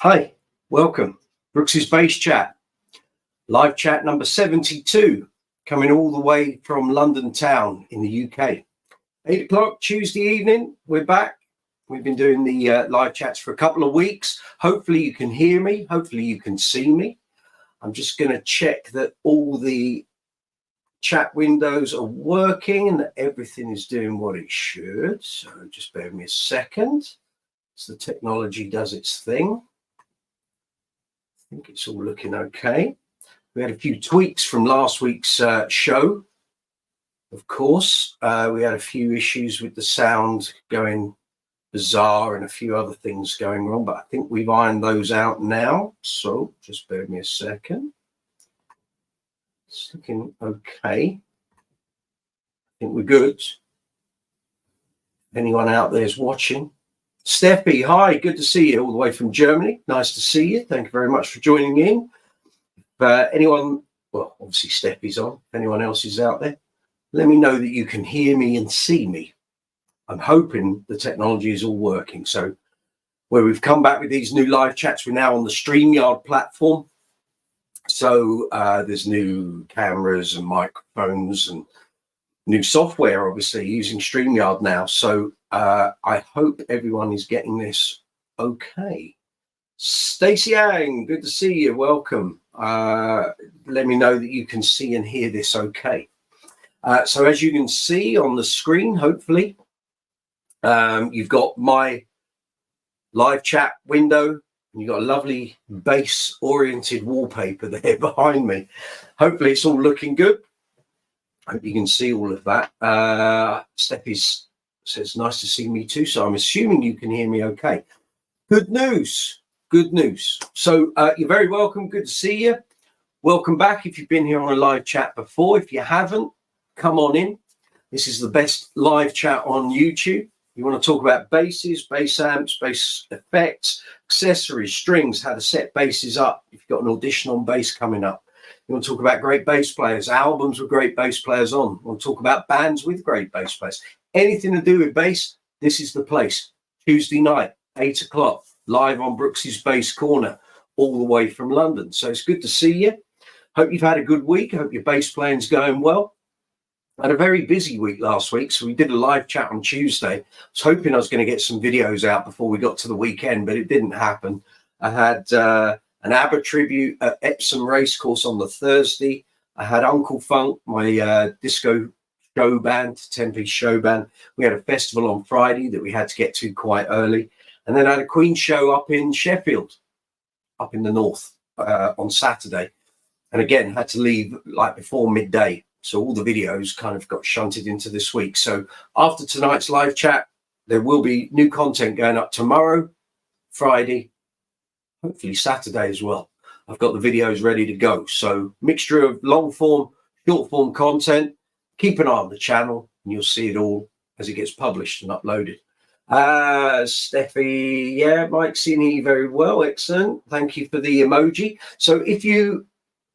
Hi, welcome. Brooksy's Bass Chat, live chat number 72, coming all the way from London town in the UK. 8 o'clock Tuesday evening, we're back. We've been doing the live chats for a couple of weeks. Hopefully you can hear me. Hopefully you can see me. I'm just going to check that all the chat windows are working and that everything is doing what it should. So just bear with me a second as the technology does its thing. I think it's all looking okay. We had a few tweaks from last week's show. Of course, we had a few issues with the sound going bizarre and a few other things going wrong, but I think we've ironed those out now. So just bear with me a second. It's looking okay. I think we're good. Anyone out there is watching? Steffi, hi, good to see you all the way from Germany. Nice to see you. Thank you very much for joining in. Anyone, well, obviously Steffi's on. If anyone else is out there, let me know that you can hear me and see me. I'm hoping the technology is all working. So where we've come back with these new live chats, we're now on the StreamYard platform. So there's new cameras and microphones and new software, obviously, using StreamYard now. So I hope everyone is getting this okay. Stacey Ang, good to see you. Welcome. Let me know that you can see and hear this okay. So as you can see on the screen, hopefully, you've got my live chat window and you've got a lovely bass-oriented wallpaper there behind me. Hopefully it's all looking good. I hope you can see all of that. Steffi says, nice to see me too. So I'm assuming you can hear me okay. Good news. Good news. So you're very welcome. Good to see you. Welcome back if you've been here on a live chat before. If you haven't, come on in. This is the best live chat on YouTube. You want to talk about basses, bass amps, bass effects, accessories, strings, how to set basses up. If you've got an audition on bass coming up. You want to talk about great bass players, albums with great bass players on. You want to talk about bands with great bass players. Anything to do with bass, this is the place. Tuesday night, 8 o'clock, live on Brooksy's Bass Corner, all the way from London. So it's good to see you. Hope you've had a good week. I hope your bass playing's going well. I had a very busy week last week, so we did a live chat on Tuesday. I was hoping I was going to get some videos out before we got to the weekend, but it didn't happen. I had an ABBA tribute at Epsom Racecourse on the Thursday. I had Uncle Funk, my disco show band, 10-piece show band. We had a festival on Friday that we had to get to quite early. And then I had a Queen show up in Sheffield, up in the north, on Saturday. And again, had to leave like before midday. So all the videos kind of got shunted into this week. So after tonight's live chat, there will be new content going up tomorrow, Friday, hopefully Saturday as well. I've got the videos ready to go. So mixture of long form, short form content. Keep an eye on the channel and you'll see it all as it gets published and uploaded. Steffi, yeah, Mike's seen you very well. Excellent. Thank you for the emoji. So if you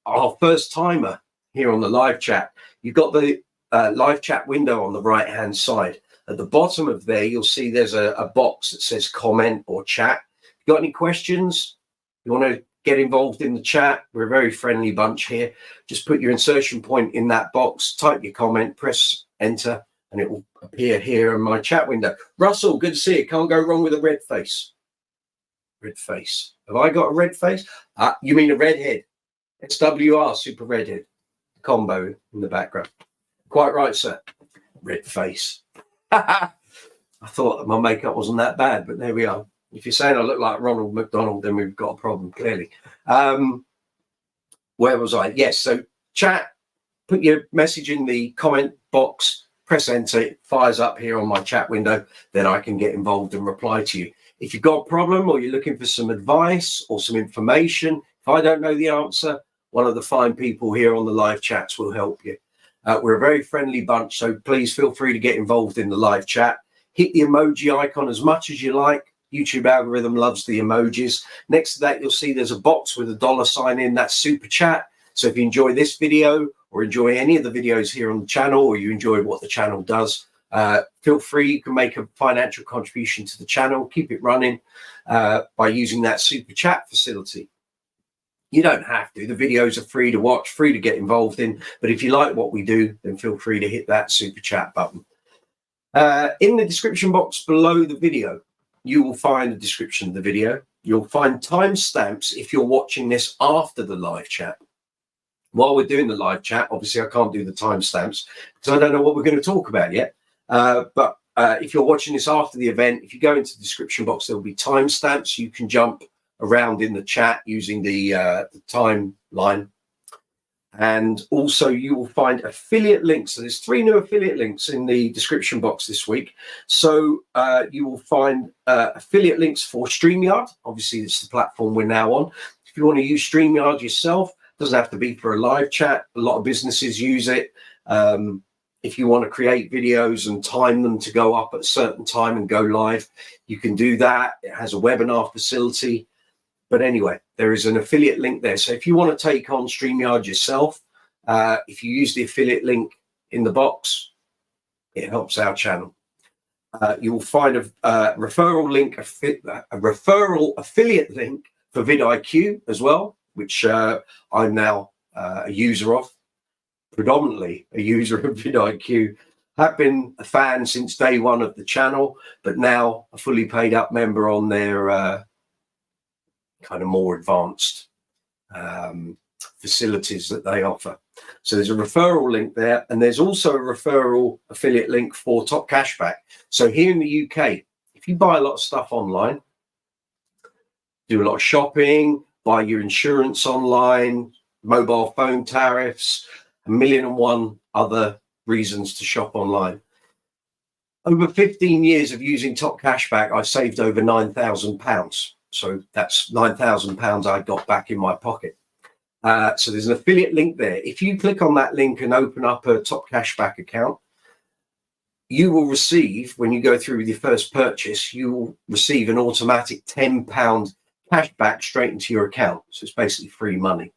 are a first timer here on the live chat, you've got the live chat window on the right hand side. At the bottom of there, you'll see there's a box that says comment or chat. If you've got any questions, you want to get involved in the chat, we're a very friendly bunch here. Just put your insertion point in that box, type your comment, press enter, and it will appear here in my chat window. Russell, good to see you. Can't go wrong with a red face. Red face. Have I got a red face? You mean a redhead? SWR, super redhead. Combo in the background. Quite right, sir. Red face. I thought my makeup wasn't that bad, but there we are. If you're saying I look like Ronald McDonald, then we've got a problem, clearly. Where was I? Yes, so chat, put your message in the comment box, press enter, it fires up here on my chat window, then I can get involved and reply to you. If you've got a problem or you're looking for some advice or some information, if I don't know the answer, one of the fine people here on the live chats will help you. We're a very friendly bunch, so please feel free to get involved in the live chat. Hit the emoji icon as much as you like. YouTube algorithm loves the emojis. Next to that, you'll see there's a box with a $sign in. That's super chat. So if you enjoy this video or enjoy any of the videos here on the channel, or you enjoy what the channel does, Feel free, you can make a financial contribution to the channel, keep it running by using that super chat facility. You don't have to. The videos are free to watch, free to get involved in. But if you like what we do, then feel free to hit that super chat button. In the description box below the video, you will find the description of the video. You'll find timestamps if you're watching this after the live chat. While we're doing the live chat, obviously I can't do the timestamps because I don't know what we're going to talk about yet. But if you're watching this after the event, if you go into the description box, there will be timestamps. You can jump around in the chat using the timeline. And also you will find affiliate links. So there's 3 new affiliate links in the description box this week. So you will find affiliate links for StreamYard. Obviously, it's the platform we're now on. If you want to use StreamYard yourself, it doesn't have to be for a live chat. A lot of businesses use it. If you want to create videos and time them to go up at a certain time and go live, you can do that. It has a webinar facility. But anyway, there is an affiliate link there. So if you want to take on StreamYard yourself, if you use the affiliate link in the box, it helps our channel. You will find a referral link, a referral affiliate link for vidIQ as well, which I'm now a user of, predominantly a user of vidIQ. Have been a fan since day one of the channel, but now a fully paid up member on their kind of more advanced facilities that they offer. So there's a referral link there, and there's also a referral affiliate link for Top Cashback. So here in the UK, if you buy a lot of stuff online, do a lot of shopping, buy your insurance online, mobile phone tariffs, 1,000,001 other reasons to shop online. Over 15 years of using Top Cashback, I saved over £9,000. So that's £9,000 I got back in my pocket. So there's an affiliate link there. If you click on that link and open up a Top Cashback account, you will receive, when you go through with your first purchase, you will receive an automatic £10 cashback straight into your account. So it's basically free money.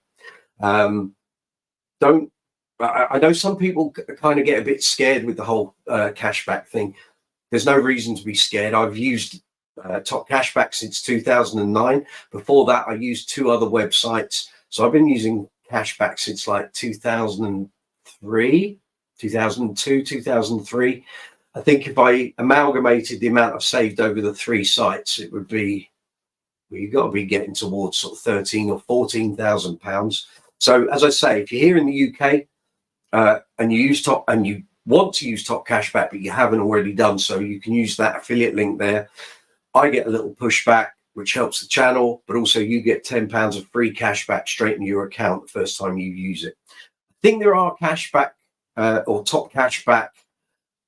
I know some people kind of get a bit scared with the whole cashback thing. There's no reason to be scared. I've used Top Cashback since 2009. Before that, I used 2 other websites. So I've been using cashback since like 2003, 2002, 2003. I think if I amalgamated the amount I've saved over the 3 sites, it would be, well, you've got to be getting towards sort of 13 or 14,000 pounds. So as I say, if you're here in the UK and you use Top and you want to use Top Cashback, but you haven't already done so, you can use that affiliate link there. I get a little pushback, which helps the channel, but also you get £10 of free cashback straight in your account the first time you use it. I think there are cashback or Top Cashback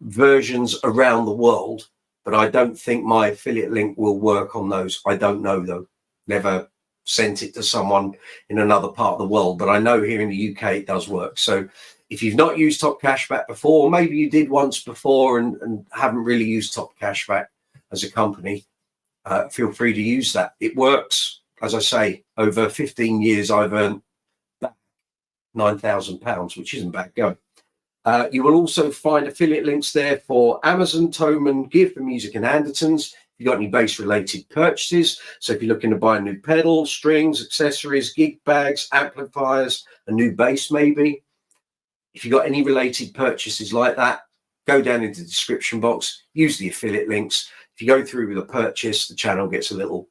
versions around the world, but I don't think my affiliate link will work on those. I don't know though. Never sent it to someone in another part of the world, but I know here in the UK it does work. So if you've not used Top Cashback before, maybe you did once before and haven't really used Top Cashback as a company, feel free to use that. It works. As I say, over 15 years, I've earned back £9,000, which isn't bad going. You will also find affiliate links there for Amazon, Thomann, Gear for Music and Andertons. If you've got any bass related purchases, so if you're looking to buy a new pedal, strings, accessories, gig bags, amplifiers, a new bass maybe. If you've got any related purchases like that, go down into the description box, use the affiliate links. If you go through with a purchase, the channel gets a little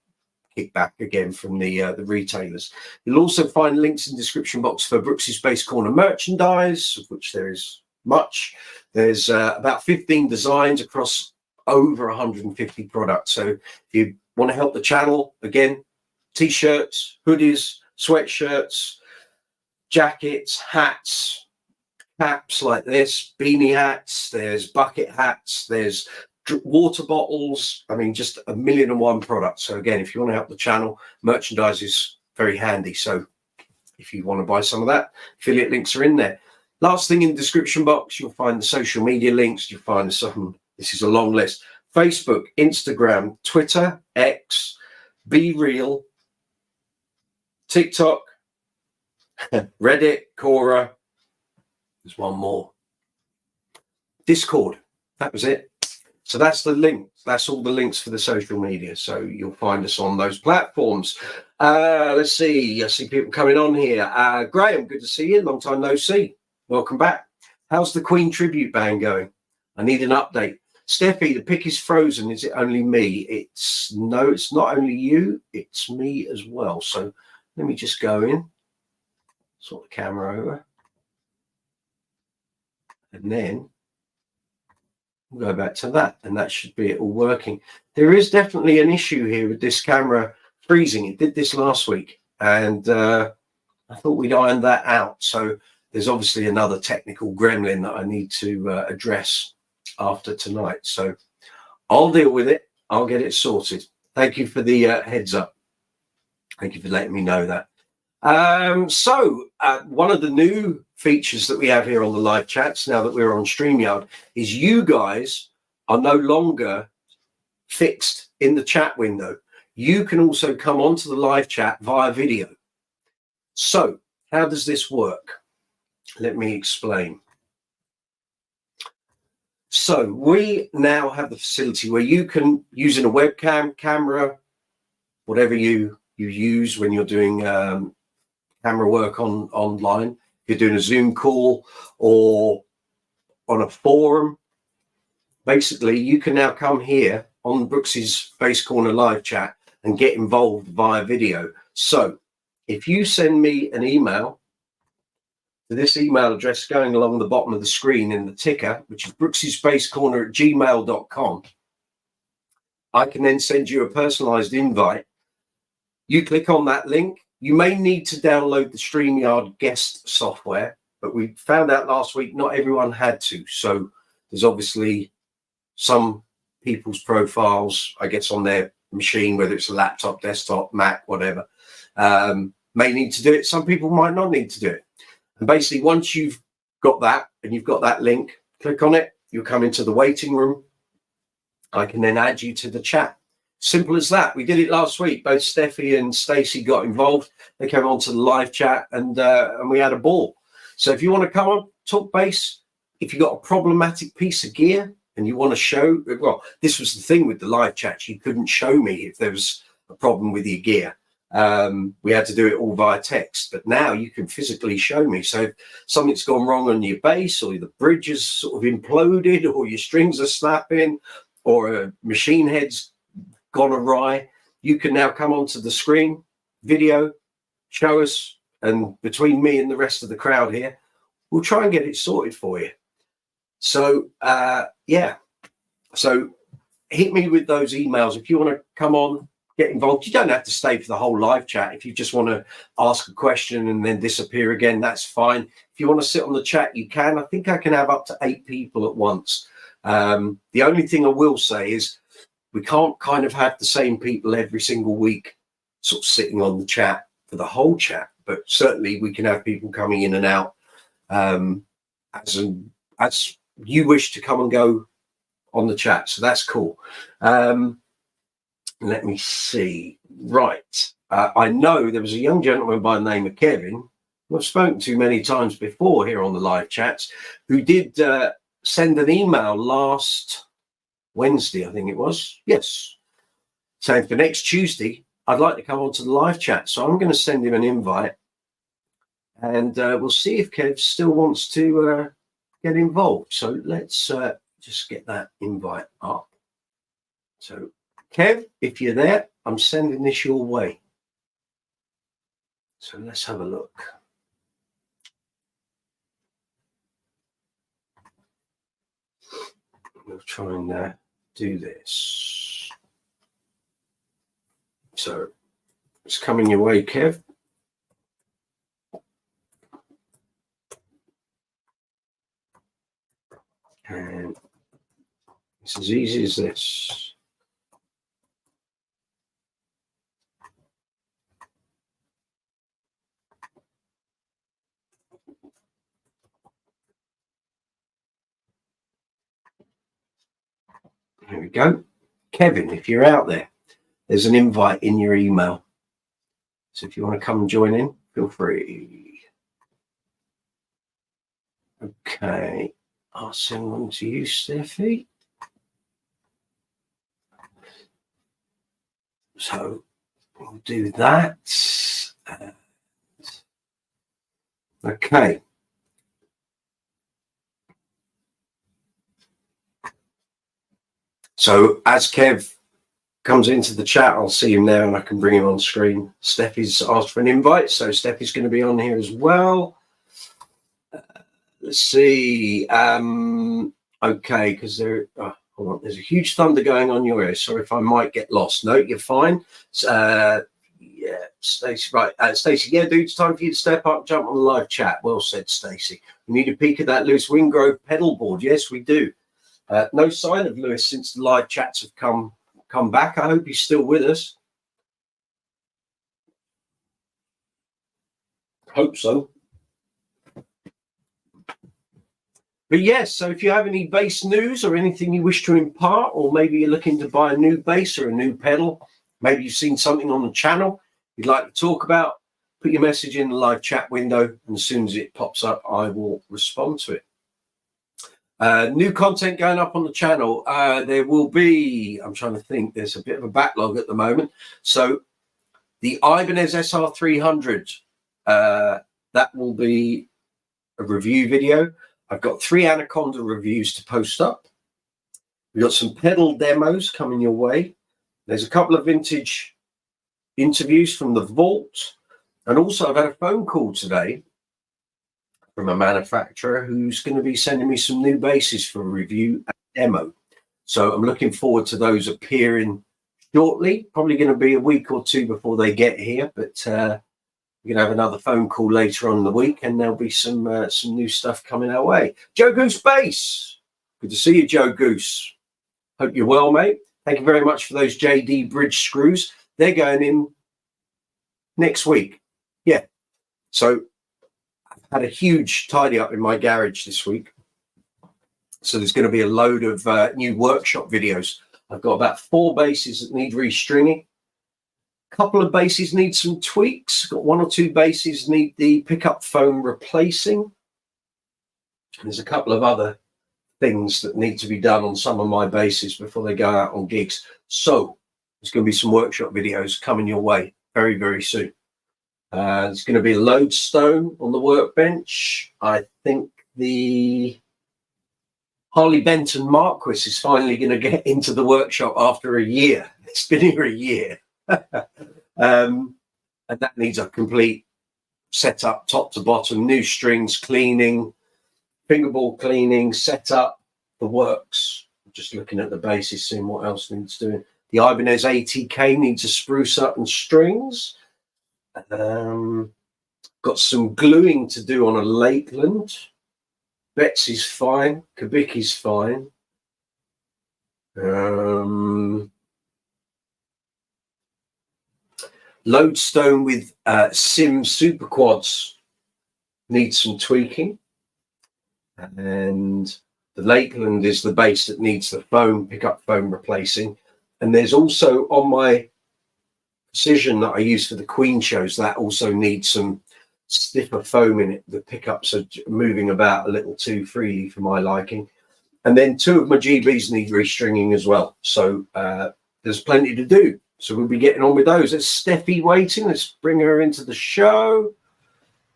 kickback again from the retailers. You'll also find links in the description box for Brooksy's Bass Corner merchandise, of which there is much. There's about 15 designs across over 150 products. So if you want to help the channel, again, t-shirts, hoodies, sweatshirts, jackets, hats, caps like this, beanie hats, there's bucket hats, there's water bottles. I mean, just 1,000,001 products. So again, if you want to help the channel, merchandise is very handy. So if you want to buy some of that, affiliate links are in there. Last thing in the description box, you'll find the social media links. You'll find some, this is a long list: Facebook, Instagram, Twitter, X, Be Real, TikTok, Reddit, Quora. There's one more. Discord. that was it. So that's the link. That's all the links for the social media. So you'll find us on those platforms. Let's see. I see people coming on here. Graham, good to see you. Long time no see. Welcome back. How's the Queen tribute band going? I need an update. Steffi, the pick is frozen. Is it only me? It's not only you. It's me as well. So let me just go in, sort the camera over, and then we'll go back to that, and that should be it all working. There is definitely an issue here with this camera freezing. It did this last week, and I thought we'd ironed that out. So there's obviously another technical gremlin that I need to address after tonight. So I'll deal with it. I'll get it sorted. Thank you for the heads up. Thank you for letting me know that. One of the new features that we have here on the live chats, now that we're on StreamYard, is you guys are no longer fixed in the chat window. You can also come onto the live chat via video. So how does this work? Let me explain. So we now have the facility where you can, using a webcam, camera, whatever you use when you're doing camera work online, if you're doing a Zoom call or on a forum, basically you can now come here on Brooksy's Bass Corner live chat and get involved via video. So if you send me an email to this email address going along the bottom of the screen in the ticker, which is brooksysbasscorner@gmail.com, I can then send you a personalized invite. You click on that link. You may need to download the StreamYard guest software, but we found out last week not everyone had to. So there's obviously some people's profiles, I guess, on their machine, whether it's a laptop, desktop, Mac, whatever, may need to do it. Some people might not need to do it. And basically, once you've got that and you've got that link, click on it, you'll come into the waiting room. I can then add you to the chat. Simple as that. We did it last week. Both Steffi and Stacey got involved. They came onto the live chat and we had a ball. So if you want to come on, talk bass, if you've got a problematic piece of gear and you want to show, well, this was the thing with the live chat. You couldn't show me if there was a problem with your gear. We had to do it all via text, but now you can physically show me. So if something's gone wrong on your bass, or the bridge is sort of imploded, or your strings are snapping, or a machine head's gone awry, you can now come onto the screen, video, show us, and between me and the rest of the crowd here, we'll try and get it sorted for you. So yeah, so hit me with those emails if you want to come on, get involved. You don't have to stay for the whole live chat. If you just want to ask a question and then disappear again, that's fine. If you want to sit on the chat, you can. I think I can have up to 8 people at once. The only thing I will say is we can't kind of have the same people every single week sort of sitting on the chat for the whole chat, but certainly we can have people coming in and out as you wish to come and go on the chat. So that's cool. Let me see. Right. I know there was a young gentleman by the name of Kevin, who I've spoken to many times before here on the live chats, who did send an email last Wednesday, I think it was. Yes. Saying for next Tuesday, I'd like to come onto the live chat. So I'm going to send him an invite and we'll see if Kev still wants to get involved. So let's just get that invite up. So Kev, if you're there, I'm sending this your way. So let's have a look. We'll try and do this. So it's coming your way, Kev. And it's as easy as this. Here we go. Kevin, if you're out there, there's an invite in your email. So if you want to come and join in, feel free. Okay. I'll send one to you, Steffi. So we'll do that. Okay. So as Kev comes into the chat, I'll see him there and I can bring him on screen. Steffi's asked for an invite, so Steffi's going to be on here as well. Let's see. Okay, because there. Hold on. There's a huge thunder going on your ear. Sorry if I might get lost. No, you're fine. Yeah, Stacey. Right, Stacey. Yeah, dude, it's time for you to step up, jump on the live chat. Well said, Stacey. We need a peek of that Lewis Wingrove pedal board. Yes, we do. No sign of Lewis since the live chats have come back. I hope he's still with us. Hope so. But yes, so if you have any bass news or anything you wish to impart, or maybe you're looking to buy a new bass or a new pedal, maybe you've seen something on the channel you'd like to talk about, put your message in the live chat window, and as soon as it pops up, I will respond to it. New content going up on the channel. There will be, I'm trying to think, there's a bit of a backlog at the moment. So the Ibanez SR300, that will be a review video. I've got 3 Anaconda reviews to post up. We've got some pedal demos coming your way. There's a couple of vintage interviews from the vault. And also I've had a phone call today from a manufacturer who's going to be sending me some new basses for a review and demo. So I'm looking forward to those appearing shortly. Probably going to be a week or 2 before they get here, but we're going to have another phone call later on in the week, and there'll be some new stuff coming our way. Joe Goose Bass. Good to see you, Joe Goose. Hope you're well, mate. Thank you very much for those JD Bridge screws. They're going in next week. Yeah. So I've had a huge tidy up in my garage this week. So there's going to be a load of new workshop videos. I've got about 4 basses that need restringing. Couple of basses need some tweaks. Got 1 or 2 basses need the pickup foam replacing. There's a couple of other things that need to be done on some of my basses before they go out on gigs. So there's going to be some workshop videos coming your way very, very soon. There's going to be a lodestone on the workbench. I think the Harley Benton Marquess is finally going to get into the workshop after a year. It's been here a year. And that needs a complete setup, top to bottom, new strings, cleaning, fingerboard cleaning, setup, the works. Just looking at the basses, seeing what else needs doing. The Ibanez ATK needs a spruce up and strings. Got some gluing to do on a Lakeland. Betsy's fine. Kubicki's fine. Lodestone with Sim Super Quads needs some tweaking. And the Lakeland is the base that needs the foam, pickup foam replacing. And there's also on my Precision that I use for the Queen shows, that also needs some stiffer foam in it. The pickups are moving about a little too freely for my liking. And then 2 of my GBs need restringing as well. So there's plenty to do. So we'll be getting on with those. There's Steffi waiting. Let's bring her into the show.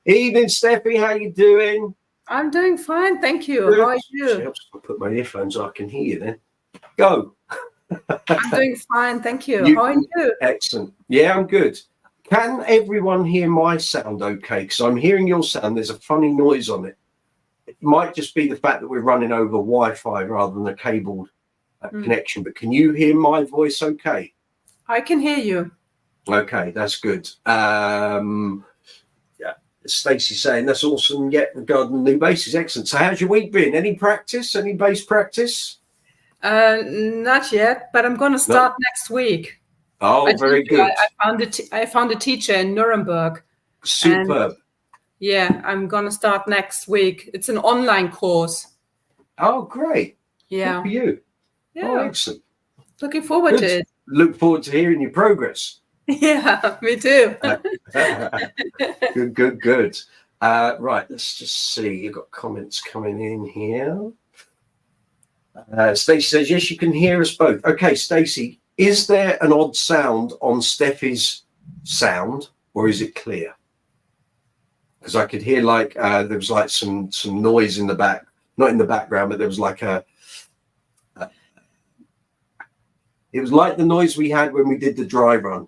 Evening, Steffi. How you doing? I'm doing fine, thank you. Good. How are you? She helps me put my earphones so I can hear you then. Go. I'm doing fine, thank you. How are you? Excellent. Yeah, I'm good. Can everyone hear my sound okay? Because I'm hearing your sound. There's a funny noise on it. It might just be the fact that we're running over Wi-Fi rather than a cabled connection. But can you hear my voice okay? I can hear you. Okay, that's good. Yeah, Stacey's saying that's awesome. Yeah, regarding the new basses, excellent. So how's your week been? Any practice? Any bass practice? Not yet, but I'm going to start next week. Oh, very good. I found a teacher in Nuremberg. Superb. Yeah, I'm going to start next week. It's an online course. Oh, great. Yeah. Good for you. Yeah. Oh, excellent. Looking forward to it. Look forward to hearing your progress. Yeah, me too. Good. Right, let's just see. You've got comments coming in here. Stacey says, yes, you can hear us both. Okay, Stacey, Is there an odd sound on Steffi's sound, or is it clear? Because I could hear like there was like some noise in the back, not in the background, but there was like it was like the noise we had when we did the dry run,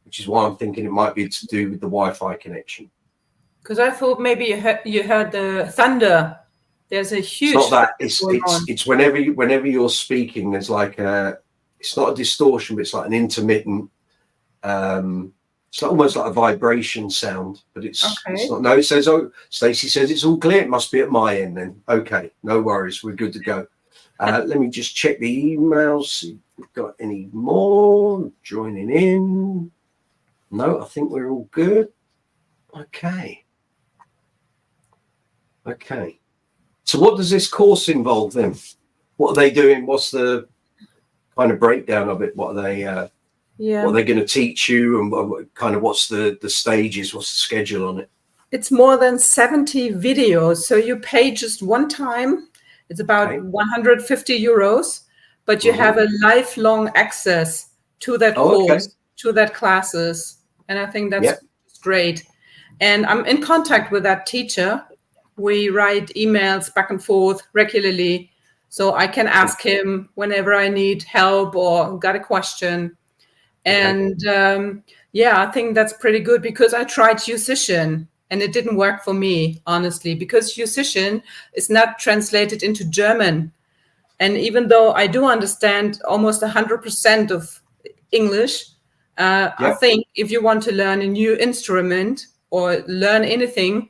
which is why I'm thinking it might be to do with the Wi-Fi connection. Because I thought maybe you heard the thunder. There's a huge. It's not that. It's whenever you're speaking, there's like it's not a distortion, but it's like an intermittent. It's not almost like a vibration sound, but it's not. No, it says, oh, Stacey says it's all clear. It must be at my end then. Okay, no worries. We're good to go. Let me just check the emails, see if we've got any more joining in. No, I think we're all good. Okay. So what does this course involve then? What are they doing? What's the kind of breakdown of it? What are they what are they going to teach you, and kind of what's the stages? What's the schedule on it? It's more than 70 videos. So you pay just one time. It's about 150 euros, but you have a lifelong access to that course, to that classes. And I think that's great. And I'm in contact with that teacher. We write emails back and forth regularly. So I can ask him whenever I need help or got a question. And I think that's pretty good, because I tried Musician and it didn't work for me, honestly, because Musician is not translated into German. And even though I do understand almost 100% of English, I think if you want to learn a new instrument or learn anything,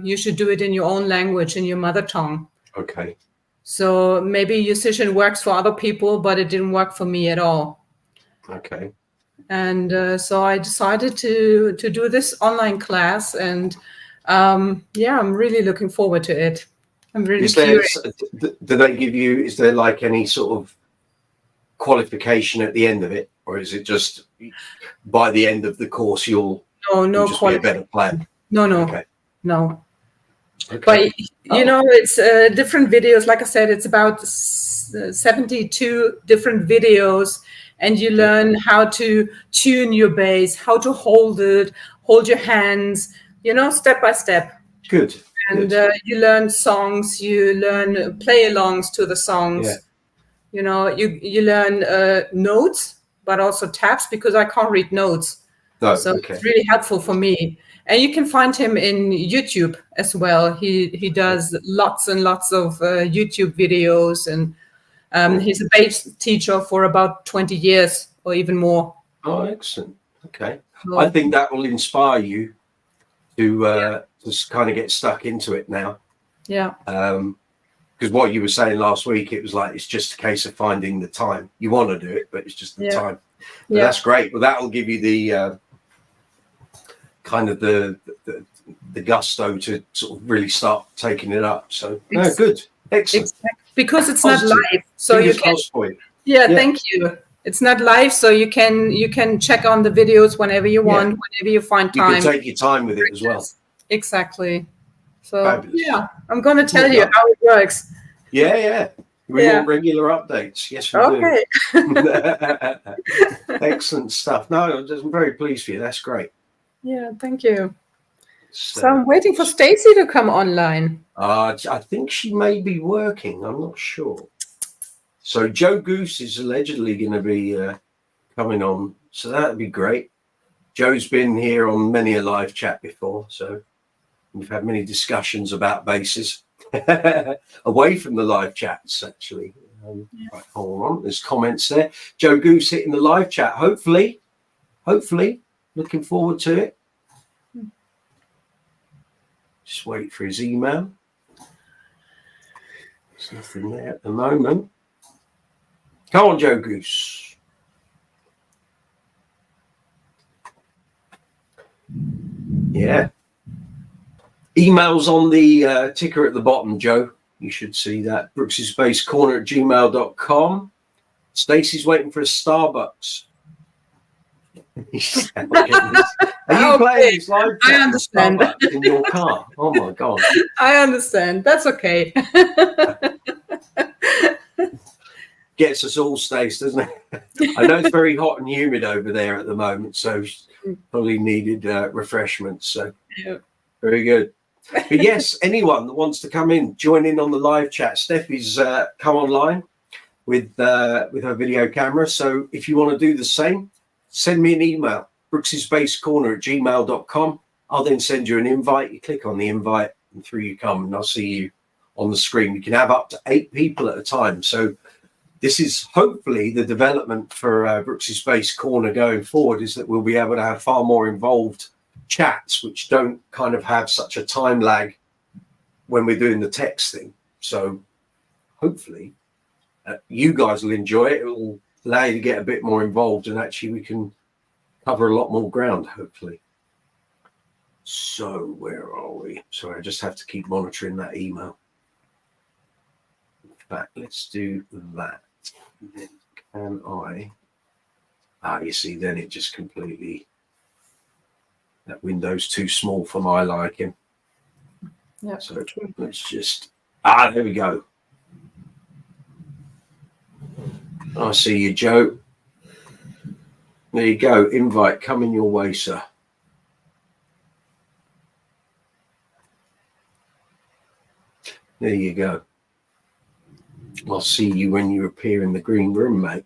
you should do it in your own language, in your mother tongue. Okay. So maybe Musician works for other people, but it didn't work for me at all. Okay. And so I decided to do this online class, and I'm really looking forward to it. I'm really curious. Do they give you? Is there like any sort of qualification at the end of it, or is it just by the end of the course you'll just be a better player? No. Okay. No. Okay. But it's different videos. Like I said, it's about 72 different videos, and you learn how to tune your bass, how to hold it, hold your hands, step by step. Good. And you learn songs, you learn play-alongs to the songs. Yeah. You learn notes, but also taps, because I can't read notes. No, so it's really helpful for me. And you can find him in YouTube as well. He does lots and lots of YouTube videos, and he's a bass teacher for about 20 years or even more. Oh, excellent. Okay. So, I think that will inspire you to just kind of get stuck into it now. Yeah. Because what you were saying last week, it was like it's just a case of finding the time. You want to do it, but it's just the time. But that's great. Well, that will give you the kind of the gusto to sort of really start taking it up. So good, excellent. Exactly. Because it's not live, so you can. Thank you. It's not live, so you can check on the videos whenever you want, whenever you find time. You can take your time with it as well. Exactly. So fabulous. I'm going to tell you how it works. Yeah. We want regular updates. Yes, we do. Excellent stuff. No, I'm very pleased for you. That's great. Yeah, thank you. So I'm waiting for Stacey to come online. I think she may be working. I'm not sure. So Joe Goose is allegedly going to be coming on. So that'd be great. Joe's been here on many a live chat before. So we've had many discussions about basses away from the live chats, actually. Right, hold on. There's comments there. Joe Goose hitting the live chat. Hopefully. Looking forward to it. Just wait for his email. There's nothing there at the moment. Come on, Joe Goose. Yeah. Email's on the ticker at the bottom, Joe. You should see that. Brooksy's Bass Corner at gmail.com. Stacey's waiting for a Starbucks. Are you playing this live? I understand. In your car? Oh my God. I understand. That's okay. gets us all, Stace, doesn't it? I know it's very hot and humid over there at the moment, so probably needed refreshments. So very good. But yes, anyone that wants to come in, join in on the live chat. Steffi's come online with her video camera. So if you want to do the same, send me an email, brooksysbasscorner@gmail.com. I'll then send you an invite. You click on the invite and through you come, and I'll see you on the screen. You can have up to 8 people at a time. So this is hopefully the development for Brooksy's Bass Corner going forward, is that we'll be able to have far more involved chats, which don't kind of have such a time lag when we're doing the text thing. So hopefully you guys will enjoy it. It will allow you to get a bit more involved, and actually we can cover a lot more ground, hopefully. So where are we? Sorry, I just have to keep monitoring that email. In fact, let's do that. Then can I? You see, then it just completely, that window's too small for my liking. Yeah. So let's just, there we go. I see you, Joe. There you go. Invite coming your way, sir. There you go. I'll see you when you appear in the green room, mate.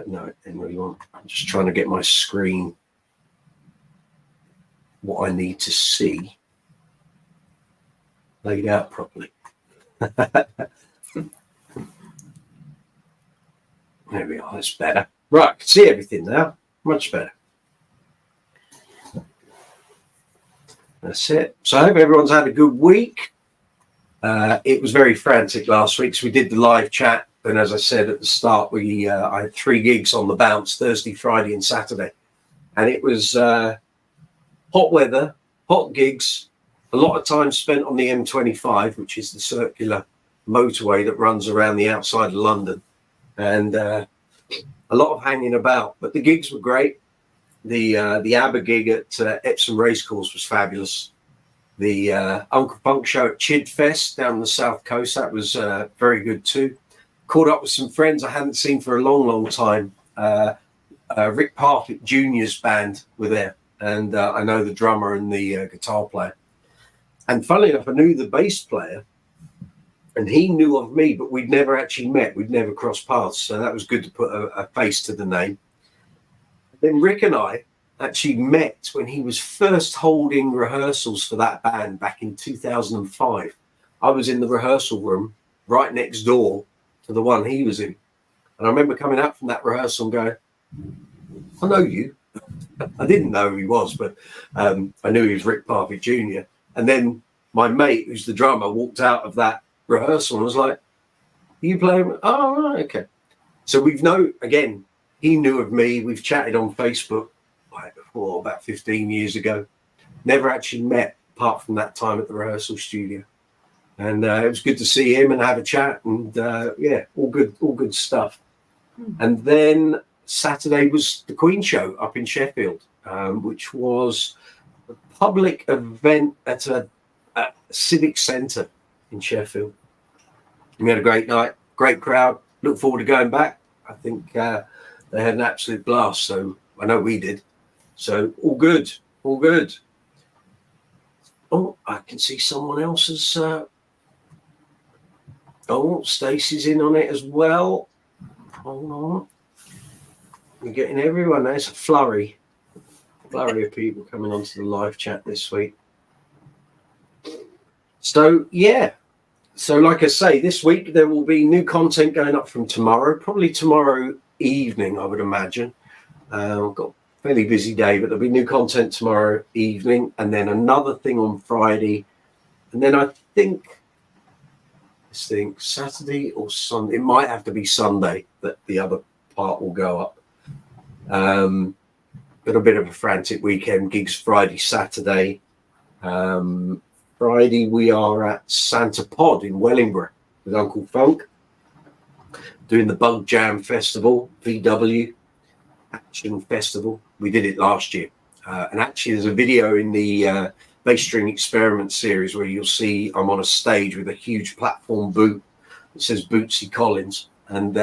No, I didn't really want. I'm just trying to get my screen, what I need to see, laid out properly. There we are. That's better. Right, I can see everything now. Much better. That's it. So I hope everyone's had a good week. It was very frantic last week, so we did the live chat. And as I said at the start, I had 3 gigs on the bounce, Thursday, Friday and Saturday. And it was hot weather, hot gigs, a lot of time spent on the M25, which is the circular motorway that runs around the outside of London. And a lot of hanging about. But the gigs were great. The ABBA gig at Epsom Racecourse was fabulous. The Uncle Punk show at Chid Fest down on the south coast, that was very good too. Caught up with some friends I hadn't seen for a long, long time. Rick Parfitt Jr.'s band were there, and I know the drummer and the guitar player. And funnily enough, I knew the bass player, and he knew of me, but we'd never actually met. We'd never crossed paths, so that was good to put a face to the name. Then Rick and I actually met when he was first holding rehearsals for that band back in 2005. I was in the rehearsal room right next door to the one he was in. And I remember coming out from that rehearsal and going, I know you. I didn't know who he was, but I knew he was Rick Parfitt Jr. And then my mate, who's the drummer, walked out of that rehearsal and was like, you playing? Oh, right, okay. So we've known, again, he knew of me. We've chatted on Facebook before, about 15 years ago. Never actually met apart from that time at the rehearsal studio. And it was good to see him and have a chat. And yeah, all good stuff. And then Saturday was the Queen show up in Sheffield, which was a public event at a civic centre in Sheffield. We had a great night, great crowd. Look forward to going back. I think they had an absolute blast. So I know we did. So all good, all good. Oh, I can see someone else's. Stacey's in on it as well. Hold on. We're getting everyone. There's a flurry of people coming onto the live chat this week. So, yeah. So, like I say, this week there will be new content going up from tomorrow, probably tomorrow evening, I would imagine. I've got a fairly busy day, but there'll be new content tomorrow evening, and then another thing on Friday. And then I think Saturday or Sunday. It might have to be Sunday that the other part will go up. Got a bit of a frantic weekend. Gigs Friday, Saturday. Friday we are at Santa Pod in Wellingborough with Uncle Funk, doing the Bug Jam Festival, VW Action Festival. We did it last year. And actually there's a video in the Bass String Experiment series where you'll see I'm on a stage with a huge platform boot It says Bootsy Collins, and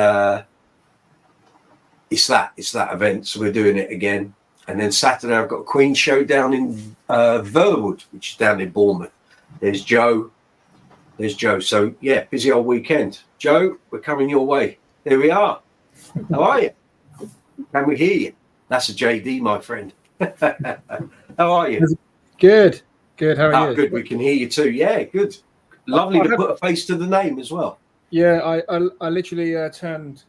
it's that event. So we're doing it again. And then Saturday I've got a Queen show down in Verwood, which is down in Bournemouth. There's Joe. So yeah, busy old weekend. Joe, we're coming your way. Here we are. How are you? Can we hear you? That's a JD, my friend. How are you? Good. How are you? Good. We can hear you too. Yeah, good. Lovely to put a face to the name as well. Yeah, I literally turned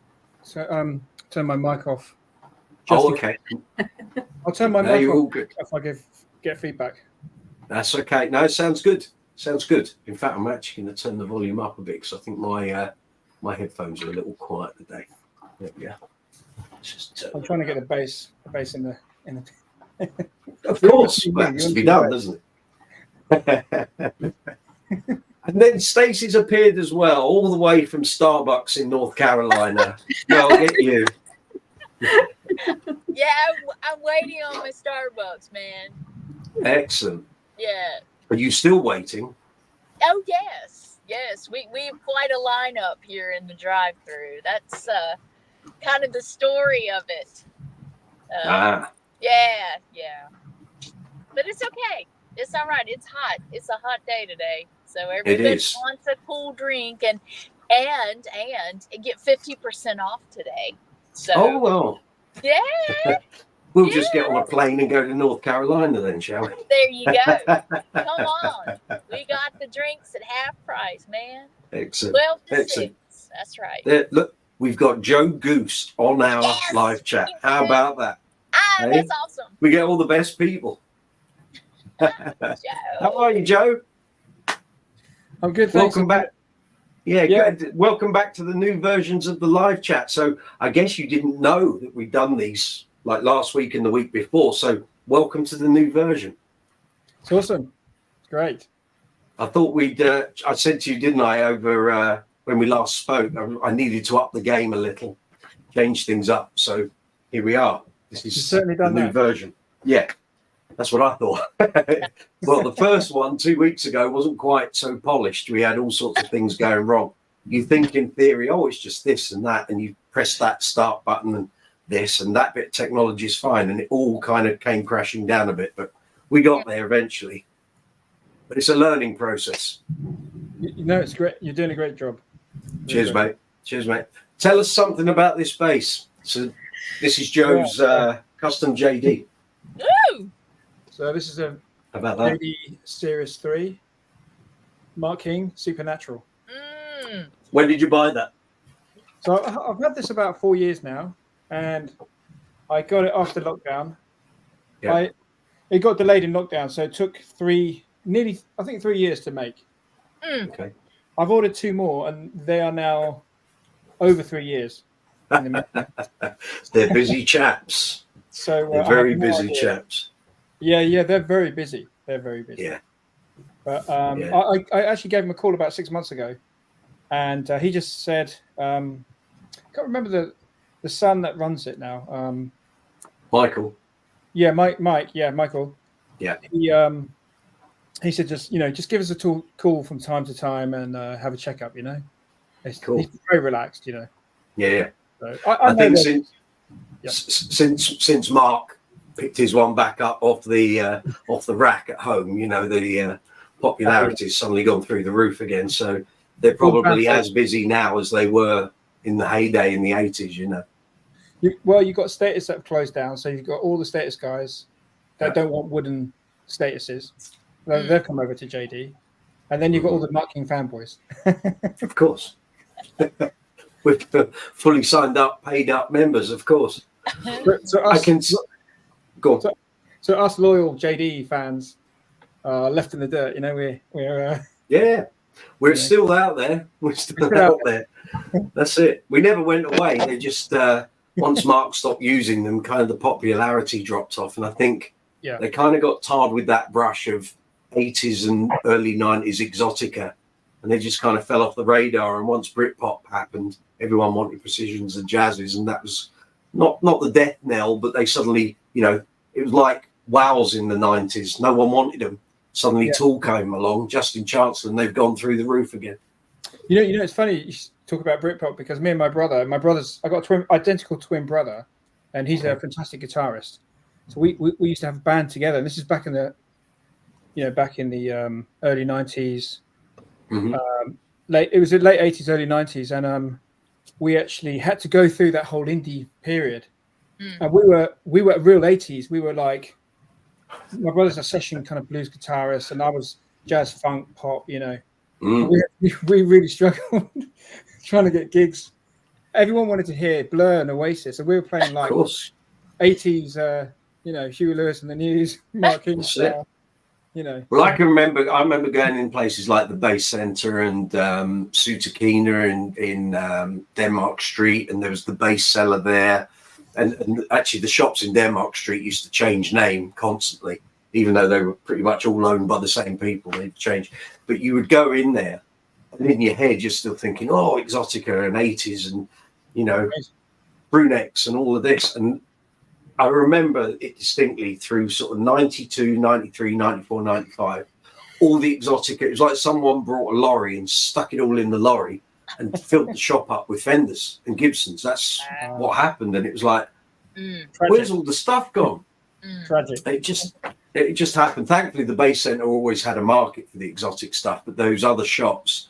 my mic off. Okay. I'll turn my mic all off good. if I get feedback. That's okay. No, it sounds good. In fact, I'm actually going to turn the volume up a bit because I think my headphones are a little quiet today. There we go. I'm trying to get the bass in the. Of course, that has to be done, doesn't it? And then Stacey's appeared as well, all the way from Starbucks in North Carolina. No, I'll get you. Yeah, I'm waiting on my Starbucks, man. Excellent. Yeah. Are you still waiting? Oh yes. We have quite a lineup here in the drive-through. That's kind of the story of it. Yeah. But it's okay. It's all right. It's hot. It's a hot day today, so everybody wants a cool drink and get 50% off today. So. Oh well. Yeah. We'll just get on a plane and go to North Carolina then, shall we? There you go. Come on. We got the drinks at half price, man. Excellent. 12 to Excellent. 6. That's right. There, look, we've got Joe Goose on our live chat. How about that? That's awesome. We get all the best people. How are you, Joe? I'm good. Thanks. Welcome back. Yeah, good. Welcome back to the new versions of the live chat. So I guess you didn't know that we'd done these like last week and the week before. So welcome to the new version. It's awesome. It's great. I thought I said to you, didn't I, over when we last spoke, I needed to up the game a little, change things up. So here we are. This is the new version. Yeah, that's what I thought. Well, the first one 2 weeks ago wasn't quite so polished. We had all sorts of things going wrong. You think in theory, oh, it's just this and that, and you press that start button and this and that bit of technology is fine, and it all kind of came crashing down a bit, but we got there eventually. But it's a learning process. It's great. You're doing a great job. Cheers, mate. Cheers, mate. Tell us something about this bass. So this is Joe's custom JD. Woo! So this is a about that JD Series 3 Mark King Supernatural. When did you buy that? So I've had this about 4 years now, and I got it after lockdown. Yeah. It got delayed in lockdown, so it took 3 years to make. Okay. I've ordered 2 more, and they are now over 3 years. They're busy chaps. So they're very busy chaps. Yeah, they're very busy. Yeah. But I actually gave him a call about 6 months ago, and he just said, I can't remember the son that runs it now. Michael. Yeah, Mike. Yeah, Michael. Yeah. He said, just give us a call from time to time and have a checkup. Cool. He's very relaxed. Yeah. So I think since Mark picked his one back up off the rack at home, the popularity has suddenly gone through the roof again. So they're probably as busy now as they were in the heyday in the 80s. You've got Status that have closed down, so you've got all the Status guys that don't want wooden Statuses. They'll come over to JD, and then you've got all the Mark King fanboys. Of course. With fully signed up, paid up members, of course. Go on. So us loyal JD fans are left in the dirt. We're still out there. We're still out there. That's it. We never went away. They just once Mark stopped using them, kind of the popularity dropped off, and I think they kind of got tarred with that brush of 80s and early 90s Exotica, and they just kind of fell off the radar. And once Britpop happened, everyone wanted Precisions and Jazzes, and that was not the death knell, but they suddenly, it was like wows in the 90s. No one wanted them. Suddenly Tool came along, Justin Chancellor, and they've gone through the roof again. It's funny you talk about Britpop because me and my brother's, I got identical twin brother, and he's a fantastic guitarist. So we used to have a band together, and this is back in the, early 90s. Mm-hmm. It was the late 80s, early 90s, and we actually had to go through that whole indie period. And we were real 80s. We were like, my brother's a session kind of blues guitarist, and I was jazz, funk, pop. We really struggled trying to get gigs. Everyone wanted to hear Blur and Oasis, and we were playing like 80s, Huey Lewis and the News, Marquess. Well, I remember going in places like the Bass Center and Sutakina in Denmark Street, and there was the bass cellar there. And actually, the shops in Denmark Street used to change name constantly, even though they were pretty much all owned by the same people. They'd change. But you would go in there, and in your head, you're still thinking, oh, Exotica and 80s and, brunettes and all of this. And I remember it distinctly through sort of 92, 93, 94, 95. All the Exotica, it was like someone brought a lorry and stuck it all in the lorry and filled the shop up with Fenders and Gibsons. That's what happened. And it was like, where's all the stuff gone? Tragic. It just happened. Thankfully, the Bass Center always had a market for the exotic stuff, but those other shops,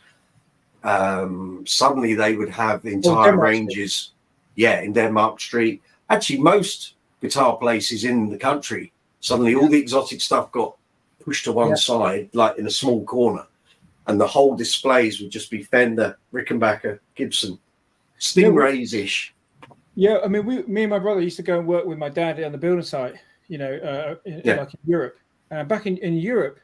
suddenly they would have entire ranges. Yeah, in Denmark Street. Actually, most guitar places in the country, suddenly all the exotic stuff got pushed to one side, like in a small corner. And the whole displays would just be Fender, Rickenbacker, Gibson, Stingrays-ish. Yeah, I mean, me and my brother used to go and work with my dad on the building site, like in Europe. Back in Europe,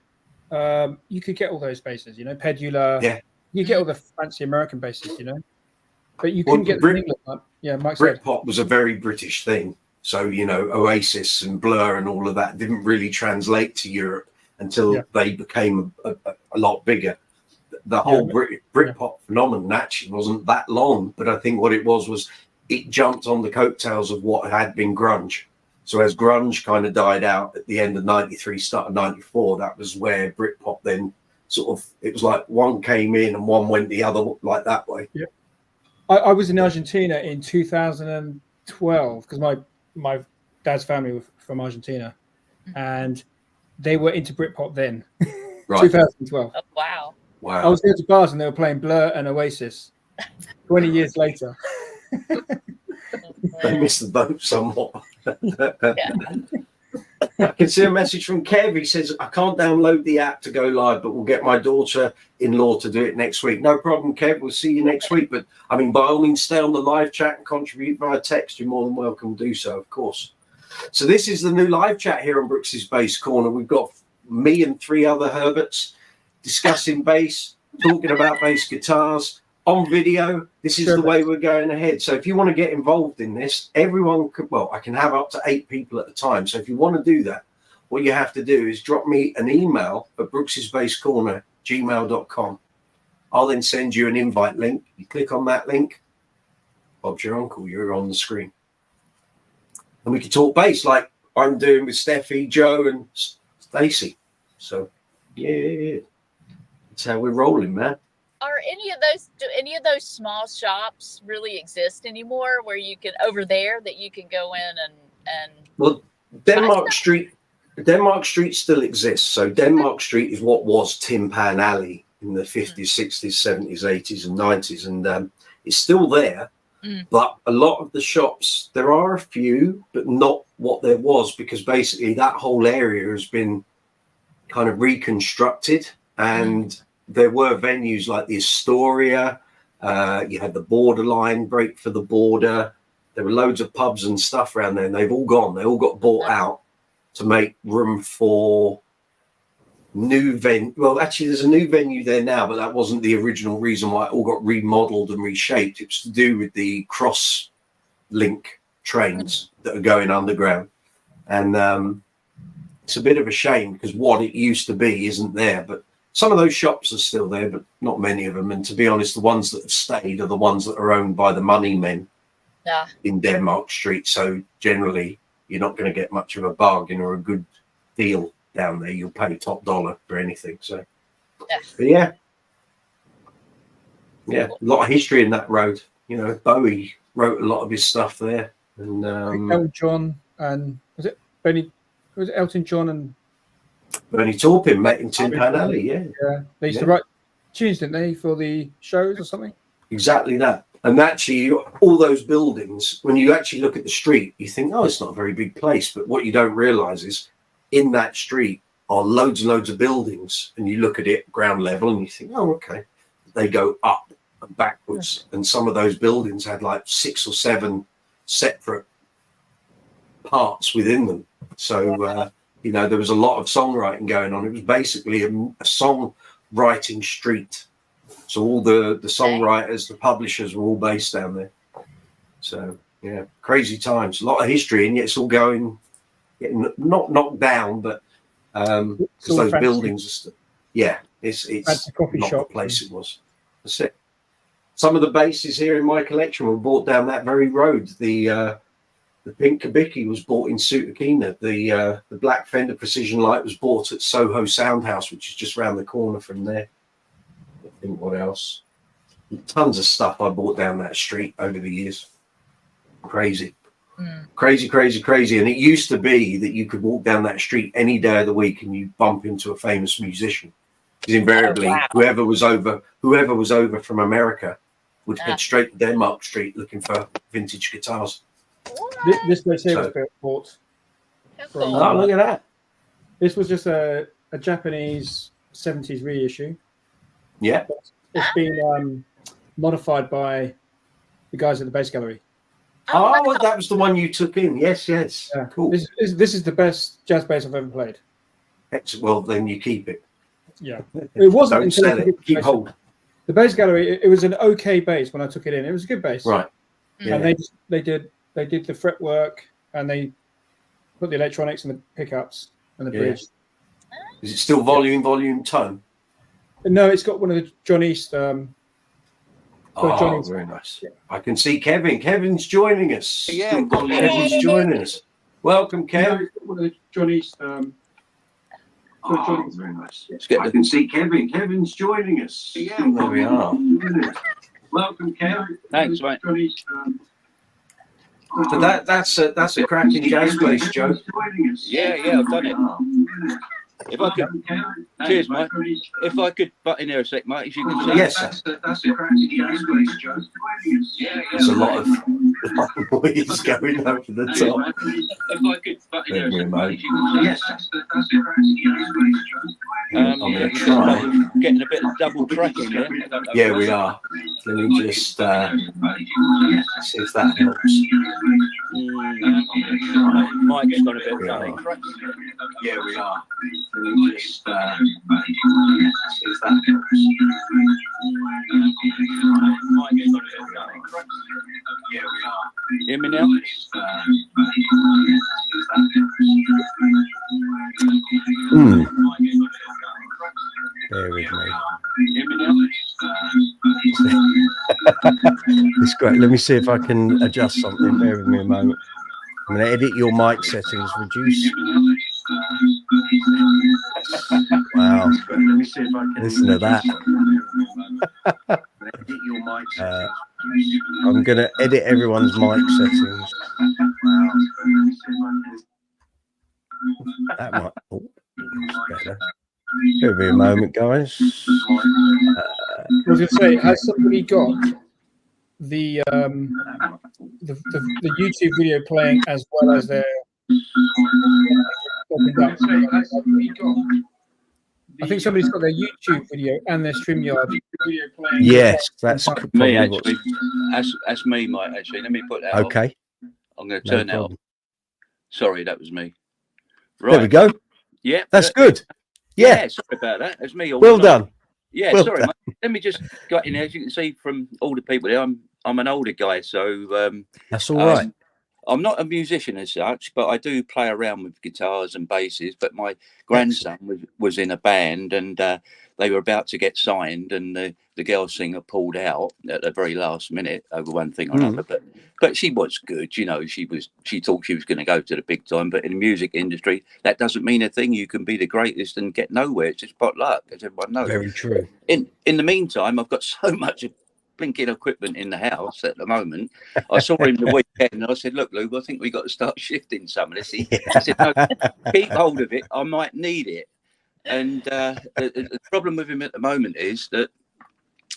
you could get all those basses, Pedula. Yeah. You get all the fancy American basses, But you couldn't get them in England. Yeah, Mike said. Britpop was a very British thing. So, Oasis and Blur and all of that didn't really translate to Europe until they became a lot bigger. The whole Britpop phenomenon actually wasn't that long, but I think what it was it jumped on the coattails of what had been grunge. So as grunge kind of died out at the end of 93, start of 94, that was where Britpop then sort of, it was like one came in and one went the other, like that way. Yeah. I was in Argentina in 2012 because my dad's family were from Argentina, and they were into Britpop then. Right. 2012. Oh, wow. I was there to bars and they were playing Blur and Oasis 20 years later. They missed the boat somewhat. I can see a message from Kev. He says, I can't download the app to go live, but we'll get my daughter-in-law to do it next week. No problem, Kev. We'll see you next week. But, I mean, by all means, stay on the live chat and contribute via text. You're more than welcome to do so, of course. So this is the new live chat here on Brooksy's Bass Corner. We've got me and 3 other Herberts discussing bass, talking about bass guitars on video. This is the way we're going ahead. So if you want to get involved in this, everyone could, I can have up to 8 people at a time. So if you want to do that, what you have to do is drop me an email at brooksysbasscorner@gmail.com. I'll then send you an invite link. You click on that link. Bob's your uncle. You're on the screen. And we can talk bass like I'm doing with Steffi, Joe, and Stacey. So, yeah. That's how we're rolling, man. Do any of those small shops really exist anymore where you can, over there, that you can go in and well, Denmark Street still exists. So Denmark Street is what was Tin Pan Alley in the 50s, 60s, 70s, 80s and 90s. And it's still there. But a lot of the shops, there are a few, but not what there was, because basically that whole area has been kind of reconstructed. And there were venues like the Astoria. You had the Borderline, Break for the Border. There were loads of pubs and stuff around there, and they've all gone. They all got bought out to make room for new venue. Well, actually, there's a new venue there now, but that wasn't the original reason why it all got remodeled and reshaped. It was to do with the cross link trains that are going underground. And it's a bit of a shame because what it used to be isn't there. But some of those shops are still there, but not many of them. And to be honest, the ones that have stayed are the ones that are owned by the money men in Denmark Street. So generally, you're not going to get much of a bargain or a good deal down there. You'll pay top dollar for anything. So, but yeah. Yeah, a lot of history in that road. You know, Bowie wrote a lot of his stuff there, and Elton John and was it Benny? Was it Elton John and Bernie Taupin met in Tin Pan Alley? Yeah, they used to write tunes, didn't they, for the shows or something? Exactly that. And actually, all those buildings, when you actually look at the street, you think, oh, it's not a very big place. But what you don't realize is in that street are loads and loads of buildings. And you look at it ground level and you think, oh, okay. They go up and backwards. And some of those buildings had like 6 or 7 separate parts within them. So, you know, there was a lot of songwriting going on. It was basically a songwriting street. So all the songwriters, the publishers were all based down there. So yeah, crazy times, a lot of history, and yet it's all getting not knocked down, but because those buildings are still, it's not the place it was. That's it. Some of the basses here in my collection were bought down that very road. The pink Kubicki was bought in Sutakina. The black Fender Precision Light was bought at Soho Soundhouse, which is just around the corner from there. I think what else? Tons of stuff I bought down that street over the years. Crazy. Crazy. And it used to be that you could walk down that street any day of the week and you bump into a famous musician. Because invariably, whoever was over from America would head straight to Denmark Street looking for vintage guitars. This place here was bought. Oh, look at that. This was just a Japanese 70s reissue. Yeah. It's been modified by the guys at the Bass Gallery. Oh, well, that was the one you took in. Yes. Yeah. Cool. This is the best jazz bass I've ever played. Excellent. Well, then you keep it. Yeah. It wasn't. Don't sell it. Keep hold. The Bass Gallery, it was an okay bass when I took it in. It was a good bass. Right. Yeah. And they did the fretwork and they put the electronics and the pickups and the bridge. Is it still volume tone? No, it's got one of the John East. Johnny's. Very nice. Yeah. I can see Kevin. Kevin's joining us. Yeah, Kevin's joining us. Welcome, Kevin. One of the John East. Very nice. I can see Kevin. Kevin's joining us. Yeah, there we are. Welcome, Kevin. Thanks, mate. So that's a cracking jazz bass, Joe. Yeah, I've done it. If I could, cheers, mate. If I could butt in here a sec, mate, as you can see. Yes, that's a cracking jazz bass, Joe. There's a lot of noise going over the top. If I could butt in here a sec, mate, as you can see. Yes, that's a cracking jazz bass, Joe. I'm going to try. Getting a bit of double tracking here. Yeah, we are. Let me just see if that helps. Mike's got a bit of funny. Yeah, we are. Let me just see if that helps. Mike's got a bit of funny. Yeah, we are. Hear me now? There we go. Hear me now? It's great. Let me see if I can adjust something. Bear with me a moment. I'm going to edit your mic settings. Reduce. Wow. Listen to that. I'm going to edit everyone's mic settings. That might. Oh, that's better. Give me a moment, guys. I was going to say, has somebody got the YouTube video playing as well as their? I think somebody's got their YouTube video and their StreamYard video playing. Yes, that's me actually. That's me, Mike. Actually, let me put that. Okay. I'm going to turn that off. Sorry, that was me. Right. There we go. Yeah, that's good. Yeah, sorry about that. It's me. Well done. Yeah, well sorry, mate. Let me just go in there. As you can see from all the people there, I'm an older guy, so that's all right. I'm not a musician as such, but I do play around with guitars and basses. But my grandson was in a band, and they were about to get signed, and the girl singer pulled out at the very last minute over one thing or another. But she was good, you know. She thought she was going to go to the big time, but in the music industry, that doesn't mean a thing. You can be the greatest and get nowhere. It's just pot luck, as everyone knows. Very true. In the meantime, I've got so much blinking equipment in the house at the moment. I saw him the weekend, and I said, "Look, Lou, I think we got to start shifting some of this." He said, "No, keep hold of it. I might need it." And the problem with him at the moment is that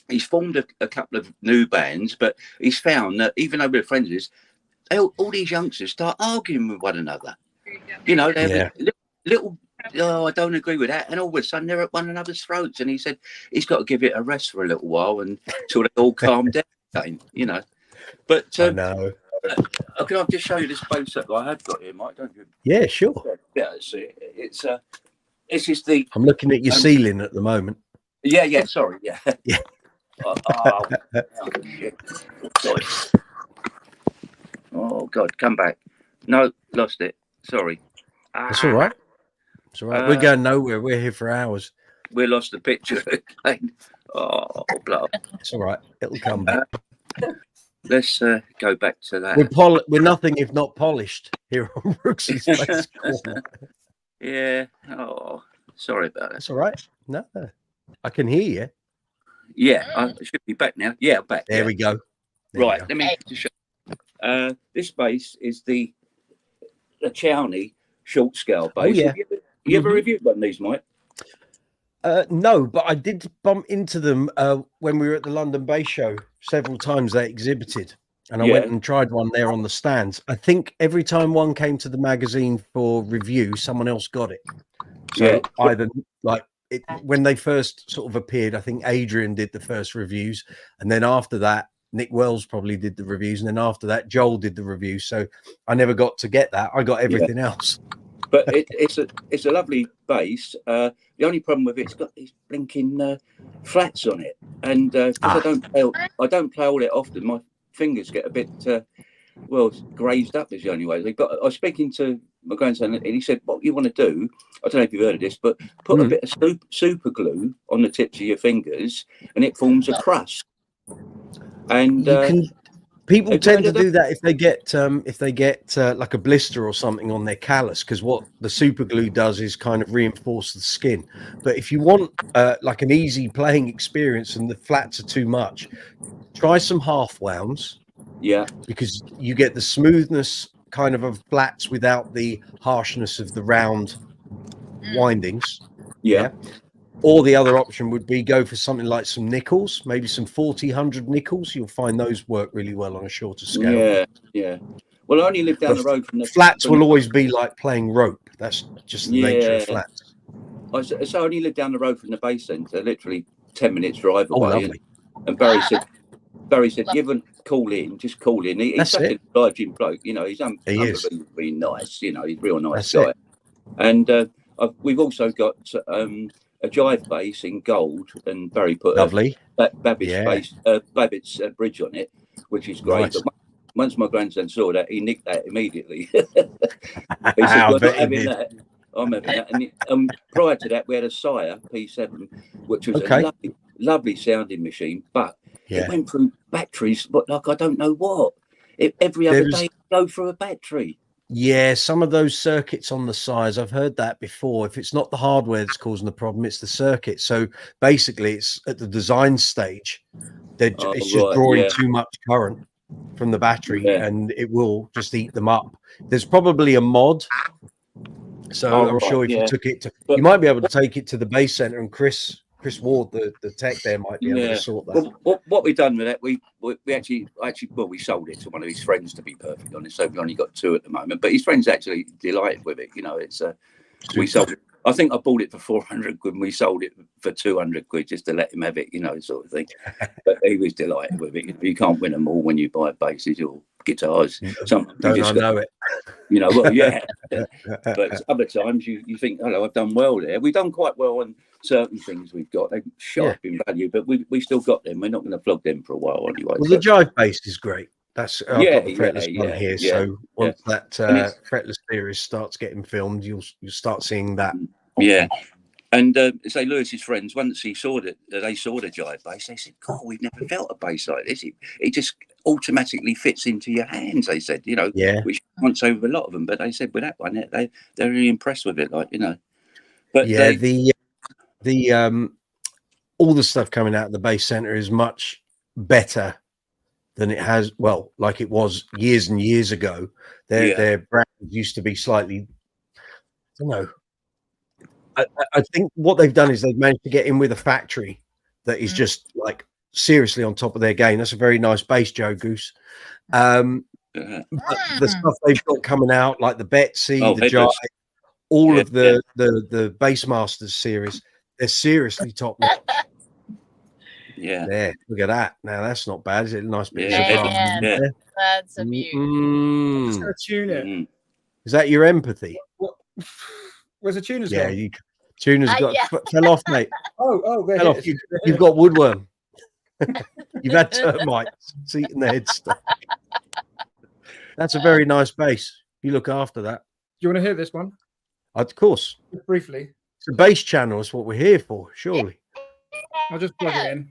he's formed a couple of new bands, but he's found that even though we're friends, all these youngsters start arguing with one another. You know, they're little. Oh, I don't agree with that. And all of a sudden they're at one another's throats. And he said he's got to give it a rest for a little while until they all calm down again, you know. But I know. Can I just show you this bass that I have got here, Mike? Don't you? Yeah, sure. Yeah, it's this is the. I'm looking at your ceiling at the moment. Yeah. Sorry. Yeah. Yeah. Oh, shit. Sorry. Oh God, come back. No, lost it. Sorry. That's all right. It's all right. We're going nowhere. We're here for hours. We lost the picture again. Oh, blow. It's all right. It'll come back. Let's go back to that. We're nothing if not polished here on Brooksy's Bass Corner. Yeah. Oh, sorry about that. That's all right. No, I can hear you. Yeah, I should be back now. Yeah, back. There we go. Right. Let me just show. This bass is the Chowney short scale bass. Oh, yeah. You ever reviewed one of these, Mike? No, but I did bump into them when we were at the London Bass Show. Several times they exhibited, and I went and tried one there on the stands. I think every time one came to the magazine for review, someone else got it. So either like when they first sort of appeared, I think Adrian did the first reviews, and then after that, Nick Wells probably did the reviews, and then after that, Joel did the reviews. So I never got to get that. I got everything else. But it's a lovely bass. The only problem with it's got these blinking flats on it, and because I don't play all it often, my fingers get a bit grazed up. Is the only way. But I was speaking to my grandson, and he said, "What you want to do? I don't know if you've heard of this, but put a bit of super glue on the tips of your fingers, and it forms a crust." And people tend to do that if they get like a blister or something on their callus, because what the super glue does is kind of reinforce the skin. But if you want like an easy playing experience and the flats are too much, try some half wounds. Yeah, because you get the smoothness kind of flats without the harshness of the round windings. Yeah. Or the other option would be go for something like some nickels, maybe some 40-100 nickels. You'll find those work really well on a shorter scale. Yeah. Well, I only live down the road from the flats. Will always be like playing rope. That's just the nature of flats. So I only live down the road from the bass centre, literally 10 minutes drive away. And Barry said, "Give a call in, just call in." He's such a obliging bloke, you know. He's unbelievably nice, you know. He's a real nice guy. And we've also got a jive bass in gold, and Barry put Babbitt's bridge on it, which is great. Nice. But once my grandson saw that, he nicked that immediately. He said, "Well, I'm having that." And prior to that, we had a Sire P7, which was a lovely sounding machine, but it went through batteries, but like I don't know what. Every other day, go through a battery. Yeah, some of those circuits on the size, I've heard that before. If it's not the hardware that's causing the problem, it's the circuit. So basically, it's at the design stage. It's just drawing too much current from the battery, and it will just eat them up. There's probably a mod. So I'm sure if you took it to, you might be able to take it to the Bass Centre, and Chris Ward, the tech there, might be able to sort that. Well, what we've done with that, we actually we sold it to one of his friends, to be perfectly honest. So we've only got 2 at the moment, but his friend's actually delighted with it. You know, it's we sold it. I think I bought it for 400 quid, and we sold it for 200 quid just to let him have it, you know, sort of thing. But he was delighted with it. You can't win them all when you buy basses or guitars. Don't I know it? You know, well, yeah. But other times you think, hello, I've done well there. We've done quite well on certain things we've got. They've shot up in value, but we still got them. We're not going to flog them for a while anyway. Well, the jive bass is great. That's I've got the fretless one here. So once that fretless series starts getting filmed, you'll start seeing that. Yeah. And say Lewis's friends, once they saw the jive bass, they said, "God, we've never felt a bass like this. It just automatically fits into your hands." They said, you know, which once over a lot of them, but they said with that one, they're really impressed with it, like, you know. But the all the stuff coming out of the Bass Centre is much better than it has. Well, like it was years and years ago. Their brand used to be slightly, I don't know. I think what they've done is they've managed to get in with a factory that is just like seriously on top of their game. That's a very nice bass, Joe Goose. But the stuff they've got coming out, like the Betsy, the Jive, all of the Bassmasters series, they're seriously top notch. There, look at that. Now that's not bad, is it? A nice bit of brass. That's a beauty. I'm just gonna tune it. Is that your empathy? Where's the tuner's yeah, gone? Tuner's got fell off, mate. Oh, there fell off. You've got woodworm. You've had termites eating the head stuff. That's a very nice bass. You look after that. Do you want to hear this one? Of course. Just briefly. It's a bass channel. It's what we're here for, surely. I'll just plug it in.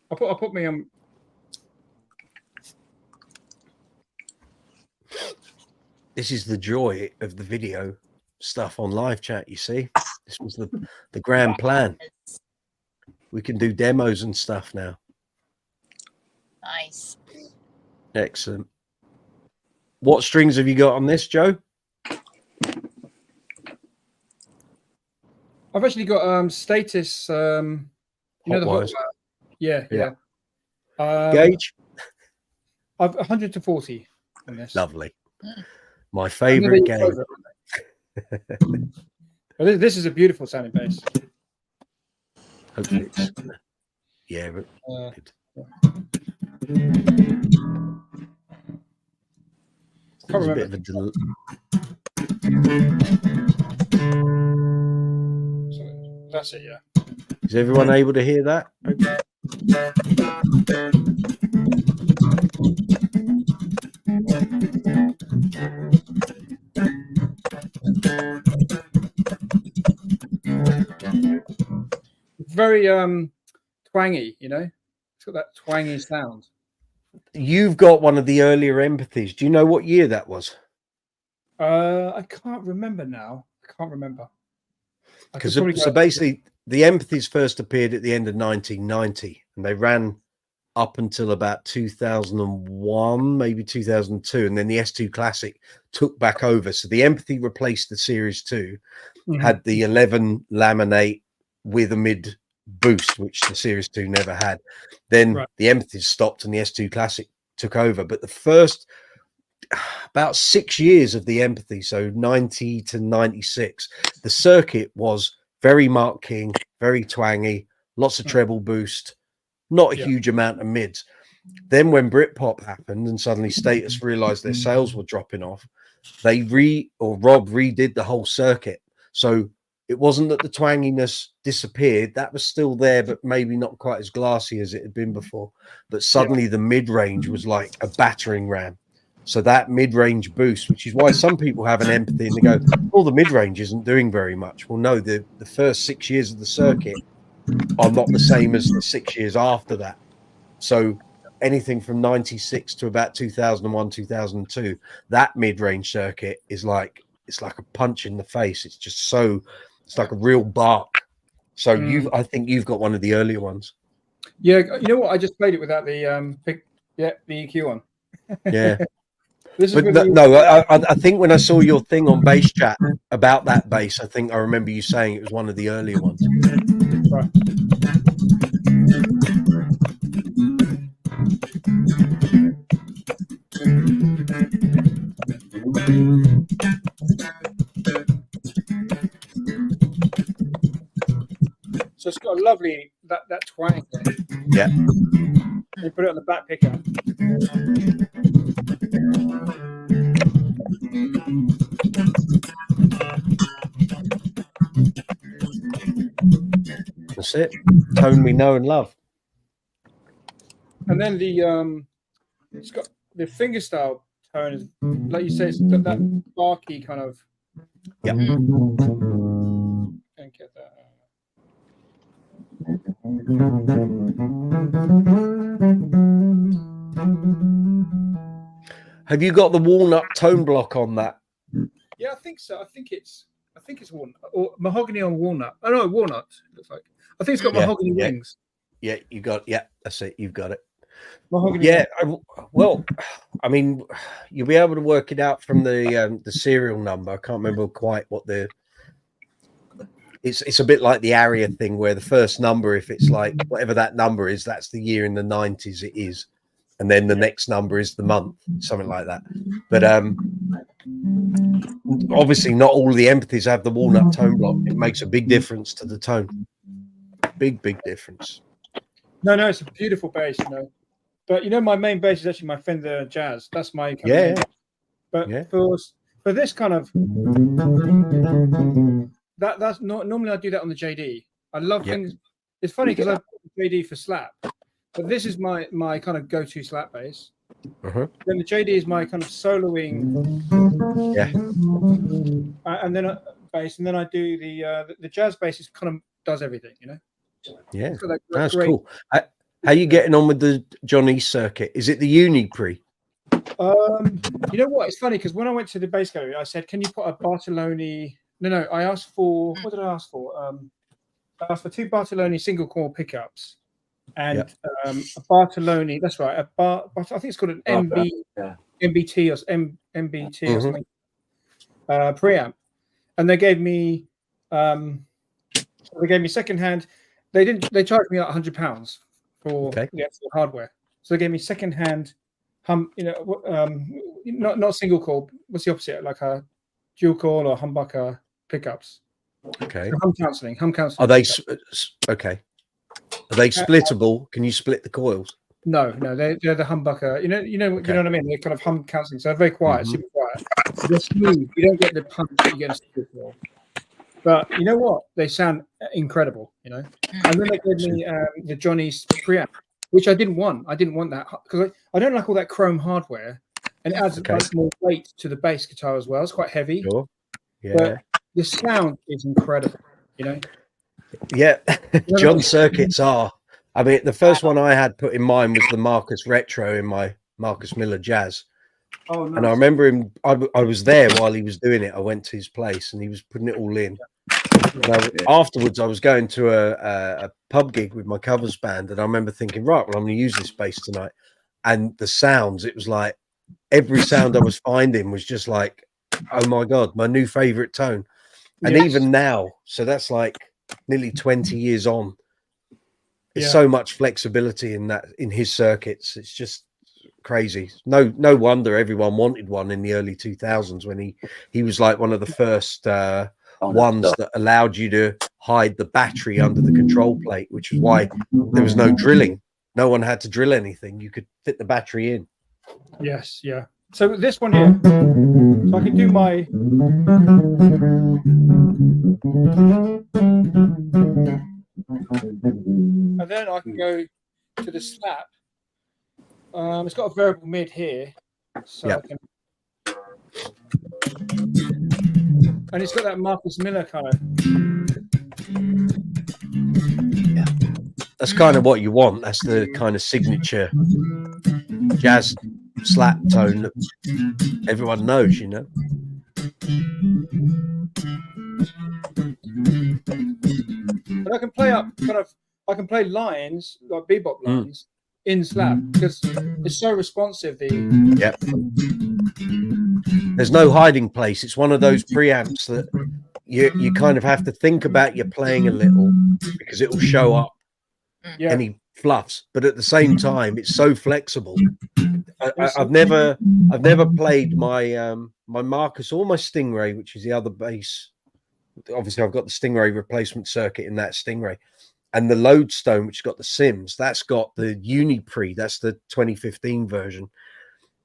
I'll put me on. This is the joy of the video stuff on live chat. You see, this was the grand plan. We can do demos and stuff now. Nice. Excellent. What strings have you got on this, Joe? I've actually got status. You know the hot yeah. Gauge. I've 100 to 40 on this. Lovely. My favorite gauge. Well, this is a beautiful sounding bass. Hopefully it's but can't remember. A bit of That's it, yeah. Is everyone able to hear that? Okay. Very twangy, you know. It's got that twangy sound. You've got one of the earlier empathies. Do you know what year that was? I can't remember now. I can't remember. So basically, the empathies first appeared at the end of 1990, and they ran up until about 2001, maybe 2002, and then the S2 Classic took back over. So the empathy replaced the Series 2, had the 11 laminate with a mid boost, which the Series 2 never had. Then the empathies stopped and the S2 Classic took over. But the first about 6 years of the empathy, so 90 to 96, the circuit was very Mark King, very twangy, lots of treble boost, not a huge amount of mids. Then when Britpop happened and suddenly Status realized their sales were dropping off, they Rob redid the whole circuit. So it wasn't that the twanginess disappeared, that was still there, but maybe not quite as glassy as it had been before. But suddenly the mid-range was like a battering ram. So that mid-range boost, which is why some people have an empathy and they go, oh, the mid-range isn't doing very much. Well, no, the first 6 years of the circuit are not the same as the 6 years after that. So anything from 96 to about 2001, 2002, that mid-range circuit is like, it's like a punch in the face. It's just so, it's like a real bark. So I think you've got one of the earlier ones. Yeah, you know what? I just played it without the the EQ on. Yeah. But I think when I saw your thing on Bass Chat about that bass, I think I remember you saying it was one of the earlier ones. Right. So it's got a lovely that twang there. Yeah. You put it on the back pickup. That's it. Tone we know and love. And then it's got the fingerstyle tone is, like you say, it's got that barky kind of. Yeah. And get that. Have you got the walnut tone block on that? Yeah, I think so. I think it's walnut or mahogany on walnut. Oh no, walnut. It looks like. I think it's got mahogany wings. Yeah, you got. Yeah, that's it. You've got it. Mahogany. Yeah. Well, I mean, you'll be able to work it out from the serial number. I can't remember quite what the. It's a bit like the ARIA thing, where the first number, if it's like whatever that number is, that's the year in the 90s it is, and then the next number is the month, something like that. But obviously, not all the empathies have the walnut tone block. It makes a big difference to the tone. Big difference. No, it's a beautiful bass, you know. But you know, my main bass is actually my Fender Jazz. That's my kind of But for this kind of that's not normally I do that on the JD. I love things. It's funny because I put the JD for slap, but this is my kind of go-to slap bass. Then the JD is my kind of soloing. And then bass, and then I do the jazz bass. Is kind of does everything, you know. Yeah, that's cool. How are you getting on with the Johnny circuit? Is it the Uni Pre? You know what? It's funny because when I went to the bass gallery, I said, "Can you put a Bartoloni?" No. I asked for what did I ask for? I asked for 2 Bartoloni single coil pickups and a Bartoloni. That's right. I think it's called an MBT or MBT or something. Preamp, and they gave me secondhand. They charged me like £100 for the actual hardware. So they gave me secondhand not single coil. What's the opposite? Like a dual coil or humbucker pickups. Okay. So hum counseling. Are they okay? Are they splittable? Can you split the coils? No, they're the humbucker. You know what I mean. They're kind of hum counseling, so they're very quiet, super quiet. So they're smooth. You don't get the punch you get a single coil. But you know what? They sound incredible, you know. And then they gave me the Johnny's preamp, which I didn't want. I didn't want that because I don't like all that chrome hardware, and it adds much more weight to the bass guitar as well. It's quite heavy. Sure. Yeah. But the sound is incredible, you know. Yeah, John circuits are. I mean, the first one I had put in mine was the Marquess Retro in my Marcus Miller Jazz. Oh, nice. And I remember him. I was there while he was doing it. I went to his place and he was putting it all in. Afterwards, I was going to a pub gig with my covers band, and I remember thinking, right, well, I'm going to use this bass tonight. And the sounds, it was like every sound I was finding was just like, oh my God, my new favorite tone. And even now, so that's like nearly 20 years on. There's so much flexibility in his circuits. It's just crazy. No wonder everyone wanted one in the early 2000s when he was like one of the first ones that allowed you to hide the battery under the control plate, which is why there was no drilling. No one had to drill anything. You could fit the battery in. Yes, yeah. So this one here, so I can do my and then I can go to the slap. It's got a variable mid here, so I can, and it's got that Marcus Miller kind of. Yeah, that's kind of what you want. That's the kind of signature jazz slap tone that everyone knows, you know. But I can play up I can play lines like bebop lines in slap because it's so responsive. There's no hiding place. It's one of those preamps that you kind of have to think about your playing a little because it will show up any fluffs, but at the same time it's so flexible. I've never played my my Marcus or my Stingray, which is the other bass. Obviously I've got the Stingray replacement circuit in that Stingray, and the Lodestone, which has got the Sims, that's got the Uni Pre, that's the 2015 version.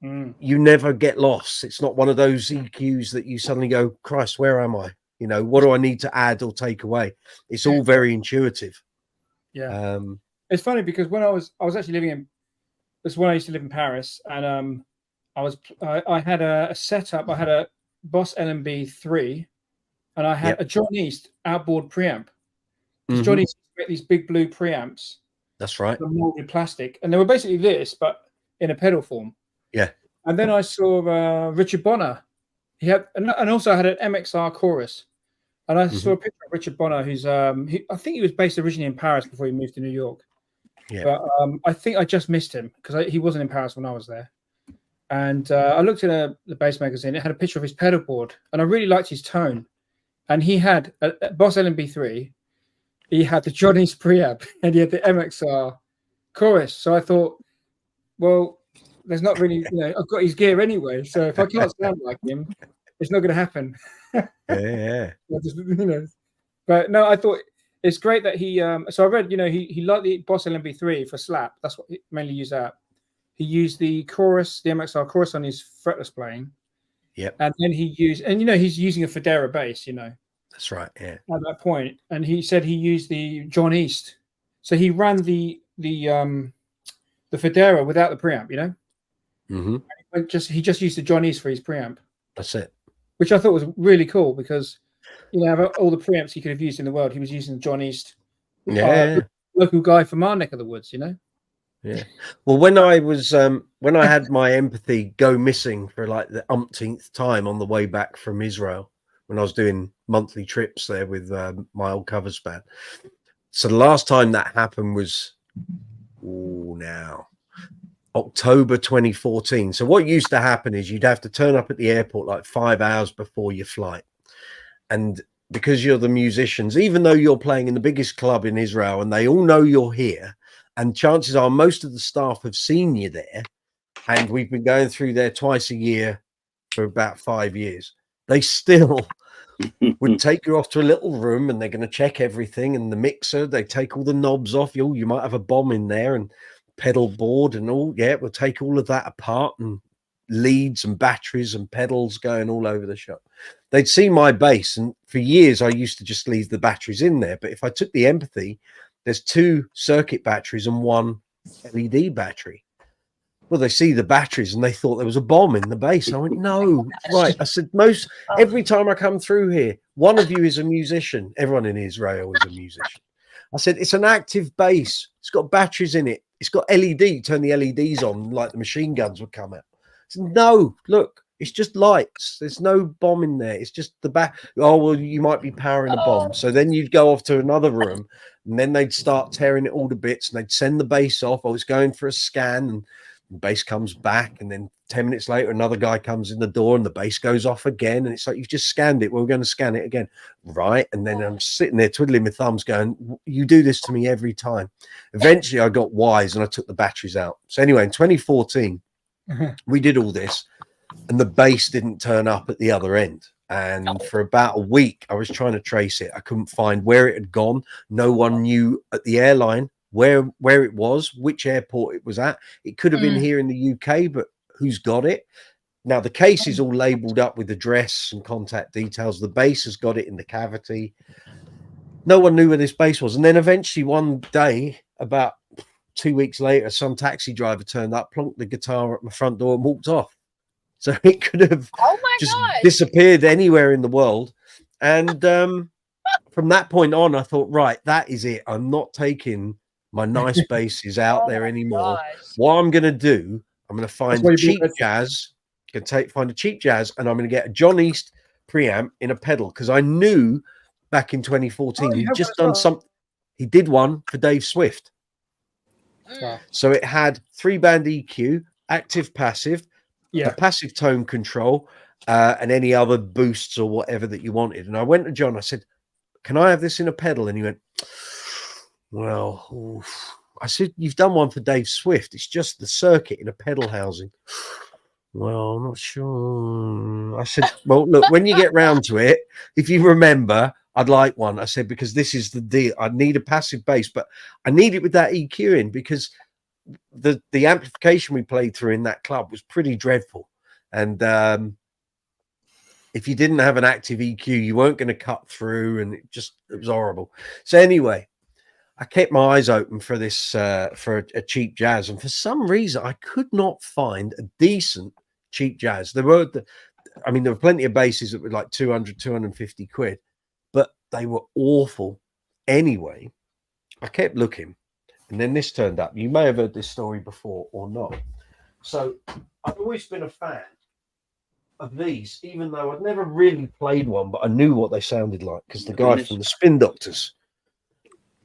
You never get lost. It's not one of those EQs that you suddenly go, Christ, where am I? You know, what do I need to add or take away? It's all very intuitive. Yeah. It's funny because when I was actually living in, this is when I used to live in Paris, and I had a setup. I had a Boss LMB 3, and I had a John East outboard preamp. John East make these big blue preamps. That's right. Molded plastic, and they were basically this, but in a pedal form. Yeah. And then I saw Richard Bonner. He had, and also I had an MXR chorus. And I saw a picture of Richard Bonner, who's I think he was based originally in Paris before he moved to New York. Yeah. But I think I just missed him because he wasn't in Paris when I was there. And I looked at the bass magazine. It had a picture of his pedal board, and I really liked his tone. And he had a Boss LMB3. He had the Johnny's preamp, and he had the MXR chorus. So I thought, well, there's not really, I've got his gear anyway. So if I can't sound like him, it's not going to happen. Yeah. But no, I thought it's great that he. So I read, he liked the Boss LMB3 for slap. That's what he mainly used that. He used the chorus, the MXR chorus on his fretless playing. Yep. And then he used, and he's using a Federa bass, That's right. Yeah. At that point, and he said he used the John East, so he ran the Federa without the preamp, Mm-hmm. He just used the John East for his preamp. That's it. Which I thought was really cool because out of all the preamps he could have used in the world, he was using John East. Local guy from our neck of the woods, Yeah. Well, when I was when I had my empathy go missing for like the umpteenth time on the way back from Israel, when I was doing monthly trips there with my old covers band. So the last time that happened was October 2014. So what used to happen is you'd have to turn up at the airport like 5 hours before your flight. And because you're the musicians, even though you're playing in the biggest club in Israel and they all know you're here, and chances are most of the staff have seen you there, and we've been going through there twice a year for about 5 years, they still would take you off to a little room and they're going to check everything. And the mixer, they take all the knobs off. You might have a bomb in there, and pedal board and all. Yeah, we'll take all of that apart, and leads and batteries and pedals going all over the shop. They'd seen my bass, and for years I used to just leave the batteries in there. But if I took the empathy, there's 2 circuit batteries and 1 LED battery. Well, they see the batteries and they thought there was a bomb in the bass. I went, no, right. I said, every time I come through here, one of you is a musician. Everyone in Israel is a musician. I said, it's an active bass. It's got batteries in it. It's got LED. Turn the LEDs on like the machine guns would come out. I said, no, look, it's just lights. There's no bomb in there. It's just the back. Oh, well, you might be powering a bomb. So then you'd go off to another room, and then they'd start tearing it all to bits, and they'd send the bass off. I was going for a scan, and the bass comes back, and then 10 minutes later, another guy comes in the door, and the bass goes off again. And it's like, you've just scanned it. Well, we're going to scan it again. Right. And then I'm sitting there twiddling my thumbs going, you do this to me every time. Eventually, I got wise, and I took the batteries out. So anyway, in 2014, we did all this, and the bass didn't turn up at the other end. And for about a week, I was trying to trace it. I couldn't find where it had gone. No one knew at the airline where it was, which airport it was at. It could have been here in the UK, but who's got it? Now, the case is all labeled up with address and contact details. The bass has got it in the cavity. No one knew where this bass was. And then eventually one day, about 2 weeks later, some taxi driver turned up, plonked the guitar at my front door and walked off. So it could have disappeared anywhere in the world. And from that point on, I thought, right, that is it. I'm not taking my nice basses out there anymore. What I'm going to do, I'm going to find a cheap jazz. Find a cheap jazz, and I'm going to get a John East preamp in a pedal, because I knew back in 2014 he'd just done something. He did one for Dave Swift. So it had 3-band EQ, active, passive, a passive tone control, and any other boosts or whatever that you wanted. And I went to John, I said, can I have this in a pedal? And he went, well, oof. I said, you've done one for Dave Swift. It's just the circuit in a pedal housing. Well, I'm not sure. I said, well, look, when you get round to it, if you remember, I'd like one. I said, because this is the deal. I need a passive bass, but I need it with that EQ in, because the amplification we played through in that club was pretty dreadful. And if you didn't have an active EQ, you weren't going to cut through, and it was horrible. So anyway, I kept my eyes open for this, for a cheap jazz. And for some reason, I could not find a decent cheap jazz. There were plenty of basses that were like 200, 250 quid, but they were awful. Anyway, I kept looking, and then this turned up. You may have heard this story before or not. So I've always been a fan of these, even though I'd never really played one, but I knew what they sounded like, because the guy from the Spin Doctors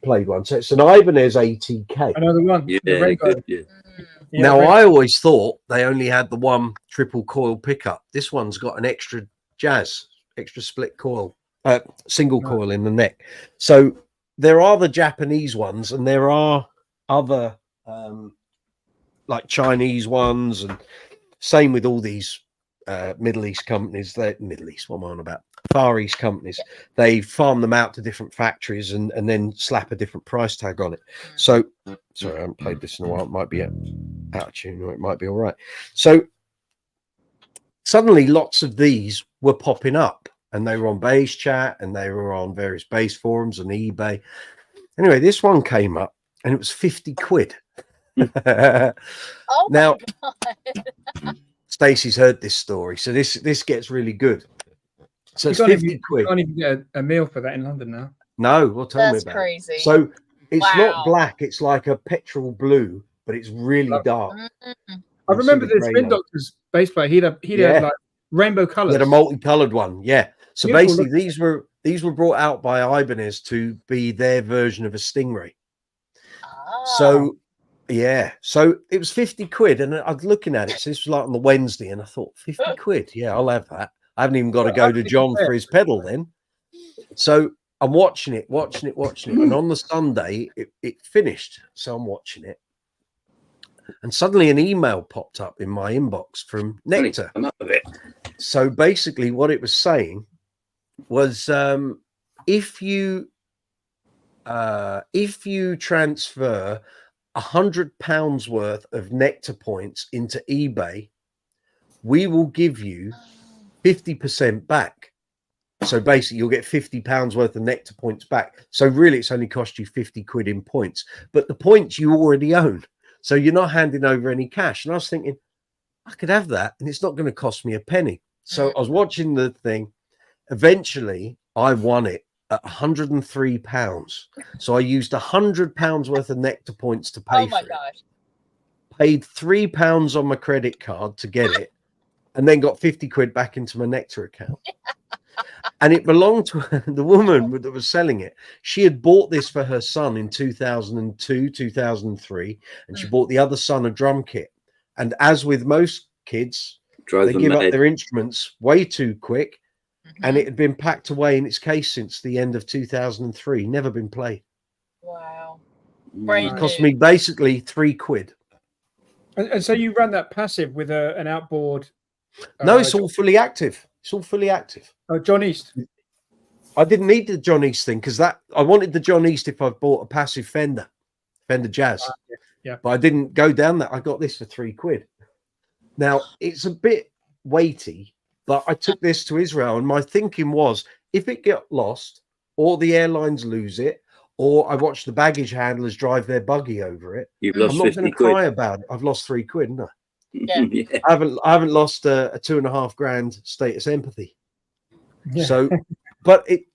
played one. So it's an Ibanez ATK. Another one. Yeah, The rainbow. good, yeah. Yeah, Now, rainbow. I always thought they only had the one triple coil pickup. This one's got an extra split coil, single coil in the neck. So there are the Japanese ones, and there are other like Chinese ones, and same with all these Middle East companies. Middle East, what am I on about? Far East companies. They farm them out to different factories and then slap a different price tag on it. So, sorry, I haven't played this in a while. It might be out of tune, or it might be all right. So suddenly lots of these were popping up, and they were on Bass Chat, and they were on various bass forums and eBay. Anyway, this one came up, and it was 50 quid. Oh Now, my God. Stacey's heard this story, so this gets really good. So it's You 50 quid. You can't even get a meal for that in London now. No, well, tell me That's about crazy. it. So it's Wow. not black; it's like a petrol blue, but it's really dark. I remember the Spin Doctor's bass player. He'd had like rainbow He colors. had a multicolored one, yeah. So Beautiful basically, these were brought out by Ibanez to be their version of a Stingray. So yeah, so it was 50 quid, and I was looking at it. So this was like on the Wednesday, and I thought 50 quid, yeah, I'll have that. I haven't even got to go to John for his pedal then. So I'm watching it, and on the Sunday it finished. So I'm watching it, and suddenly an email popped up in my inbox from Nectar. So basically, what it was saying was, if you transfer £100 worth of Nectar points into eBay, we will give you 50% back. So basically, you'll get £50 worth of Nectar points back. So really, it's only cost you 50 quid in points, but the points you already own. So you're not handing over any cash. And I was thinking, I could have that, and it's not going to cost me a penny. So I was watching the thing. Eventually, I won it at £103. So I used £100 worth of Nectar points to pay for it. Gosh. Paid £3 on my credit card to get it, and then got 50 quid back into my Nectar account. And it belonged to the woman that was selling it. She had bought this for her son in 2002, 2003, and she bought the other son a drum kit. And as with most kids, they give up their instruments way too quick. And it had been packed away in its case since the end of 2003, never been played. Wow. It cost me basically 3 quid. And so you ran that passive with an outboard? No, it's all fully active. It's all fully active. Oh, John East. I didn't need the John East thing because I wanted the John East if I bought a passive Fender Jazz. Yeah. But I didn't go down that. I got this for 3 quid. Now it's a bit weighty, but I took this to Israel, and my thinking was, if it got lost, or the airlines lose it, or I watch the baggage handlers drive their buggy over it, I'm not going to cry about it. I've lost 3 quid, haven't I? Yeah. I haven't lost a $2.5 grand status empathy. Yeah. So, but it's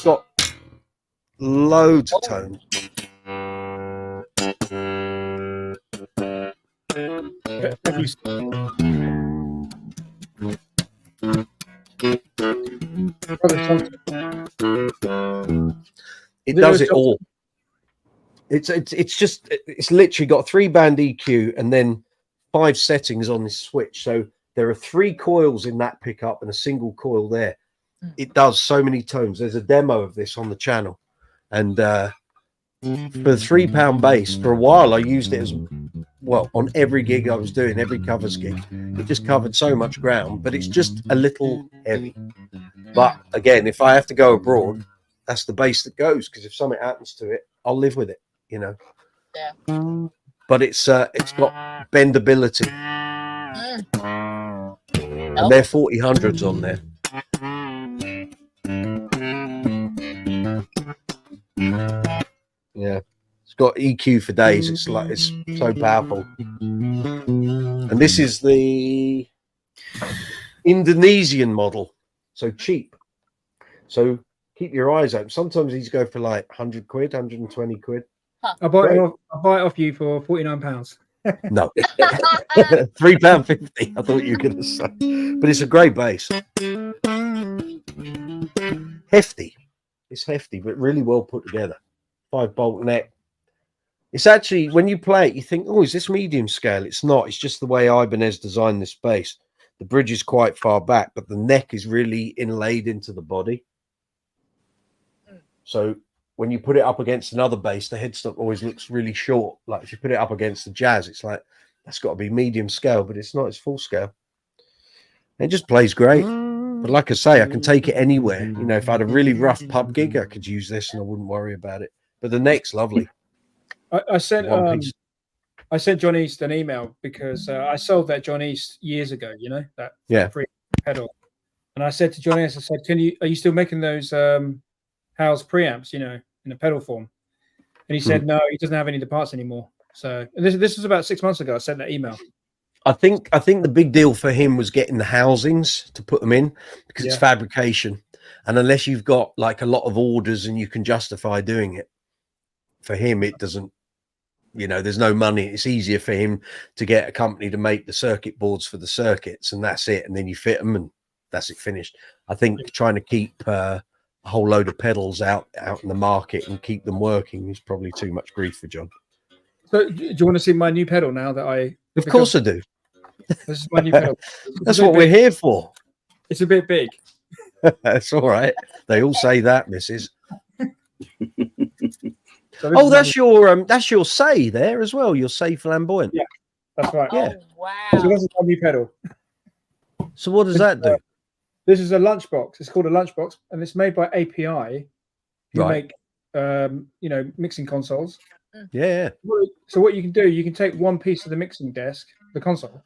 got loads of tones. It does it all. It's literally got 3-band EQ and then 5 settings on this switch. So there are 3 coils in that pickup and a single coil there. It does so many tones. There's a demo of this on the channel, and for the £3 bass, for a while I used it as well on every gig I was doing, every covers gig. It just covered so much ground, but it's just a little heavy. But again, if I have to go abroad, that's the bass that goes, because if something happens to it, I'll live with it, you know. Yeah. But it's got bendability, and they're 4000s on there. Yeah, it's got EQ for days. It's so powerful. And this is the Indonesian model, so cheap. So keep your eyes open. Sometimes these go for like 100 quid, 120 quid. I'll buy it off you for £49. No, £3.50. I thought you were going to say, but it's a great bass. Hefty. It's hefty, but really well put together. 5-bolt neck. It's actually, when you play it, you think, oh, is this medium scale? It's not. It's just the way Ibanez designed this bass. The bridge is quite far back, but the neck is really inlaid into the body. So when you put it up against another bass, the headstock always looks really short. Like if you put it up against the Jazz, it's like, that's got to be medium scale, but it's not. It's full scale. It just plays great. But like I say, I can take it anywhere. You know, if I had a really rough pub gig, I could use this and I wouldn't worry about it. But the neck's lovely. I sent John East an email because I sold that John East years ago, you know, that free pedal. And I said to John East, I said, are you still making those Howes preamps, you know, in a pedal form? And he said, no, he doesn't have any of the parts anymore. So this was about 6 months ago. I sent that email. I think the big deal for him was getting the housings to put them in, because it's fabrication. And unless you've got like a lot of orders and you can justify doing it, for him, it doesn't, you know, there's no money. It's easier for him to get a company to make the circuit boards for the circuits, and that's it. And then you fit them and that's it, finished. I think trying to keep a whole load of pedals out in the market and keep them working is probably too much grief for John. So do you want to see my new pedal now that I... Of course I do. This is my new pedal. That's what we're here for. It's a bit big. That's all right. They all say that, Mrs. So oh, that's your say there as well. Your say flamboyant. Yeah, that's right. Oh, yeah. wow. So this is my new pedal. So what does that do? This is a lunchbox. It's called a lunchbox, and it's made by API. You make, you know, mixing consoles. Yeah. So what you can do, you can take one piece of the mixing desk, the console,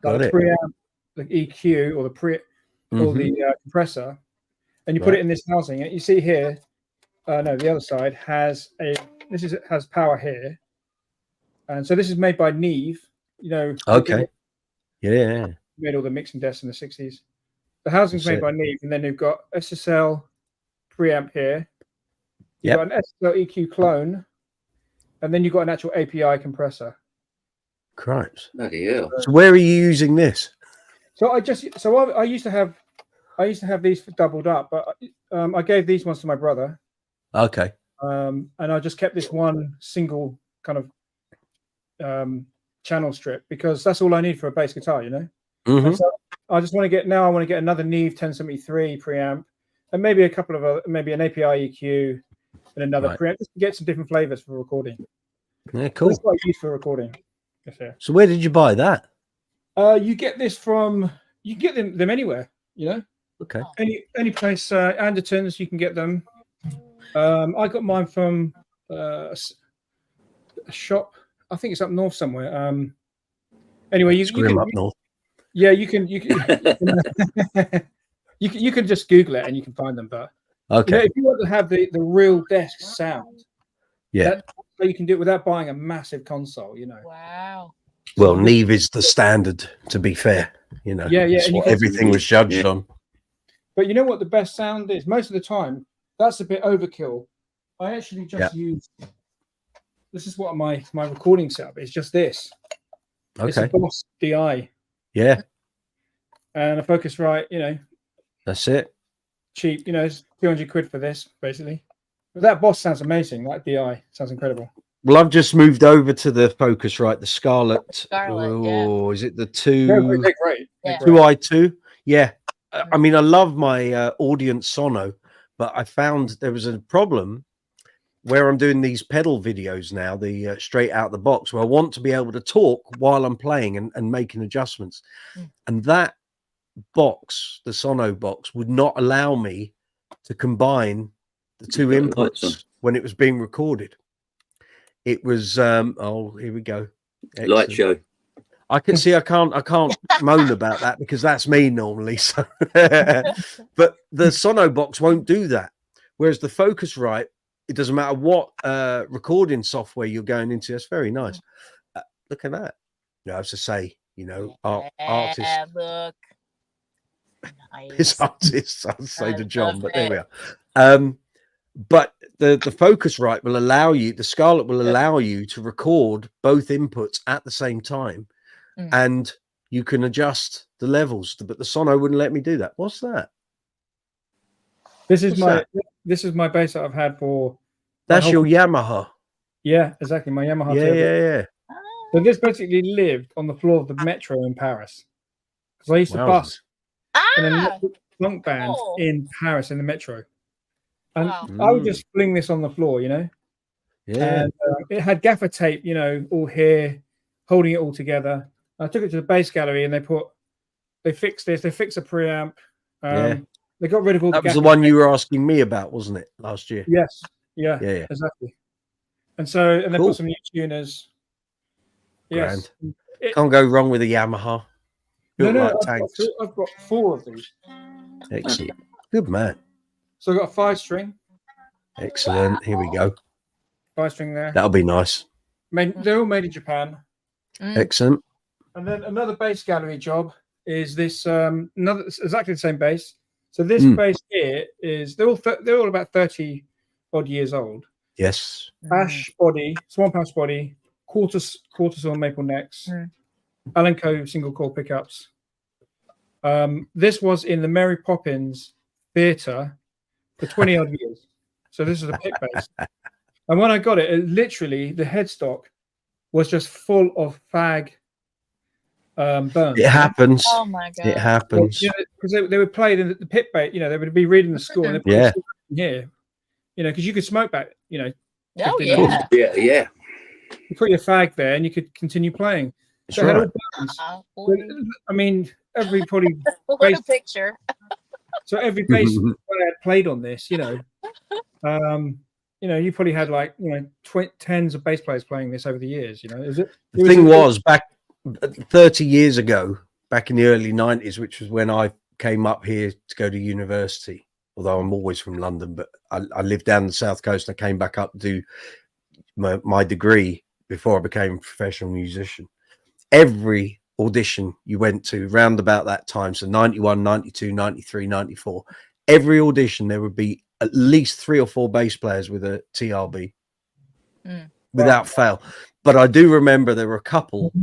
like the preamp, the EQ, or the or the compressor, and you put it in this housing. And you see here, no, the other side has has power here, and so this is made by Neve. You know. Okay. Yeah. Made all the mixing desks in the 60s. The housing's made by Neve, and then you've got SSL preamp here. You've got an SSL EQ clone, and then you've got an actual API compressor. Cripes. Bloody hell. So where are you using this? So I used to have these doubled up, but I gave these ones to my brother. Okay. And I just kept this one single kind of channel strip, because that's all I need for a bass guitar, you know. So I just want to get another Neve 1073 preamp, and maybe a couple of maybe an API EQ and another preamp, just to get some different flavors for recording. Yeah, cool. That's what I use for recording. So where did you buy that? You get this from, you can get them anywhere, you know. Okay. Any place. Anderton's, you can get them. I got mine from a shop. I think it's up north somewhere. Anyway, you can up north. Yeah, you can you can just Google it and you can find them. But okay, you know, if you want to have the real desk sound, yeah, you can do it without buying a massive console. You know. Wow. Well, Neve is the standard, to be fair. You know. Yeah. That's what everything was judged on. But you know what the best sound is? Most of the time, that's a bit overkill. I actually just use. This is what my recording setup is. Just this. Okay. It's a Boss DI. Yeah. And a Focusrite, you know. That's it. Cheap, you know, it's 200 quid for this, basically. But that Boss sounds amazing. That DI sounds incredible. Well, I've just moved over to the Focusrite, the Scarlet. Oh, is it the 2? They're great. Yeah. 2i2? Yeah. I mean, I love my Audience Sono, but I found there was a problem where I'm doing these pedal videos now, the straight out the box, where I want to be able to talk while I'm playing and making adjustments. And that box, the Sono box, would not allow me to combine the two inputs when it was being recorded. It was oh, here we go. Excellent. Light show. I can see I can't moan about that because that's me normally. So but the Sono box won't do that. Whereas the Focusrite, it doesn't matter what recording software you're going into. That's very nice. Look at that. You know, I have to say, you know, artists. Look. Nice. It's artists, I'd say to John, but there we are. But the Focusrite will allow you, the Scarlet will allow you to record both inputs at the same time, and you can adjust the levels. But the Sono wouldn't let me do that. What's that? This is this is my bass that I've had for. That's your Yamaha. Yeah, exactly. My Yamaha. Yeah. So this basically lived on the floor of the metro in Paris because I used to bus in a funk band in Paris in the metro, and I would just fling this on the floor, you know. Yeah. And it had gaffer tape, you know, all here, holding it all together. I took it to the bass gallery and they fixed this. They fixed a preamp. They got rid of all. That was the one you were asking me about, wasn't it, last year? Yes. Yeah. Exactly. And so, and they put some new tuners. Yes. Can't go wrong with a Yamaha. I've got 4 of these. Excellent. Good man. So I've got a 5-string. Excellent. Here we go. 5-string there. That'll be nice. They're all made in Japan. Excellent. And then another bass gallery job is this exactly the same bass. So this bass here is they're all about 30 odd years old. Yes. Ash body, Swamp Ash body, quarter saw maple necks, Allen-Co single core pickups. This was in the Mary Poppins Theatre for 20 odd years. So this is a pick bass. And when I got it, literally the headstock was just full of fag burns. It happens. Oh my god! It happens. Because they would play in the pit bait. You know, they would be reading the score. And they put here. You know, because you could smoke back. You know. Oh yeah. Yeah. You put your fag there, and you could continue playing. So right. I mean, every probably what a picture. So every bass player played on this. You know, you probably had like tens of bass players playing this over the years. You know, the thing was back 30 years ago, back in the early 90s, which was when I came up here to go to university. Although I'm always from London, but I lived down the south coast and I came back up to do my degree before I became a professional musician. Every audition you went to round about that time, so 91, 92, 93, 94, every audition there would be at least 3 or 4 bass players with a TRB without fail. But I do remember there were a couple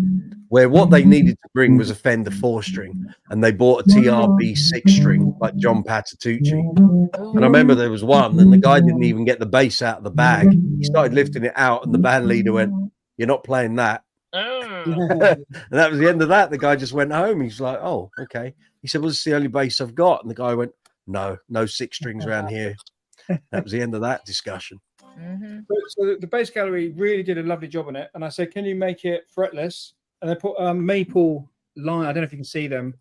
where what they needed to bring was a Fender 4-string, and they bought a TRB 6-string like John Patitucci. And I remember there was one, and the guy didn't even get the bass out of the bag. He started lifting it out, and the band leader went, "You're not playing that." And that was the end of that. The guy just went home. He's like, "Oh, okay." He said, "Well, this is the only bass I've got." And the guy went, no 6-strings around here. That was the end of that discussion. So the bass gallery really did a lovely job on it, and I said, "Can you make it fretless?" And they put maple line. I don't know if you can see them.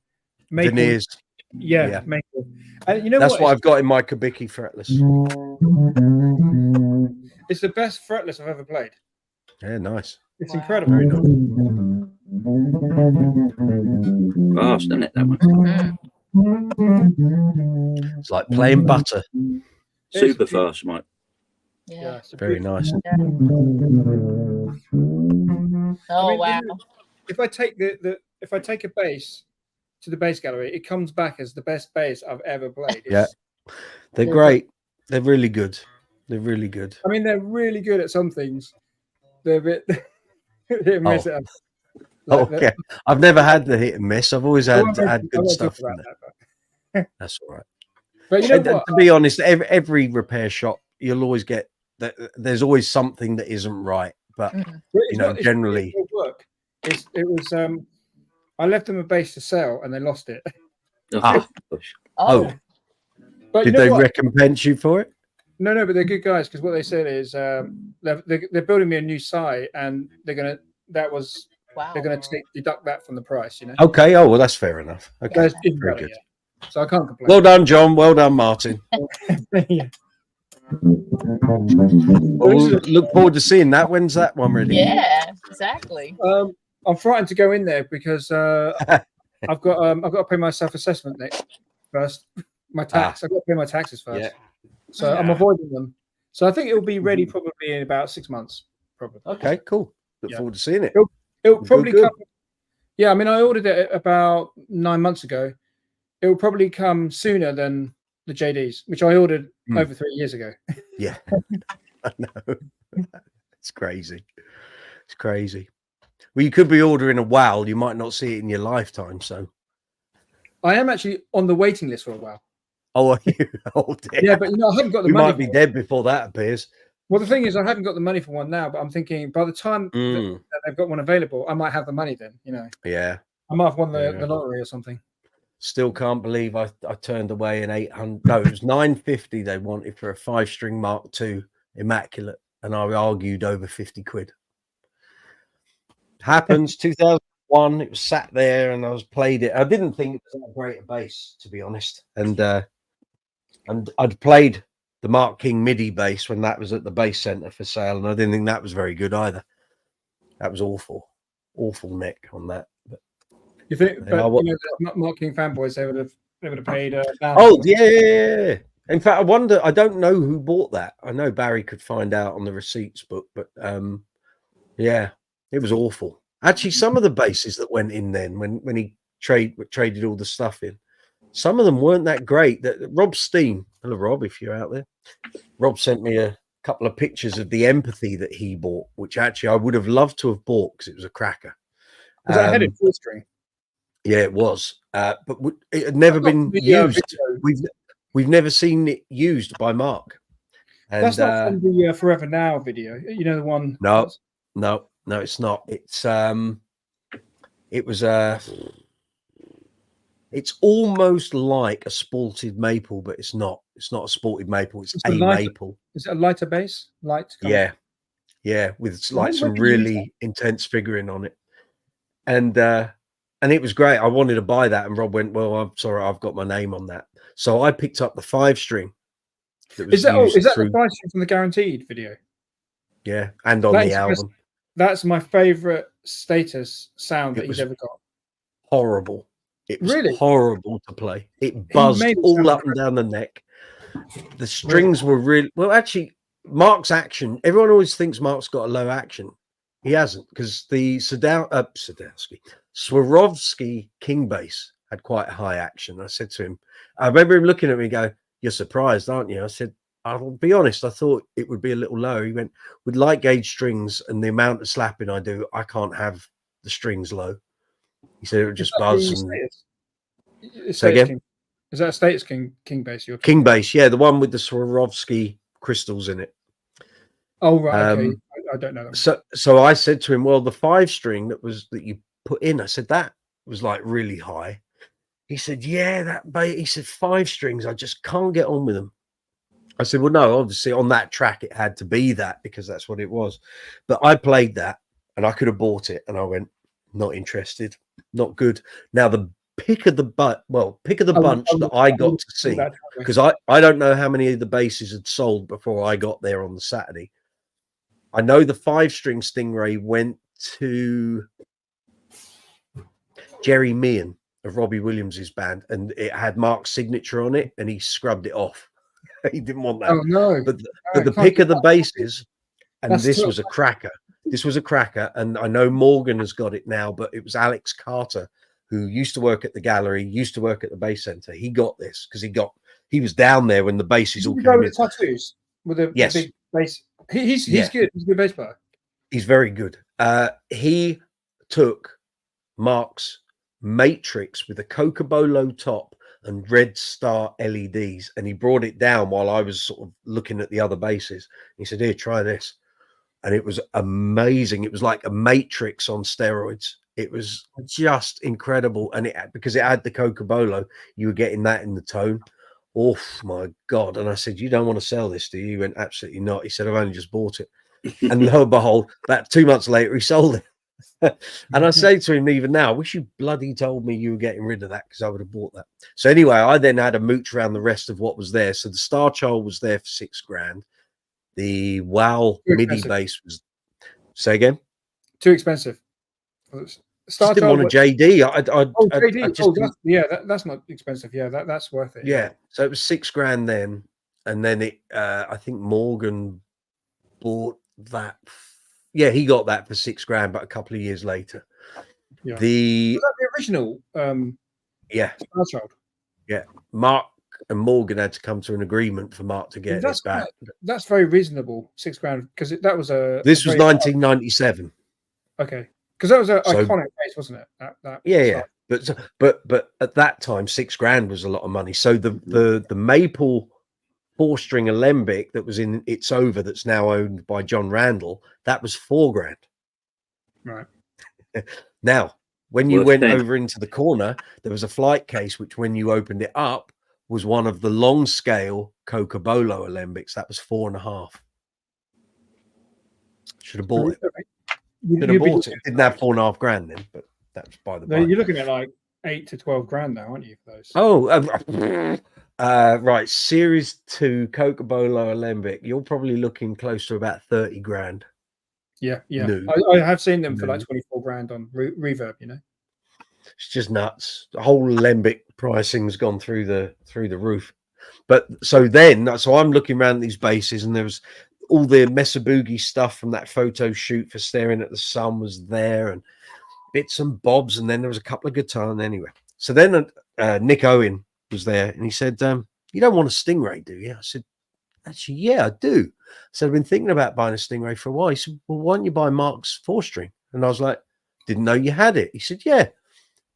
Maple, veneers. Yeah, maple. And you know that's what I've got in my Kubicki fretless. It's the best fretless I've ever played. Yeah, nice. It's incredible. Very nice. Fast, isn't it, that one? It's like playing butter. Super fast, Mike. Yeah, very nice. Oh, wow. If I take if I take a bass to the bass gallery, it comes back as the best bass I've ever played. They're great. They're really good. They're really good. I mean, they're really good at some things. They're a bit hit and miss. Okay. I've never had the hit and miss. I've always had good stuff. That's all right. But you know what? To be honest, every repair shop, you'll always get that. There's always something that isn't right. But you know, generally, it was. I left them a bass to sell, and they lost it. But did they recompense you for it? No, but they're good guys, because what they said is they're building me a new site, and they're gonna deduct that from the price. You know. Okay. Oh well, that's fair enough. Okay. Very good. Yeah. So I can't complain. Well done, John. Well done, Martin. Well, look forward to seeing that. When's that one ready? Yeah, exactly. I'm frightened to go in there because I've got to pay my self-assessment first. My tax. I've got to pay my taxes first. Yeah. So I'm avoiding them. So I think it'll be ready probably in about 6 months. Probably. Okay, cool. Look forward to seeing it. It'll probably come. Yeah, I mean, I ordered it about 9 months ago. It will probably come sooner than the JDs, which I ordered over 3 years ago. Yeah, I know. It's crazy. It's crazy. Well, you could be ordering a WOW. You might not see it in your lifetime. So, I am actually on the waiting list for a WOW. Oh, are you? Oh, dear. Yeah, but I haven't got the we money. Might be dead before that appears. Well, the thing is, I haven't got the money for one now, but I'm thinking by the time that they've got one available, I might have the money then, Yeah. I might have won the lottery or something. Still can't believe I turned away an 800. No, it was 950 they wanted for a 5-string Mark II Immaculate. And I argued over 50 quid. Happens 2001. It was sat there and I was played it. I didn't think it was that great a bass, to be honest. And I'd played the Mark King MIDI bass when that was at the Bass Centre for sale, and I didn't think that was very good either. That was awful neck on that. But, you think? But Mark King fanboys, they would have paid. Oh yeah. In fact, I wonder. I don't know who bought that. I know Barry could find out on the receipts book, but yeah, it was awful. Actually, some of the basses that went in then when he traded all the stuff in, some of them weren't that great. That Rob Steen, hello Rob, if you're out there. Rob sent me a couple of pictures of the Empathy that he bought, which actually I would have loved to have bought because it was a cracker. Was that headed 4-string? Yeah, it was, but it had never been used. We've never seen it used by Mark. And, that's not from the Forever Now video. The one. No, it's not. It's it was it's almost like a sported maple, but it's not. It's not a sported maple. It's a maple. Is it a lighter bass? Light. Yeah, with like some really intense figuring on it, and it was great. I wanted to buy that, and Rob went, "Well, I'm sorry, I've got my name on that." So I picked up the 5-string. Is that the 5-string from the Guaranteed video? Yeah, and on the album. That's my favorite Status sound that he's ever got. Horrible. It was really horrible to play. It buzzed all up and down the neck. The strings were really well. Actually, Mark's action. Everyone always thinks Mark's got a low action. He hasn't, because the Swarovski King bass had quite a high action. I said to him, I remember him looking at me and go, "You're surprised, aren't you?" I said, "I'll be honest, I thought it would be a little lower." He went, "With light gauge strings and the amount of slapping I do, I can't have the strings low." He said it would just buzz. Say again? Is that a Status King bass? King bass, yeah, the one with the Swarovski crystals in it. Oh right, okay. I don't know that. So I said to him, "Well, the 5-string that you put in," I said, "that was like really high." He said, "Yeah, that bass." He said, 5 strings, I just can't get on with them. I said, "Well, no, obviously on that track it had to be that because that's what it was." But I played that and I could have bought it, and I went, "Not interested, not good." Now the pick of the bunch that I got to see, because I don't know how many of the basses had sold before I got there on the Saturday. I know the 5-string Stingray went to Jerry Meehan of Robbie Williams's band, and it had Mark's signature on it, and he scrubbed it off. He didn't want that. Oh no! But the pick of the basses, and this was a cracker. This was a cracker, and I know Morgan has got it now, but it was Alex Carter, who used to work at the gallery, used to work at the Bass Centre. He got this because he was down there when the basses all came in. Tattoos with a big bass. He's good. He's a good bass player. He's very good. He took Mark's Matrix with a Cocobolo top and Red Star LEDs, and he brought it down while I was sort of looking at the other basses. He said, "Here, try this." And it was amazing. It was like a Matrix on steroids. It was just incredible. And because it had the Cocobolo, you were getting that in the tone. Oh my God. And I said, "You don't want to sell this, do you?" He went, "Absolutely not." He said, "I've only just bought it." And lo and behold, about 2 months later, he sold it. And I say to him even now, "I wish you bloody told me you were getting rid of that, because I would have bought that." So anyway, I then had a mooch around the rest of what was there. So the Star Child was there for $6,000. The Wow MIDI bass was, say again? Too expensive. Just didn't want a JD. That's not expensive. Yeah, that's worth it. Yeah. So it was $6,000 then, and then I think Morgan bought that. Yeah, he got that for $6,000, but a couple of years later. Yeah. Was that the original? Star Child. Yeah, Mark and Morgan had to come to an agreement for Mark to get it back. That's very reasonable, $6,000, because that was a. This was 1997. Okay, because that was an iconic bass, wasn't it? That yeah. But at that time, $6,000 was a lot of money. So the maple 4-string alembic that was in It's Over, that's now owned by John Randall, that was $4,000. Right. Now, when you went over into the corner, there was a flight case, which when you opened it up was one of the long scale Cocobolo alembics. That was 4.5. Should have bought it. Should have bought it. Didn't have $4,500 then, but that's by the by. You're looking at like $8,000 to $12,000 now, aren't you, for those? Oh, right. Series 2 Cocobolo alembic. You're probably looking close to about $30,000. Yeah. New. I have seen them for like $24,000 on Reverb. You know, it's just nuts. The whole alembic pricing's gone through the roof. But so I'm looking around these bases, and there was all the Mesa Boogie stuff from that photo shoot for Staring at the Sun was there, and bits and bobs, and then there was a couple of guitars. Anyway, so then Nick Owen was there, and he said, "You don't want a Stingray, do you?" I said, "Actually, yeah, I do." So I've been thinking about buying a Stingray for a while. He said, "Well, why don't you buy Mark's 4-string?" And I was like, "Didn't know you had it." He said, "Yeah."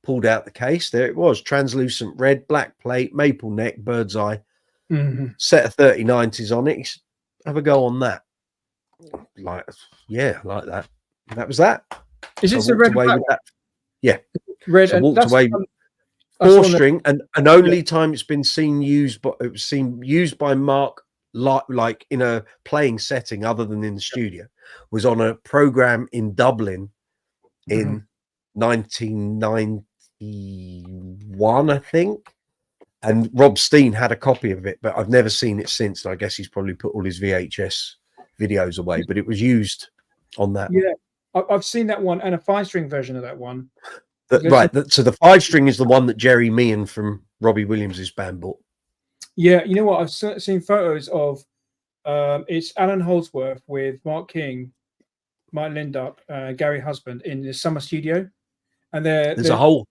Pulled out the case. There it was, translucent red, black plate, maple neck, bird's eye, set of 3090s on it. He said, "Have a go on that." Like, yeah, like that. And that was that. Is it the red? Yeah, red. So I walked away. 4-string, and only time it's been used by Mark like in a playing setting other than in the studio was on a program in Dublin in 1991, I think. And Rob Steen had a copy of it, but I've never seen it since. I guess he's probably put all his VHS videos away, but it was used on that. Yeah, I've seen that one and a 5-string version of that one. Right. So the 5-string is the one that Jerry Meehan from Robbie Williams' band bought. Yeah. You know what? I've seen photos of it's Alan Holdsworth with Mark King, Mike Lindup, Gary Husband in the summer studio. And there's a whole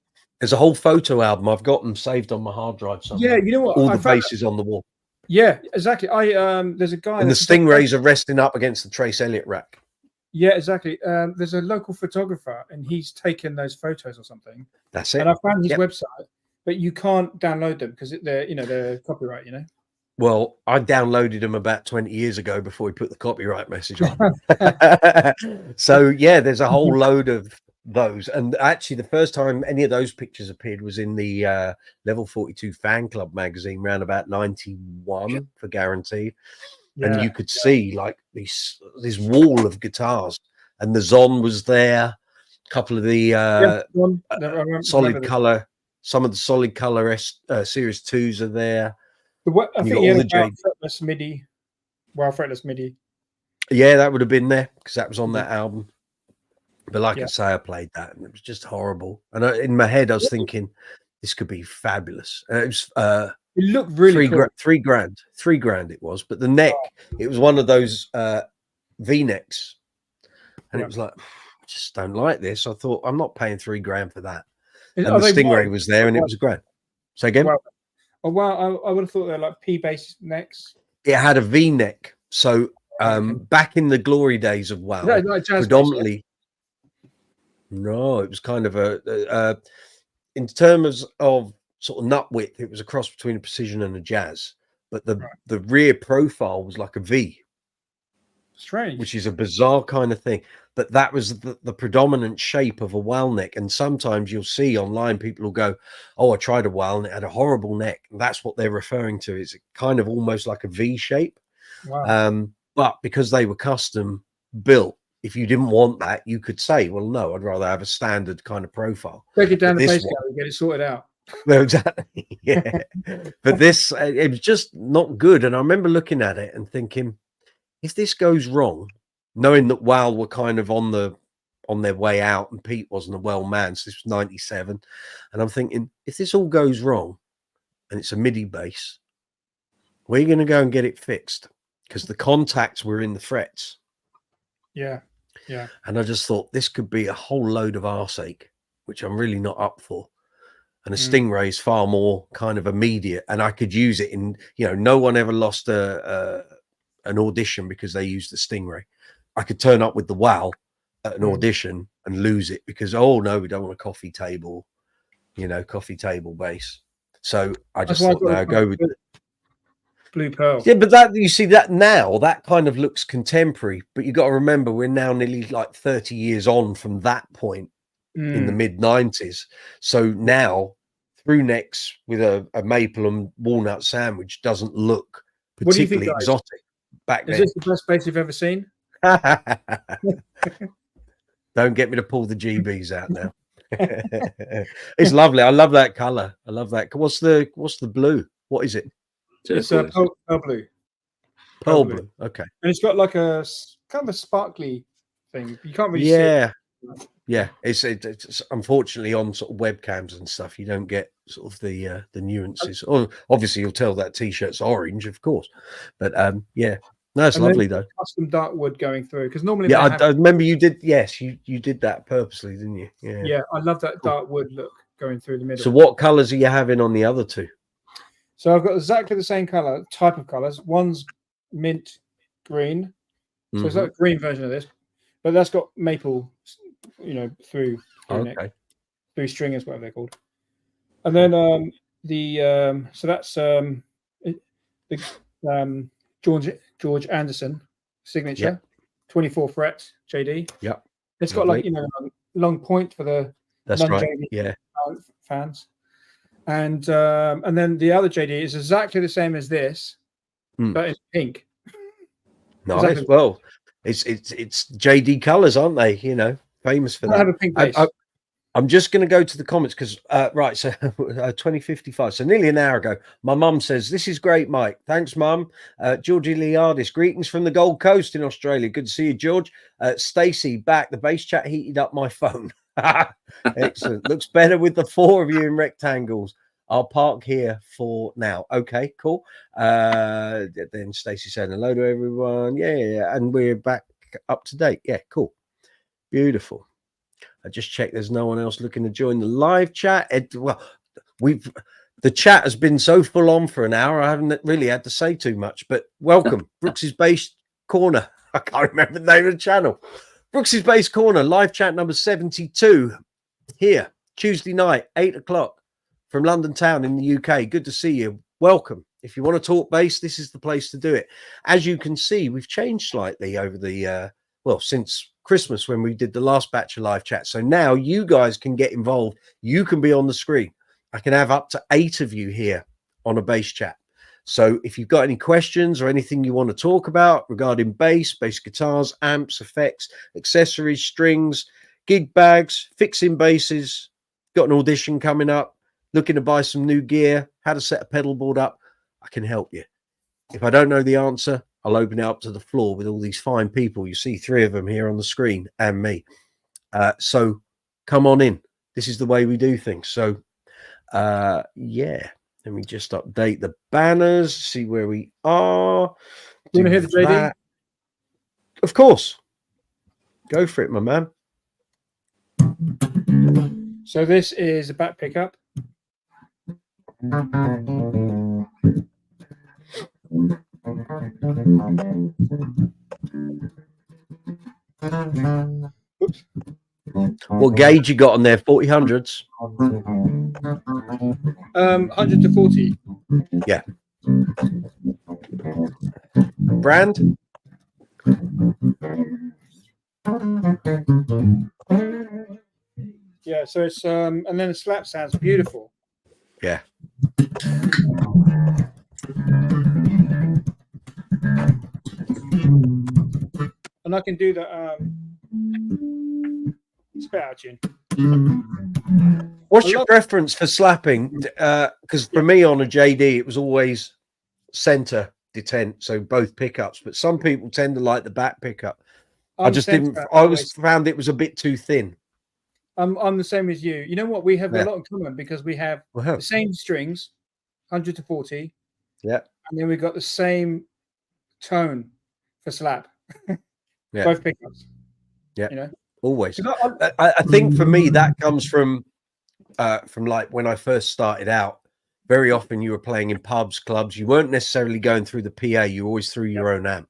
photo album. I've got them saved on my hard drive somewhere. Yeah, you know what? All the bases on the wall. Yeah, exactly. There's a guy, and the Stingrays are resting up against the Trace Elliott rack. Yeah, exactly. There's a local photographer, and he's taken those photos or something. That's it. And I found his website, but you can't download them because they're copyright. You know. Well, I downloaded them about 20 years ago before he put the copyright message on. So yeah, there's a whole load of those, and actually the first time any of those pictures appeared was in the Level 42 Fan Club magazine around about 91 for Guaranteed. And you could see like this wall of guitars, and the Zon was there, a couple of the solid color, some of the solid color series 2s are there. I think all the fretless MIDI, fretless MIDI. Yeah, that would have been there because that was on that album. But like I say, I played that, and it was just horrible. And in my head, I was thinking, this could be fabulous. And it was it looked really cool. $3,000 it was, but the neck, it was one of those V-necks, and it was like, I just don't like this. I thought, I'm not paying $3,000 for that. And the Stingray was there, and it was grand. So again, I would have thought they're like P-bass necks. It had a V-neck. So back in the glory days of WoW, like predominantly. No, it was kind of a in terms of sort of nut width, it was a cross between a Precision and a Jazz, but the rear profile was like a V. Strange. Which is a bizarre kind of thing. But that was the predominant shape of a WAL neck. And sometimes you'll see online people will go, "Oh, I tried a WAL and it had a horrible neck." And that's what they're referring to. It's kind of almost like a V shape. Wow. But because they were custom built, if you didn't want that, you could say, "Well, no, I'd rather have a standard kind of profile." Take it down the base and get it sorted out. Well, exactly. Yeah. But this, it was just not good. And I remember looking at it and thinking, if this goes wrong, knowing that WAL were kind of on their way out and Pete wasn't a well man, so this was 97. And I'm thinking, if this all goes wrong and it's a MIDI bass, we're going to go and get it fixed because the contacts were in the frets. Yeah. Yeah. And I just thought this could be a whole load of arseache, which I'm really not up for. And a Stingray is far more kind of immediate, and I could use it in, no one ever lost an audition because they used the Stingray. I could turn up with the WAL at an audition and lose it because, oh no, we don't want a coffee table. you know, coffee table bass. So I That's just why I thought, got no, go with Blue Pearl. yeah, but that you see that now that kind of looks contemporary, but you got to remember we're now nearly like 30 years on from that point in the mid 90s. So now through necks with a maple and walnut sandwich doesn't look What do you think, particularly guys? exotic back Is then. this the best bass you've ever seen? Don't get me to pull the GBs out now. It's lovely. I love that color. I love that. What's the blue? What is it? It's a pearl blue. Pearl blue. Okay. And it's got like a kind of a sparkly thing. You can't really see it. Yeah. It's unfortunately on sort of webcams and stuff. You don't get sort of the nuances. Oh, obviously you'll tell that t-shirt's orange, of course. But yeah. No, it's lovely though. Custom dark wood going through because normally I remember you did. Yes, you did that purposely, didn't you? Yeah, I love that dark wood look going through the middle. So what colors are you having on the other two? So I've got exactly the same color type of colors. One's mint green, so it's like a green version of this, but that's got maple, you know, through neck, through stringers, whatever they're called. And then so that's the George Anderson signature, 24 frets JD. Yeah, it's got like, you know, a long point for the JD fans. And then the other JD is exactly the same as this, but it's pink. Nice. Exactly. Well, it's JD colors, aren't they? You know, famous for that. I have a pink base. I'm just going to go to the comments because right, so 2055, so nearly an hour ago, my mum says, "This is great, Mike. Thanks, Mum." Georgie Liardis, greetings from the Gold Coast in Australia. Good to see you, George. Stacey, back. The bass chat heated up my phone. Excellent. Looks better with the four of you in rectangles. I'll park here for now. Okay, cool. Then Stacey saying hello to everyone. Yeah, and we're back up to date. Yeah, cool. Beautiful. I just checked there's no one else looking to join the live chat. The chat has been so full on for an hour, I haven't really had to say too much, but welcome. Brooksy's Bass Corner. I can't remember the name of the channel. Brooksy's Bass Corner, live chat number 72 here, Tuesday night, 8 o'clock from London town in the UK. Good to see you. Welcome. If you want to talk bass, this is the place to do it. As you can see, we've changed slightly over the, since Christmas when we did the last batch of live chat. So now you guys can get involved. You can be on the screen. I can have up to 8 of you here on a bass chat. So if you've got any questions or anything you want to talk about regarding bass guitars, amps, effects, accessories, strings, gig bags, fixing basses, got an audition coming up, looking to buy some new gear, how to set a pedal board up, I can help you. If I don't know the answer, I'll open it up to the floor with all these fine people. You see 3 of them here on the screen and me. So come on in. This is the way we do things. So, yeah. Let me just update the banners, see where we are. You want to hear the JD? Of course. Go for it, my man. So this is a back pickup. Oops. What gauge you got on there? 40-hundreds? 100 to 40. Yeah. Brand? Yeah, so it's and then the slap sounds beautiful. Yeah. And I can do the spit out tune. What's your preference for slapping? Because for me on a JD, it was always center detent, so both pickups. But some people tend to like the back pickup. I just didn't. I always found it was a bit too thin. I'm the same as you. You know what? We have a lot in common because we have the same strings, 100 to 40. Yeah. And then we've got the same tone for slap. Yeah. Both pickups. Yeah. You know, always. I think for me that comes from like when I first started out. Very often you were playing in pubs, clubs. You weren't necessarily going through the PA. You always threw your own amp.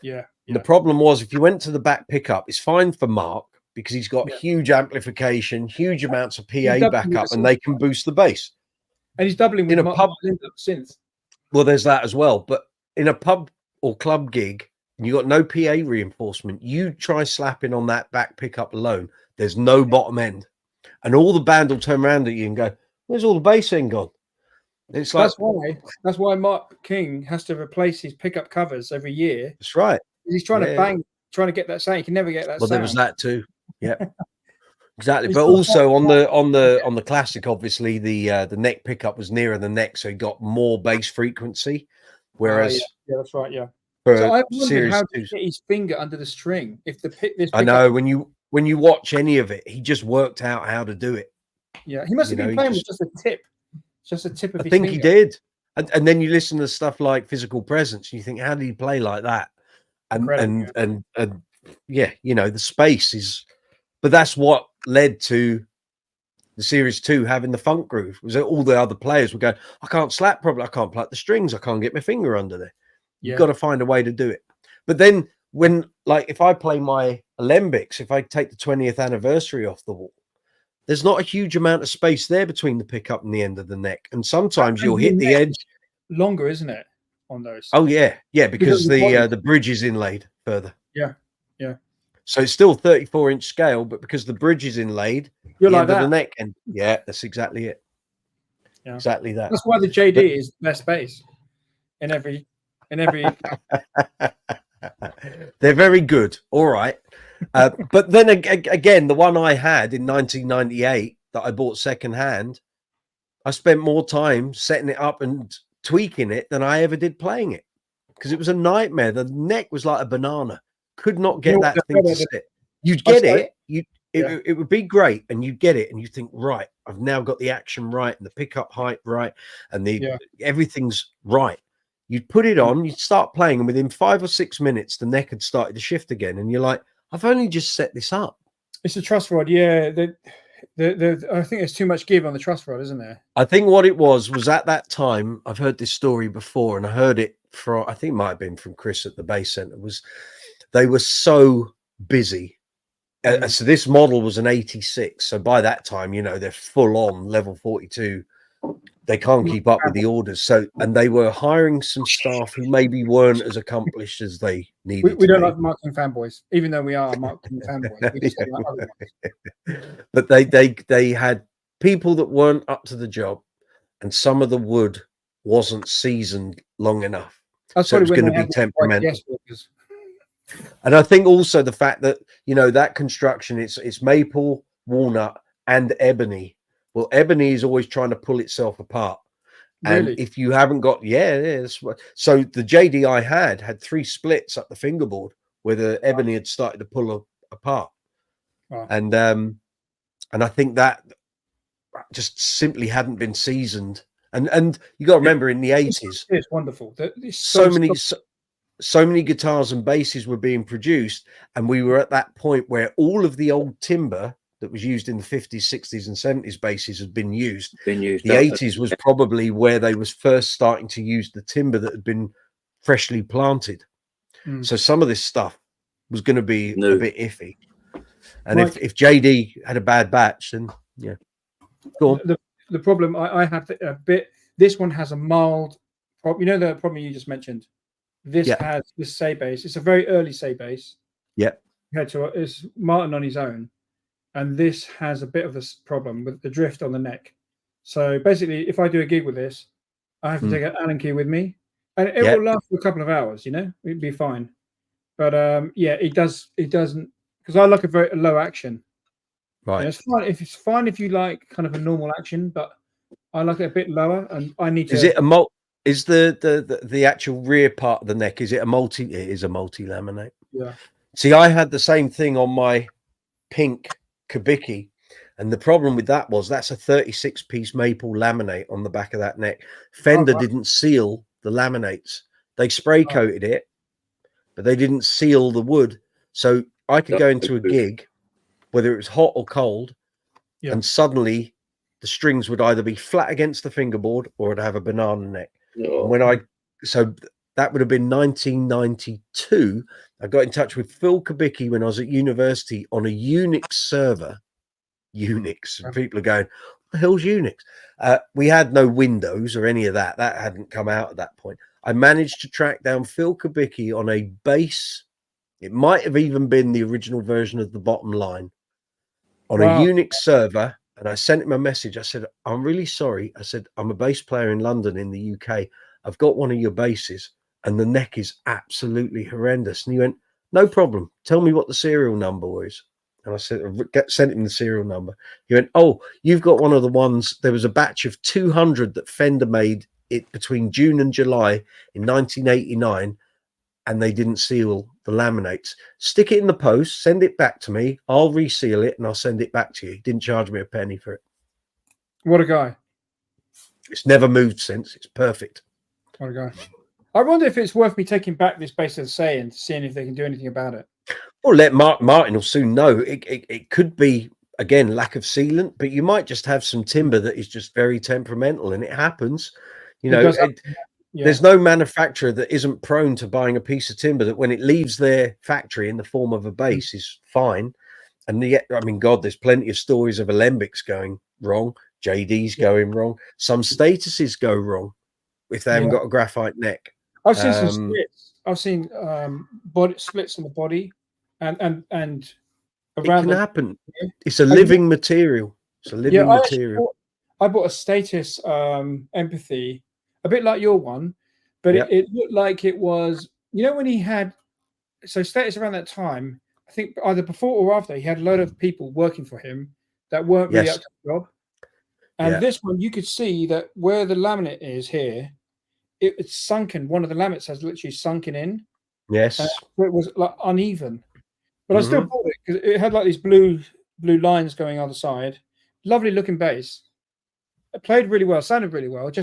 Yeah. And the problem was if you went to the back pickup, it's fine for Mark. because he's got huge amplification, huge amounts of PA backup, and synth, they can boost the bass. And he's doubling with in a pub synth. Well, there's that as well. But in a pub or club gig, and you got no PA reinforcement, you try slapping on that back pickup alone, there's no bottom end, and all the band will turn around at you and go, "Where's all the bass end gone?" It's like that's why Mark King has to replace his pickup covers every year. That's right. He's trying to get that sound. He can never get that. Well, sound. there was that too. Yeah, exactly. But also on the classic, obviously the neck pickup was nearer the neck, so he got more bass frequency. Whereas, yeah, that's right. Yeah. For so I wondered how to get his finger under the string if I know when you watch any of it, he just worked out how to do it. Yeah, he must have been playing with just a tip of his finger. I think he did. And then you listen to stuff like Physical Presence, and you think, how did he play like that? And yeah, you know, the space is, but that's what led to the Series 2 having the funk groove. Was that all the other players were going, I can't slap properly, I can't pluck the strings, I can't get my finger under there. You've got to find a way to do it. But then when, like, if I play my Alembics, if I take the 20th anniversary off the wall, there's not a huge amount of space there between the pickup and the end of the neck. And sometimes you'll hit the edge. Longer, isn't it, on those? Oh, yeah. Yeah, because the bridge is inlaid further. Yeah, yeah. So it's still 34-inch scale, but because the bridge is inlaid, you're the like end that. of the neck. And yeah, that's exactly it. Yeah. Exactly that. That's why the JD is the best bass in every. They're very good. All right. But then again, the one I had in 1998 that I bought secondhand, I spent more time setting it up and tweaking it than I ever did playing it, because it was a nightmare. The neck was like a banana. Could not get that thing to sit. You'd get it. It would be great, and you'd get it, and you think, right, I've now got the action right and the pickup height right, and everything's right. You'd put it on, you'd start playing, and within 5 or 6 minutes, the neck had started to shift again, and you're like, I've only just set this up. It's a truss rod, yeah. I think there's too much give on the truss rod, isn't there? I think what it was at that time, I've heard this story before, and I heard it from, I think it might have been from Chris at the Bass Center, was they were so busy. So this model was an 86. So by that time, you know, they're full on level 42. They can't keep up with the orders. So, and they were hiring some staff who maybe weren't as accomplished as they needed. We don't like marketing fanboys, even though we are marketing fanboys. We just like other ones. But they had people that weren't up to the job, and some of the wood wasn't seasoned long enough. So it was going to be temperamental. And I think also the fact that, you know, that construction, it's maple, walnut, and ebony. Well, ebony is always trying to pull itself apart. And if you haven't got, so the JD I had 3 splits up the fingerboard where the ebony had started to pull apart. Wow. And I think that just simply hadn't been seasoned. And you got to remember, in the 80s, it's wonderful. So many guitars and basses were being produced, and we were at that point where all of the old timber that was used in the 50s, 60s, and 70s basses had been used. The 80s was probably where they was first starting to use the timber that had been freshly planted. So some of this stuff was going to be a bit iffy. And if JD had a bad batch, then go on. The problem I had a bit. This one has a mild problem. You know the problem you just mentioned. This has this say bass. It's a very early say bass. Yeah. Compared to it's Martin on his own. And this has a bit of this problem with the drift on the neck. So basically, if I do a gig with this, I have to take an Allen key with me, and it will last for a couple of hours. You know, it'd be fine. But it doesn't, because I like a very low action. Right. And it's fine if you like kind of a normal action, but I like it a bit lower, and I need to. Is the actual rear part of the neck? Is it a multi? It is a multi laminate. Yeah. See, I had the same thing on my pink Kubicki, and the problem with that was that's a 36-piece maple laminate on the back of that neck. Fender didn't seal the laminates. They spray coated it, but they didn't seal the wood. So I could go into a gig, whether it was hot or cold, and suddenly the strings would either be flat against the fingerboard or it'd have a banana neck. And when that would have been 1992. I got in touch with Phil Kubicki when I was at university on a Unix server. Unix. And people are going, what the hell's Unix? We had no Windows or any of that. That hadn't come out at that point. I managed to track down Phil Kubicki on a Bass. It might have even been the original version of the Bottom Line on a Unix server. And I sent him a message. I said, I'm really sorry. I said, I'm a bass player in London in the UK. I've got one of your basses and the neck is absolutely horrendous. And he went, no problem. Tell me what the serial number was. And I said, sent him the serial number. He went, oh, you've got one of the ones. There was a batch of 200 that Fender made it between June and July in 1989. And they didn't seal the laminates. Stick it in the post, send it back to me. I'll reseal it and I'll send it back to you. He didn't charge me a penny for it. What a guy. It's never moved since. It's perfect. What a guy. I wonder if it's worth me taking back this Bass as say and seeing if they can do anything about it. Well, let Martin will soon know. It could be, again, lack of sealant, but you might just have some timber that is just very temperamental, and it happens. You know, there's no manufacturer that isn't prone to buying a piece of timber that when it leaves their factory in the form of a bass is fine. And yet, I mean, God, there's plenty of stories of alembics going wrong, JDs going wrong. Some statuses go wrong if they haven't got a graphite neck. I've seen some splits. I've seen body splits in the body, and around. It can happen. It's a living material. It's a living material. I bought a Status Empathy, a bit like your one, but it looked like it was. You know when he had, so Status around that time, I think either before or after, he had a load of people working for him that weren't really up to the job. And this one, you could see that where the laminate is here, it's sunken. One of the laminates has literally sunken in. Yes. So it was like uneven. But I still bought it because it had like these blue lines going on the side. Lovely looking bass. It played really well, sounded really well. It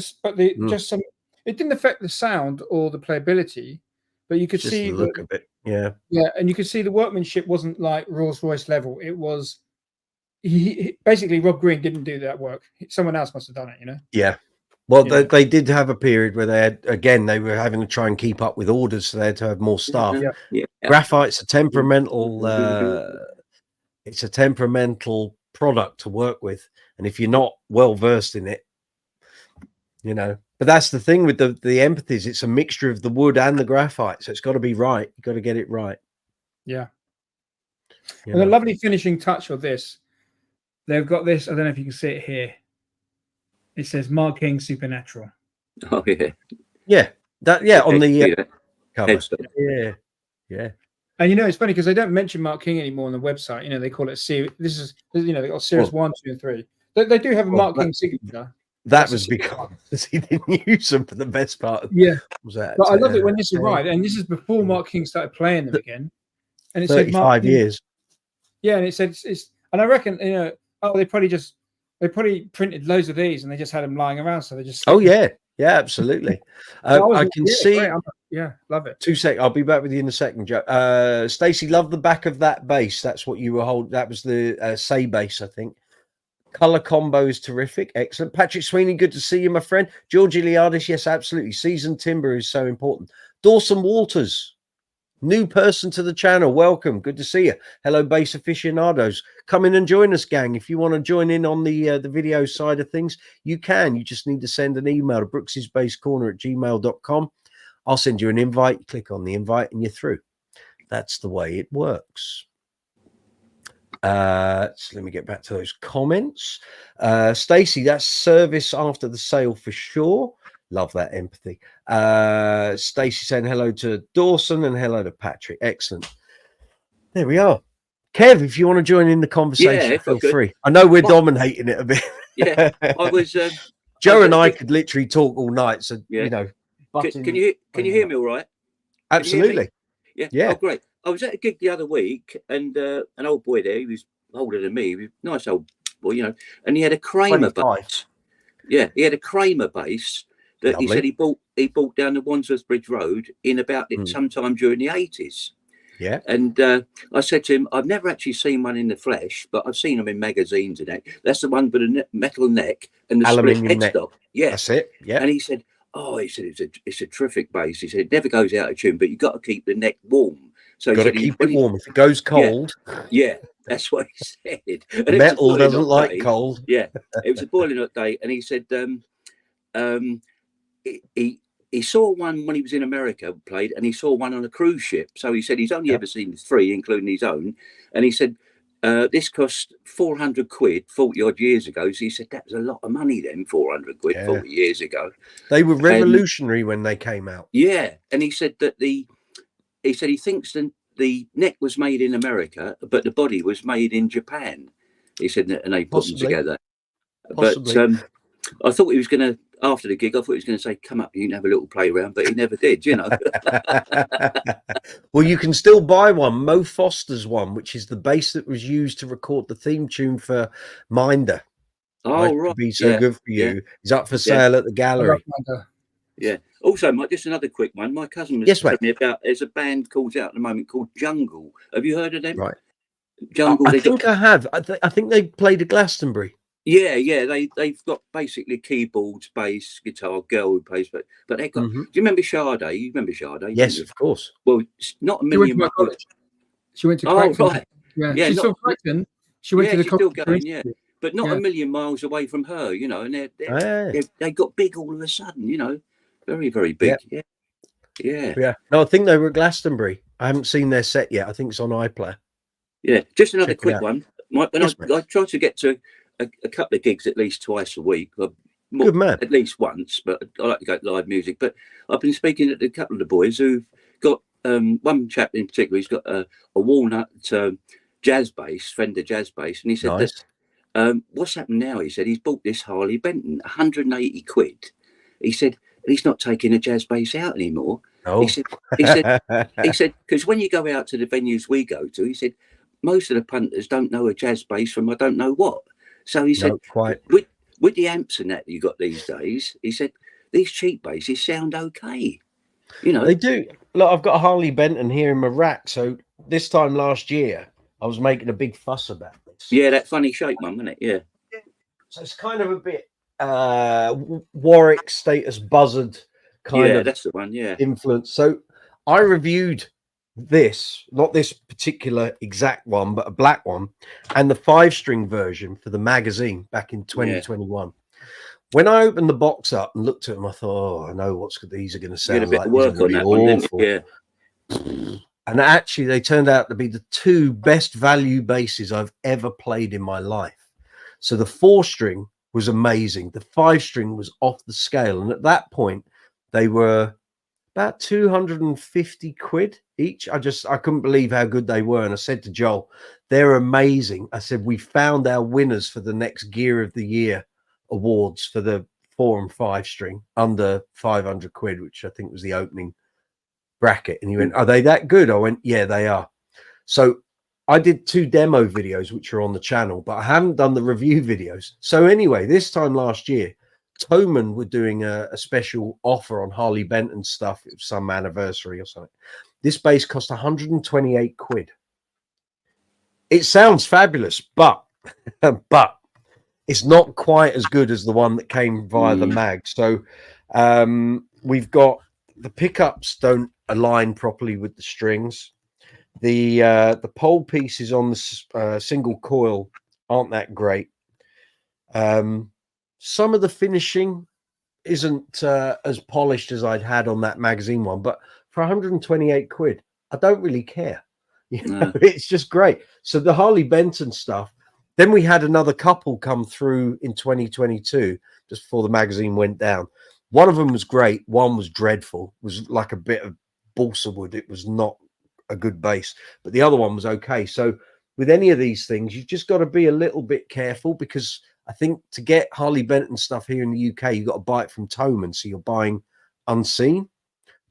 didn't affect the sound or the playability, but you could see the look of it. Yeah, and you could see the workmanship wasn't like Rolls Royce level. It was basically Rob Green didn't do that work. Someone else must have done it, you know. Yeah. Well, they did have a period where they were having to try and keep up with orders, so they had to have more staff. Graphite's a temperamental. It's a temperamental product to work with, and if you're not well versed in it, you know. But that's the thing with the empathies. It's a mixture of the wood and the graphite, so it's got to be right. You've got to get it right. Yeah. And a lovely finishing touch of this. They've got this. I don't know if you can see it here. It says Mark King Supernatural. Oh yeah, on the cover. Yeah. And you know, it's funny because they don't mention Mark King anymore on the website. You know, they call it series. This is, you know, they got series 1, 2, and 3. They do have a Mark King signature. That was because he didn't use them for the best part. Was that? But I love it when this arrived, and this is before Mark King started playing them again. And it said 35 years. Yeah, and it said and I reckon, you know, they probably printed loads of these and they just had them lying around, so they just. Oh yeah, absolutely. I can see. Love it. 2 seconds. I'll be back with you in a second, Joe. Stacey, love the back of that bass. That's what you were holding. That was the Say bass, I think. Color combo is terrific. Excellent. Patrick Sweeney, good to see you, my friend. George Iliadis, yes, absolutely. Seasoned timber is so important. Dawson Walters, new person to the channel. Welcome. Good to see you. Hello, bass aficionados. Come in and join us, gang. If you want to join in on the video side of things, you can. You just need to send an email to brooksysbasscorner@gmail.com. I'll send you an invite. Click on the invite and you're through. That's the way it works. So let me get back to those comments. Stacey, that's service after the sale for sure. Love that empathy. Stacey saying hello to Dawson and hello to Patrick. Excellent. There we are. Kev, if you want to join in the conversation, feel free. I know we're dominating it a bit. I was. Joe and I could literally talk all night. So you know. Can you hear me all right? Absolutely. Yeah. Oh, great. I was at a gig the other week, and an old boy there, he was older than me, he was a nice old boy, you know, and he had a Kramer bass. Yeah, he had a Kramer bass that he said he bought down the Wandsworth Bridge Road in about sometime during the 80s. Yeah. And I said to him, I've never actually seen one in the flesh, but I've seen them in magazines and that. That's the one with a metal neck and the split headstock. Yeah. That's it. Yeah. And he said, oh, he said it's a terrific bass. He said it never goes out of tune, but you got to keep the neck warm. So got to keep it warm. If it goes cold, yeah, that's what he said. And the metal doesn't like cold. Yeah, it was a boiling hot day, and he said he saw one when he was in America played, and he saw one on a cruise ship. So he said he's only ever seen 3, including his own. And he said this cost 400 quid 40 odd years ago. So he said that was a lot of money then, 400 quid 40 years ago. They were revolutionary when they came out. Yeah, and he said that he thinks the neck was made in America, but the body was made in Japan. He said, and they put them together. Possibly. But I thought he was going to, after the gig, I thought he was going to say, come up, you can have a little play around, but he never did, you know. Well, you can still buy one, Mo Foster's one, which is the bass that was used to record the theme tune for Minder. Oh, right. Be so good for you. Yeah. He's up for sale at the gallery. Yeah. Also, Mike, just another quick one. My cousin was telling me about, there's a band called out at the moment called Jungle. Have you heard of them? Right. Jungle. I think I have. I think they played at Glastonbury. Yeah. They've got basically keyboards, bass, guitar, girl who plays, but they got. Do you remember Sade? You remember Sade? Yes, of course. Well, it's not a million miles. She went to Crichton. Oh, right. Yeah, she's from Crichton. She went to the still going, but not a million miles away from her, you know. And they got big all of a sudden, you know, very, very big. Yeah. No, I think they were at Glastonbury. I haven't seen their set yet. I think it's on iPlayer. Yeah, just another quick one. I try to get to a couple of gigs at least twice a week. Good man. At least once, but I like to go to live music. But I've been speaking to a couple of the boys who've got one chap in particular. He's got a walnut jazz bass, Fender jazz bass, and he said that what's happened now? He said he's bought this Harley Benton, 180 quid. He said he's not taking a jazz bass out anymore. Oh. He said because when you go out to the venues we go to, he said most of the punters don't know a jazz bass from I don't know what. So he said, with the amps and that you got these days, he said these cheap basses sound okay. You know, they do. Look, I've got a Harley Benton here in my rack. So this time last year, I was making a big fuss about this. Yeah, that funny shape one, wasn't it? Yeah. So it's kind of a bit Warwick Status Buzzard kind of that's the one. Yeah, influence. So I reviewed this, not this particular exact one, but a black one, and the 5-string version for the magazine back in 2021. When I opened the box up and looked at them, I thought, oh, I know what these are going to sound like. Work on that awful. One, yeah. And actually, they turned out to be the 2 best value basses I've ever played in my life. So the 4-string was amazing. The 5-string was off the scale. And at that point, they were about 250 quid each. I couldn't believe how good they were. And I said to Joel, they're amazing. I said, we found our winners for the next Gear of the Year awards for the 4 and 5-string under 500 quid, which I think was the opening bracket. And he went, are they that good? I went, yeah, they are. So I did 2 demo videos, which are on the channel, but I haven't done the review videos. So anyway, this time last year, Thomann were doing a special offer on Harley Benton stuff. It was some anniversary or something. This bass cost 128 quid. It sounds fabulous, but it's not quite as good as the one that came via the mag. So we've got the pickups don't align properly with the strings. The pole pieces on the single coil aren't that great. Some of the finishing isn't as polished as I'd had on that magazine one, but for 128 quid, I don't really care. You know, it's just great. So the Harley Benton stuff. Then we had another couple come through in 2022, just before the magazine went down. One of them was great. One was dreadful. It was like a bit of balsa wood. It was not a good bass, but the other one was okay. So with any of these things, you've just got to be a little bit careful, because I think to get Harley Benton stuff here in the UK, you've got to buy it from Thomann, so you're buying unseen.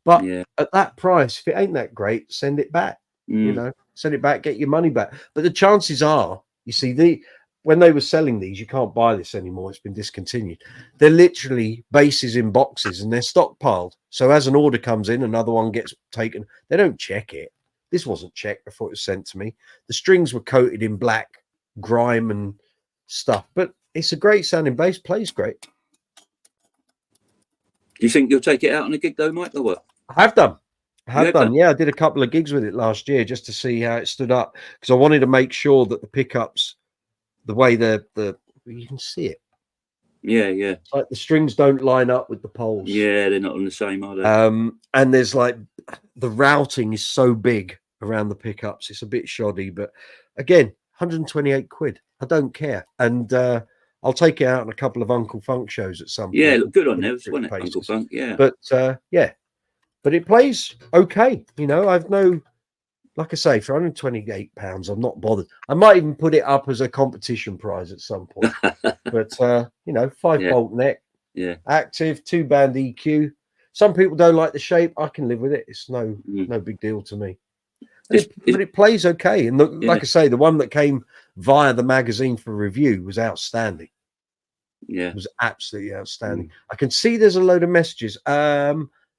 But at that price, if it ain't that great, send it back. You know, send it back, get your money back. But the chances are, you see, when they were selling these, you can't buy this anymore. It's been discontinued. They're literally bases in boxes and they're stockpiled. So as an order comes in, another one gets taken. They don't check it. This wasn't checked before it was sent to me. The strings were coated in black grime and stuff, but it's a great sounding bass. Plays great. Do you think you'll take it out on a gig though, Mike, or what? I have done. Yeah, I did a couple of gigs with it last year just to see how it stood up, because I wanted to make sure that the pickups, the way you can see it. Yeah. Like the strings don't line up with the poles. Yeah, they're not on the same, are they? And there's like the routing is so big around the pickups, it's a bit shoddy. But again, 128 quid. I don't care. And I'll take it out on a couple of Uncle Funk shows at some point. Yeah, look good on those, wasn't it, Uncle Funk? Yeah. But but it plays okay. You know, I've like I say, for £128, I'm not bothered. I might even put it up as a competition prize at some point. But 5-bolt neck, active, 2-band EQ. Some people don't like the shape. I can live with it. It's no big deal to me. But it plays okay. And like I say, the one that came via the magazine for review was outstanding. Yeah, it was absolutely outstanding. I can see there's a load of messages.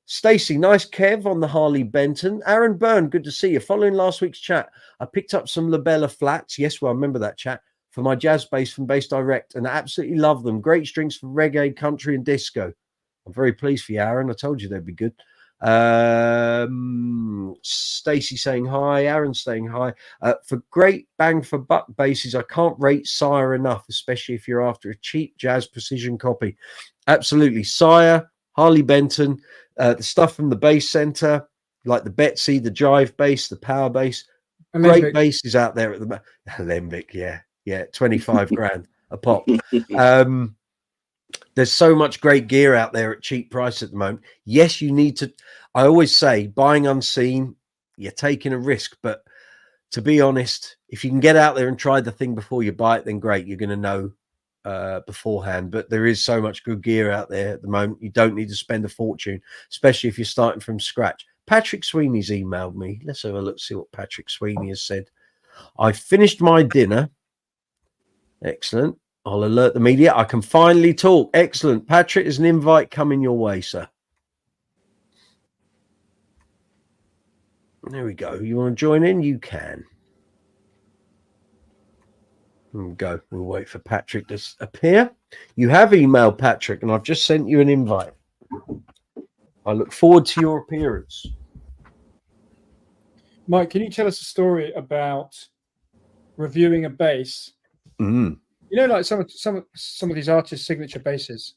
Stacey, nice Kev on the Harley Benton. Aaron Byrne, good to see you. Following last week's chat, I picked up some Labella flats. Yes, well, I remember that chat, for my jazz bass from Bass Direct, and I absolutely love them. Great strings for reggae, country, and disco. I'm very pleased for you, Aaron. I told you they'd be good. Stacey saying hi. Aaron saying hi. For great bang for buck basses, I can't rate Sire enough, especially if you're after a cheap jazz precision copy. Absolutely. Sire, Harley Benton, the stuff from the Bass Center, like the Betsy, the Jive bass, the Power bass. Great basses out there at the Lembic, yeah, 25 grand a pop. There's so much great gear out there at cheap price at the moment. Yes, you need to. I always say, buying unseen, you're taking a risk. But to be honest, if you can get out there and try the thing before you buy it, then great. You're going to know beforehand. But there is so much good gear out there at the moment. You don't need to spend a fortune, especially if you're starting from scratch. Patrick Sweeney's emailed me. Let's have a look, see what Patrick Sweeney has said. I finished my dinner. Excellent. I'll alert the media. I can finally talk. Excellent. Patrick, there's an invite coming your way, sir. There we go. You want to join in? You can. There we go. We'll wait for Patrick to appear. You have emailed Patrick, and I've just sent you an invite. I look forward to your appearance. Mike, can you tell us a story about reviewing a bass? You know, like some of these artists' signature basses.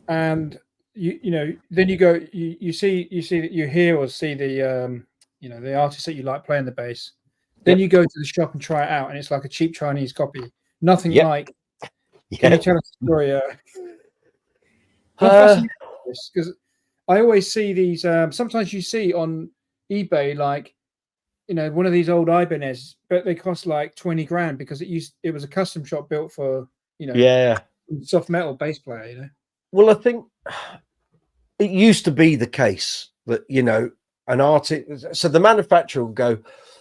And you know, then you go, you see that you hear or see the the artist that you like playing the bass. Then you go to the shop and try it out, and it's like a cheap Chinese copy. Nothing like. Can you tell us a story? Because I always see these. Sometimes you see on eBay, like, one of these old Ibanez, but they cost like 20 grand because it was a custom shop built for soft metal bass player. Well, I think it used to be the case that an artist. So the manufacturer will go,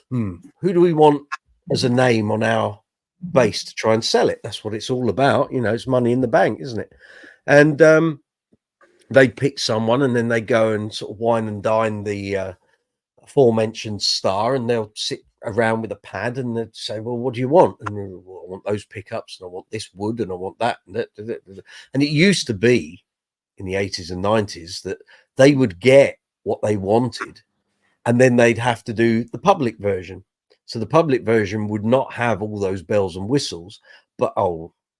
who do we want as a name on our bass to try and sell it? That's what it's all about. It's money in the bank, isn't it? And they pick someone, and then they go and sort of wine and dine the aforementioned star, and they'll sit around with a pad and they'd say, well, what do you want? And I want those pickups, and I want this wood, and I want that. And it used to be in the 80s and 90s that they would get what they wanted, and then they'd have to do the public version. So the public version would not have all those bells and whistles, but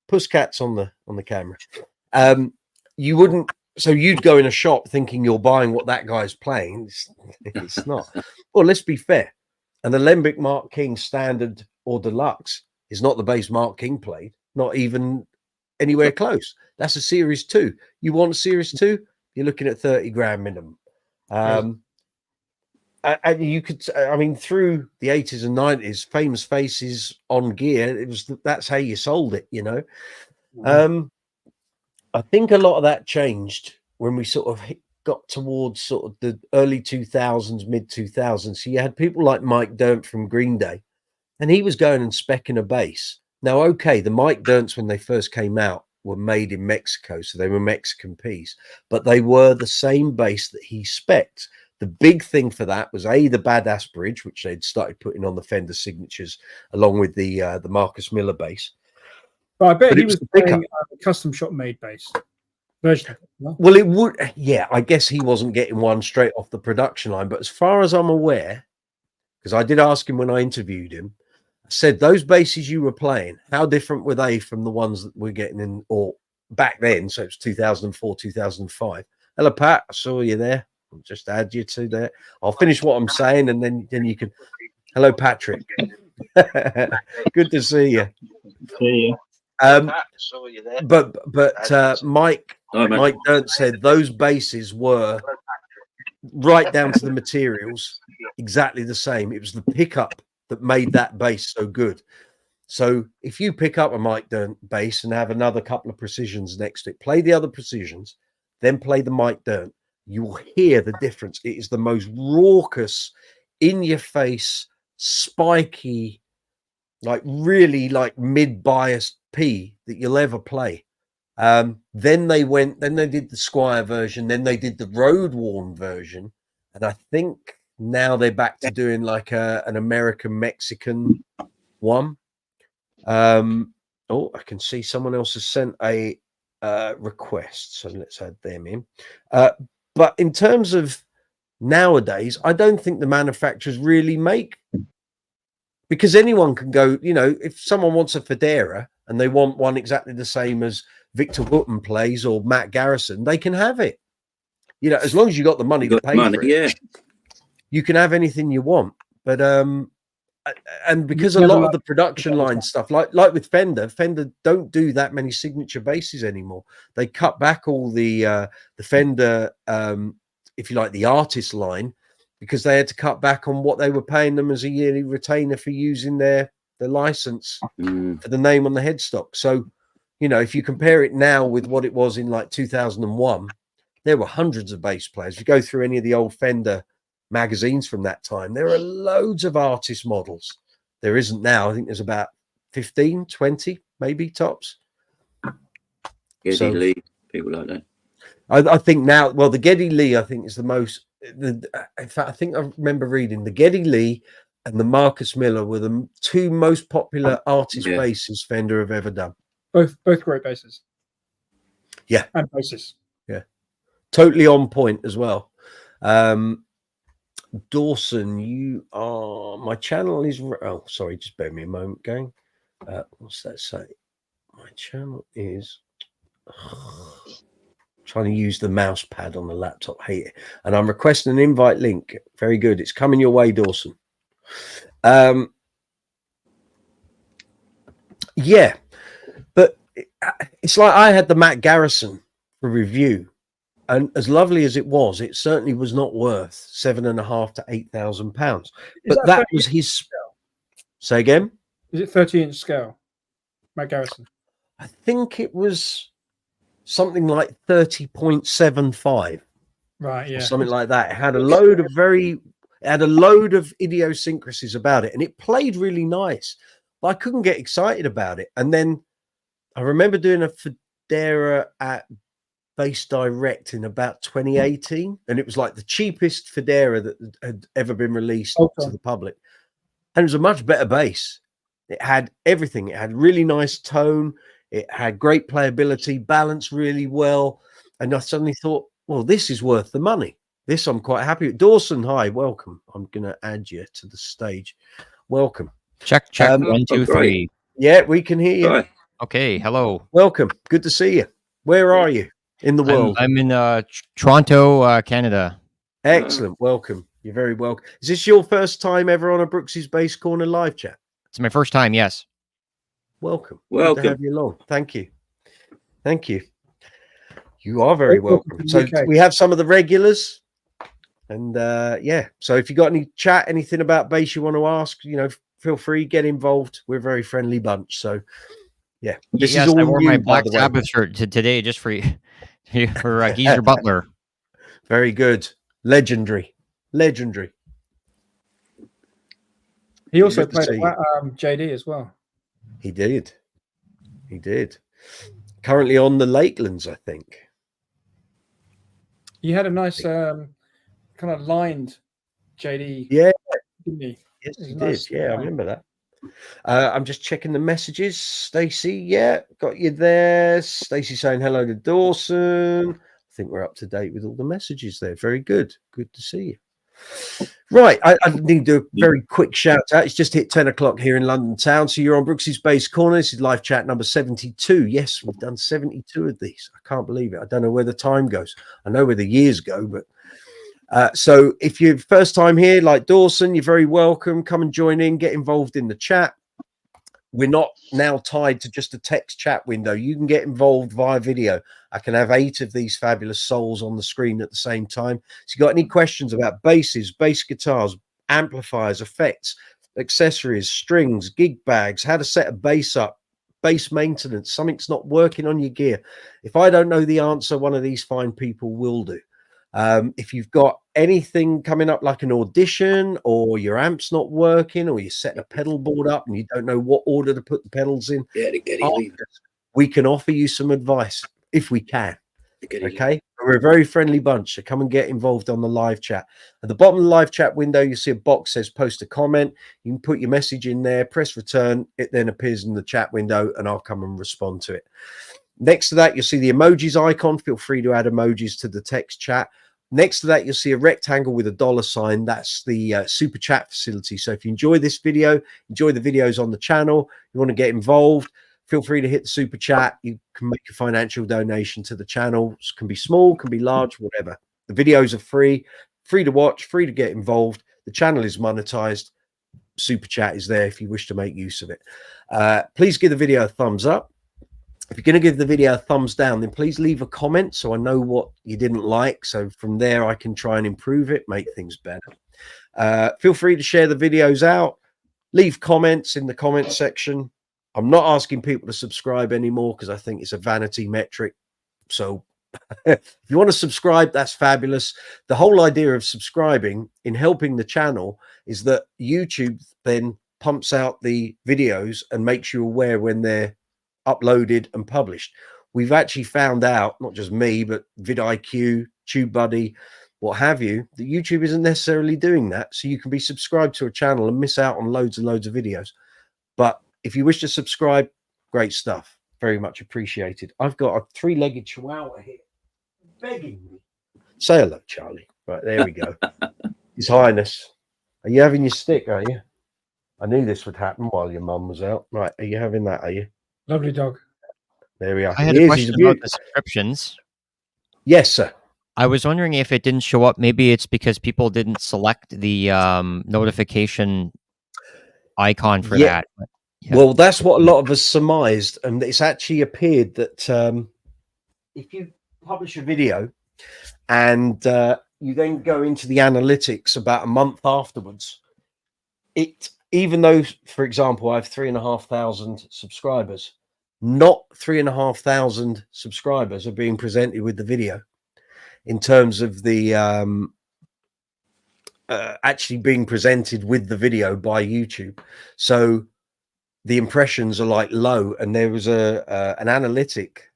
pussycats on the camera. You wouldn't. So you'd go in a shop thinking you're buying what that guy's playing. It's not. Well, let's be fair. An Alembic Mark King standard or deluxe is not the bass Mark King played, not even anywhere close. That's a Series 2. You want a Series 2? You're looking at 30 grand minimum. And you could, through the 80s and 90s, Famous Faces on gear, that's how you sold it, I think a lot of that changed when we sort of got towards sort of the early 2000s, mid 2000s. So you had people like Mike Dirnt from Green Day, and he was going and speccing a bass. Now, okay, the Mike Dirnts, when they first came out, were made in Mexico, so they were Mexican piece, but they were the same bass that he specced. The big thing for that was the Badass Bridge, which they'd started putting on the Fender signatures, along with the Marcus Miller bass. But I bet he was playing a custom shop made bass. version. No? Well, it would. Yeah, I guess he wasn't getting one straight off the production line. But as far as I'm aware, because I did ask him when I interviewed him, I said, those basses you were playing, how different were they from the ones that we're getting in, or back then? So it's 2004, 2005. Hello, Pat. I saw you there. I'll just add you to there. I'll finish what I'm saying, and then you can. Hello, Patrick. Good to see you. See you. But Mike Dern said those basses were right down to the materials exactly the same. It was the pickup that made that bass so good. So if you pick up a Mike Dern bass and have another couple of precisions next to it, play the other precisions, then play the Mike Dern, you'll hear the difference. It is the most raucous, in your face, spiky, like really like mid-biased P that you'll ever play. Then they did the Squire version, then they did the road worn version, and I think now they're back to doing like an American Mexican one. Oh, I can see someone else has sent a request, so let's add them in. But in terms of nowadays, I don't think the manufacturers really make, because anyone can go, you know, if someone wants a Federa and they want one exactly the same as Victor Wooten plays or Matt Garrison, they can have it. You know, as long as you got the money to pay for it, yeah, you can have anything you want. But and because a lot of the production line stuff, like with Fender don't do that many signature basses anymore. They cut back all the Fender, if you like, the artist line, because they had to cut back on what they were paying them as a yearly retainer for using their license for the name on the headstock. So, you know, if you compare it now with what it was in like 2001, there were hundreds of bass players. If you go through any of the old Fender magazines from that time, there are loads of artist models. There isn't now. I think there's about 15, 20, maybe tops. Geddy Lee, people like that. I think now, well, the Geddy Lee, I think, is the most. In fact, I think I remember reading the Geddy Lee and the Marcus Miller were the two most popular artist basses Fender have ever done. Both great basses. Yeah, and basses. Yeah, totally on point as well. Dawson, you are, my channel is, oh sorry, just bear me a moment, gang. What's that say? My channel is trying to use the mouse pad on the laptop, hate it. And I'm requesting an invite link. Very good, it's coming your way, Dawson. Yeah, but it's like I had the Matt Garrison for review, and as lovely as it was, it certainly was not worth £7,500 to £8,000. But that was his scale? Say again? Is it 30-inch scale, Matt Garrison? I think it was something like 30.75. Right, yeah. Something like that. It had a load of idiosyncrasies about it, and it played really nice. But I couldn't get excited about it. And then I remember doing a Federa at Bass Direct in about 2018, and it was like the cheapest Federa that had ever been released to the public. And it was a much better bass. It had everything. It had really nice tone. It had great playability, balanced really well. And I suddenly thought, well, this is worth the money. This I'm quite happy with. Dawson, hi, welcome. I'm going to add you to the stage. Welcome. Check. 1, 2, 3. Yeah, we can hear you. Hi. Okay, hello. Welcome. Good to see you. Where are you in the world? I'm in Toronto, Canada. Excellent. Welcome. You're very welcome. Is this your first time ever on a Brooksy's Bass Corner live chat? It's my first time, yes. Welcome. Welcome. Good to have you along. Thank you. Thank you. You are very welcome. So we have some of the regulars, and yeah. So if you got any chat, anything about bass you want to ask, you know, feel free, get involved. We're a very friendly bunch. So yeah, this is all I wore new, my by Black the way. Sabbath shirt today just for you, for Geezer Butler. Very good. Legendary. He also played JD as well. He did. Currently on the Lakelands, I think. He had a nice kind of lined JD. Yeah. Didn't he? Yes, he nice, did. Yeah, I remember that. I'm just checking the messages. Stacey, yeah, got you there. Stacey saying hello to Dawson. I think we're up to date with all the messages there. Very good. Good to see you. Right, I need to do a very quick shout out. It's just hit 10 o'clock here in London town. So you're on Brooksy's Bass Corner. This is live chat number 72. Yes, we've done 72 of these. I can't believe it. I don't know where the time goes. I know where the years go, but so if you're first time here, like Dawson, you're very welcome. Come and join in, get involved in the chat. We're not now tied to just a text chat window. You can get involved via video. I can have 8 of these fabulous souls on the screen at the same time. So you got any questions about basses, bass guitars, amplifiers, effects, accessories, strings, gig bags, how to set a bass up, bass maintenance, something's not working on your gear. If I don't know the answer, one of these fine people will do. If you've got anything coming up like an audition, or your amp's not working, or you're setting a pedal board up and you don't know what order to put the pedals in, we can offer you some advice if we can. Okay, we're a very friendly bunch, so come and get involved on the live chat. At the bottom of the live chat window, you'll see a box that says post a comment. You can put your message in there, press return, it then appears in the chat window and I'll come and respond to it. Next to that, you'll see the emojis icon. Feel free to add emojis to the text chat. Next to that, you'll see a rectangle with a $sign. That's the super chat facility. So if you enjoy this video, enjoy the videos on the channel, you want to get involved, feel free to hit the super chat. You can make a financial donation to the channel. It can be small, can be large, whatever. The videos are free to watch, free to get involved. The channel is monetized. Super chat is there if you wish to make use of it. Please give the video a thumbs up. If you're going to give the video a thumbs down, then please leave a comment so I know what you didn't like. So from there, I can try and improve it, make things better. Feel free to share the videos out. Leave comments in the comment section. I'm not asking people to subscribe anymore because I think it's a vanity metric. So if you want to subscribe, that's fabulous. The whole idea of subscribing in helping the channel is that YouTube then pumps out the videos and makes you aware when they're uploaded and published. We've actually found out, not just me, but vidIQ, TubeBuddy, what have you, that YouTube isn't necessarily doing that. So you can be subscribed to a channel and miss out on loads and loads of videos. But if you wish to subscribe, great stuff. Very much appreciated. I've got a 3-legged chihuahua here begging me. Say hello, Charlie. Right, there we go. His Highness. Are you having your stick, are you? I knew this would happen while your mum was out. Right, are you having that, are you? Lovely dog. There we are. I had a question about the subscriptions. Yes, sir. I was wondering if it didn't show up. Maybe it's because people didn't select the notification icon for that. Yeah. Well, that's what a lot of us surmised, and it's actually appeared that if you publish a video and you then go into the analytics about a month afterwards, even though, for example, I have 3,500 subscribers, not 3,500 subscribers are being presented with the video in terms of the actually being presented with the video by YouTube. So the impressions are like low, and there was an analytic.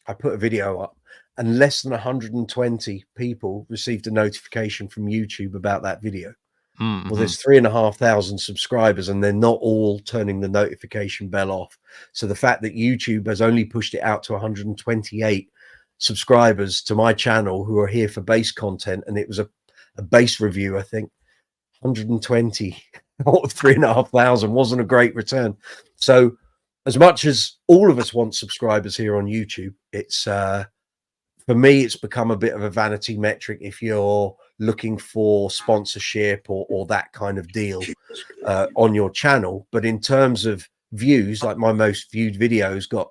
I put a video up and less than 120 people received a notification from YouTube about that video. Well, there's 3,500 subscribers and they're not all turning the notification bell off. So the fact that YouTube has only pushed it out to 128 subscribers to my channel who are here for bass content, and it was a bass review, I think 120 out of 3,500 wasn't a great return. So as much as all of us want subscribers here on YouTube, it's for me, it's become a bit of a vanity metric if you're looking for sponsorship or that kind of deal on your channel. But in terms of views, like my most viewed videos got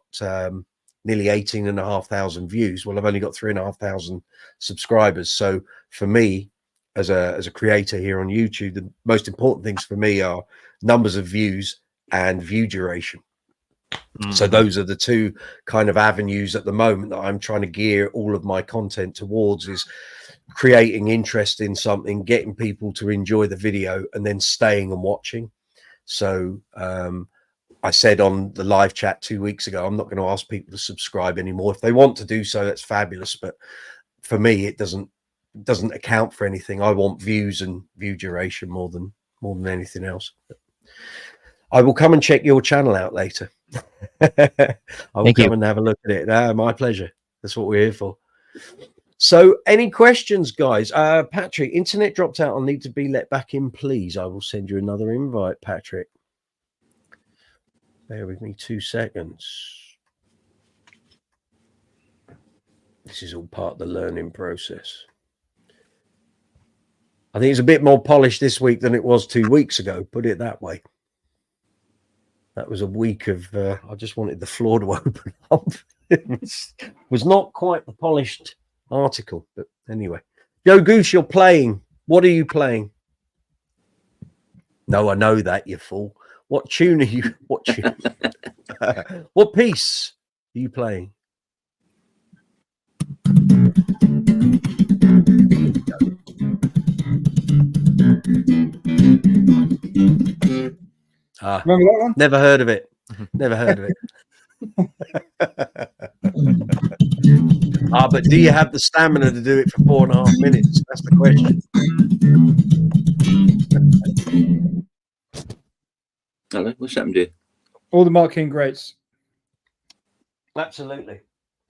nearly 18,500 views. Well, I've only got 3,500 subscribers. So for me, as a creator here on YouTube, the most important things for me are numbers of views and view duration. So those are the two kind of avenues at the moment that I'm trying to gear all of my content towards, is creating interest in something, getting people to enjoy the video, and then staying and watching. So I said on the live chat 2 weeks ago, I'm not going to ask people to subscribe anymore. If they want to do so, that's fabulous. But for me, it doesn't account for anything. I want views and view duration more than anything else. I will come and check your channel out later. I will Thank come you. and have a look at it. My pleasure. That's what we're here for. So any questions, guys? Patrick, internet dropped out. I'll need to be let back in, please. I will send you another invite, Patrick. Bear with me 2 seconds. This is all part of the learning process. I think it's a bit more polished this week than it was 2 weeks ago, put it that way. That was a week of, I just wanted the floor to open up. It was not quite the polished article, but anyway. Yo, Goose, you're playing. What are you playing? No, I know that, you fool. What tune are you? What tune? What piece are you playing? Remember that one? Never heard of it. Never heard of it. But do you have the stamina to do it for 4.5 minutes? That's the question. Hello, what's happened here? All the Mark King greats. Absolutely.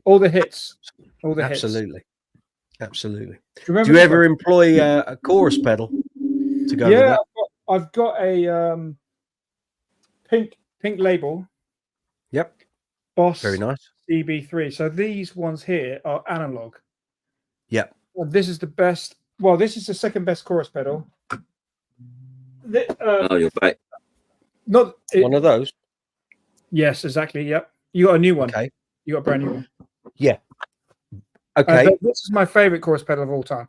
All the hits. All the Absolutely. Absolutely. Do you Do you ever employ a chorus pedal to go with that? I've got a pink label. Yep. Boss. Very nice. CB3. So these ones here are analog. Yep. Well, this is the best. Well, this is the second best chorus pedal. Oh, you're back. Not one of those. Yes, exactly. Yep. You got a new one. Okay. You got a brand new one. Yeah. Okay. This is my favorite chorus pedal of all time.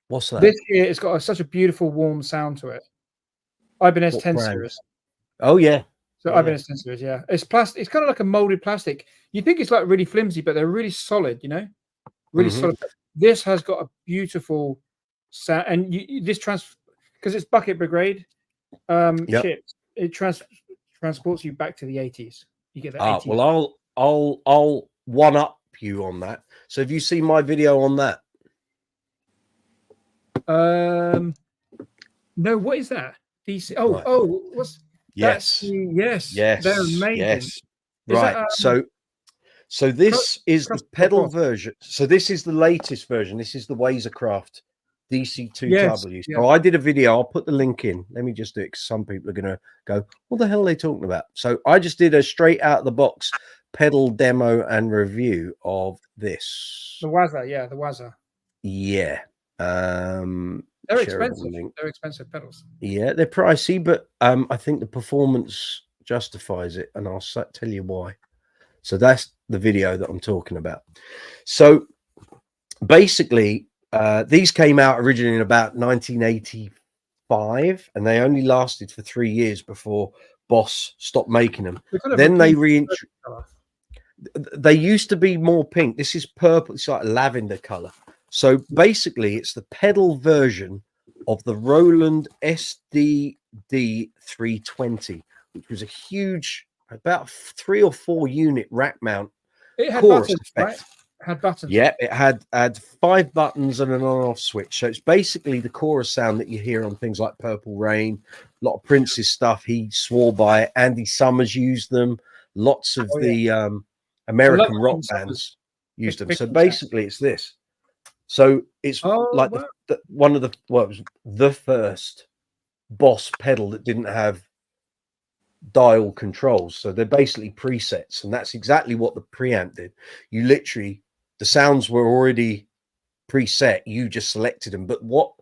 What's that? This here, it's got such a beautiful, warm sound to it. Ibanez 10 series. Oh yeah. So Ibanez 10 series, yeah. It's plastic. It's kind of like a molded plastic. You think it's like really flimsy, but they're really solid. You know, really solid. This has got a beautiful sound, and because it's bucket brigade chips. It transports you back to the 80s. You get that. 80s. Well, I'll one up you on that. So have you seen my video on that? No, what is that? DC. Right. What's yes. Yes. They're amazing. Yes. Right. So this is the pedal version. So this is the latest version. This is the Wasercraft DC2W. So I did a video. I'll put the link in. Let me just do it because some people are going to go, what the hell are they talking about? So I just did a straight out of the box pedal demo and review of this. The Waza, yeah, the Waza. Yeah. They're expensive. They're expensive pedals. Yeah, they're pricey, but I think the performance justifies it, and I'll tell you why. So that's the video that I'm talking about. So basically, these came out originally in about 1985, and they only lasted for 3 years before Boss stopped making them. Then they they used to be more pink. This is purple. It's like a lavender color. So basically, it's the pedal version of the Roland SDD 320, which was a huge, about 3 or 4 unit rack mount. It had chorus buttons, effect. right? Had buttons. Yeah, it had 5 buttons and an on-off switch. So it's basically the chorus sound that you hear on things like Purple Rain. A lot of Prince's stuff he swore by it. Andy Summers used them. Lots of the American rock bands used them. So basically, it's this. So it's like one of the it was the first Boss pedal that didn't have dial controls. So they're basically presets, and that's exactly what the preamp did. You literally, the sounds were already preset. You just selected them. But what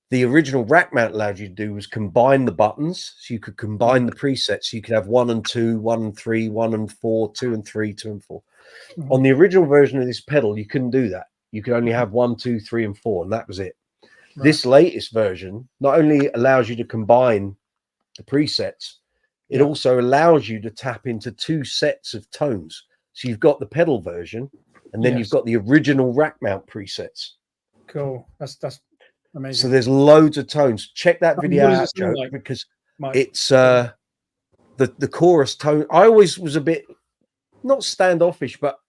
the original rack mount allowed you to do was combine the buttons. So you could combine the presets. So you could have 1 and 2, 1 and 3, 1 and 4, 2 and 3, 2 and 4. On the original version of this pedal, you couldn't do that. You could only have 1, 2, 3, and 4, and that was it. Right. This latest version not only allows you to combine the presets, it also allows you to tap into 2 sets of tones. So you've got the pedal version, and then you've got the original rack mount presets. Cool. That's amazing. So there's loads of tones. Check that video out, Joe, because it's the chorus tone. I always was a bit not standoffish, but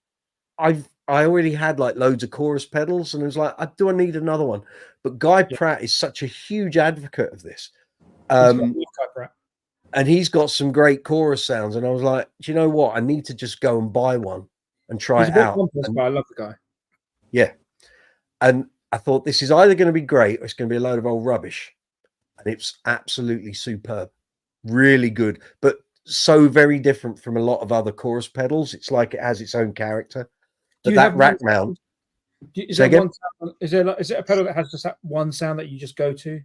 I already had like loads of chorus pedals, and I was like, do I need another one? But Guy Pratt is such a huge advocate of this. and he's got some great chorus sounds. And I was like, do you know what? I need to just go and buy one and try it out. But I love the guy. Yeah. And I thought this is either going to be great or it's going to be a load of old rubbish. And it's absolutely superb. Really good. But so very different from a lot of other chorus pedals. It's like it has its own character. But that rack mount. Is there a pedal that has just that one sound that you just go to?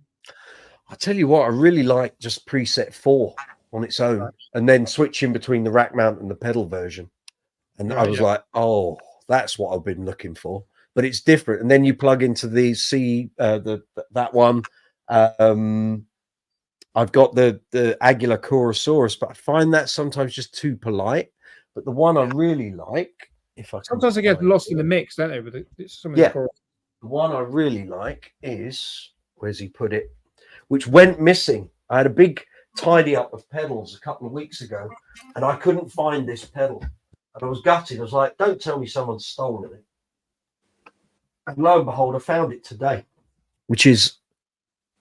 I tell you what, I really like just preset 4 on its own, right, and then switching between the rack mount and the pedal version. And I was like, oh, that's what I've been looking for. But it's different. And then you plug into the that one. I've got the Aguilar Chorusaurus, but I find that sometimes just too polite. But the one I really like, sometimes they get lost in the mix, don't they? With the one I really like is, where's he put it? Which went missing. I had a big tidy up of pedals a couple of weeks ago, and I couldn't find this pedal. And I was gutted. I was like, don't tell me someone's stolen it. And lo and behold, I found it today, which is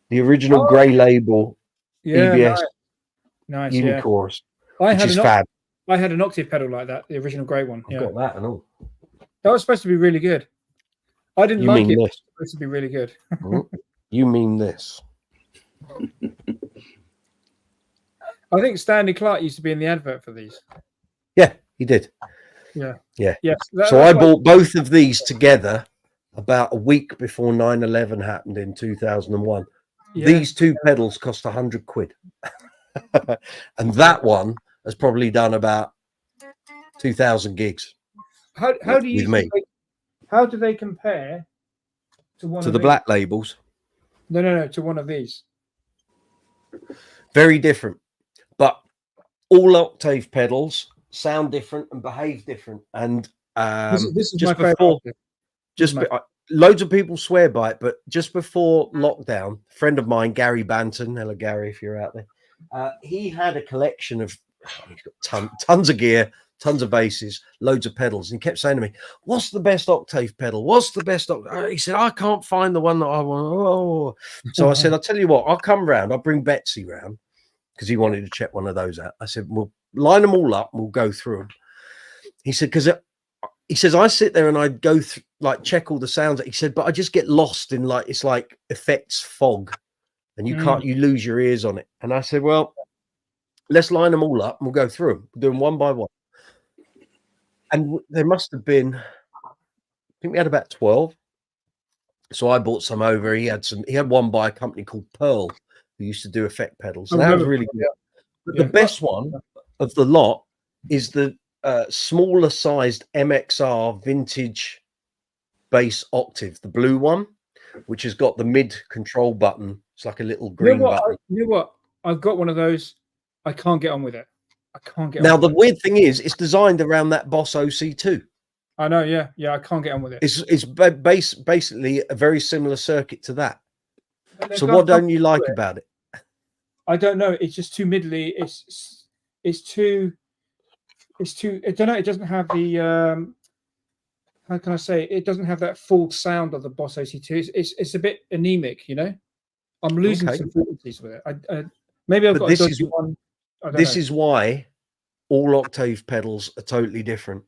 the original grey label EBS nice Unichorus, which is fab. I had an octave pedal like that, the original grey one. I've got that and all. That was supposed to be really good. I didn't like it. It was supposed to be really good. You mean this? I think Stanley Clark used to be in the advert for these. Yeah, he did. Yeah. Yes. So I bought both of these together about a week before 9/11 happened in 2001. Yeah. These two pedals cost 100 quid. And that one has probably done about 2,000 gigs. How do you how do they compare to the black labels? No, to one of these. Very different, but all octave pedals sound different and behave different. And this is my favorite. Loads of people swear by it, but just before lockdown, a friend of mine, Gary Benton, hello Gary, if you're out there, he had a collection of he's got tons of gear, tons of basses, loads of pedals, and he kept saying to me, "What's the best octave pedal? What's the best octave?" He said, "I can't find the one that I want." Oh. So I said, "I'll tell you what, I'll come round. I'll bring Betsy round," because he wanted to check one of those out. I said, "We'll line them all up and we'll go through them." He said, "Because he says I sit there and I go through, like, check all the sounds." He said, "But I just get lost in, like, it's like effects fog, and you lose your ears on it." And I said, "Well, let's line them all up and we'll go through them. We'll do them one by one." And there must have been, I think we had about 12. So I bought some over. He had one by a company called Pearl, who used to do effect pedals. And that was really good. But the best one of the lot is the smaller sized MXR vintage bass octave, the blue one, which has got the mid control button. It's like a little green button. You know what? I've got one of those. I can't get on with it. I can't get now on the weird thing is it's designed around that Boss OC2. I know, yeah, I can't get on with it. It's basically a very similar circuit to that. So what don't you like about it? I don't know. It's just too middly. It's too. I don't know. It doesn't have the. How can I say? It doesn't have that full sound of the Boss OC2. It's a bit anemic, you know. I'm losing some frequencies with it. Maybe I've got. This is why all octave pedals are totally different,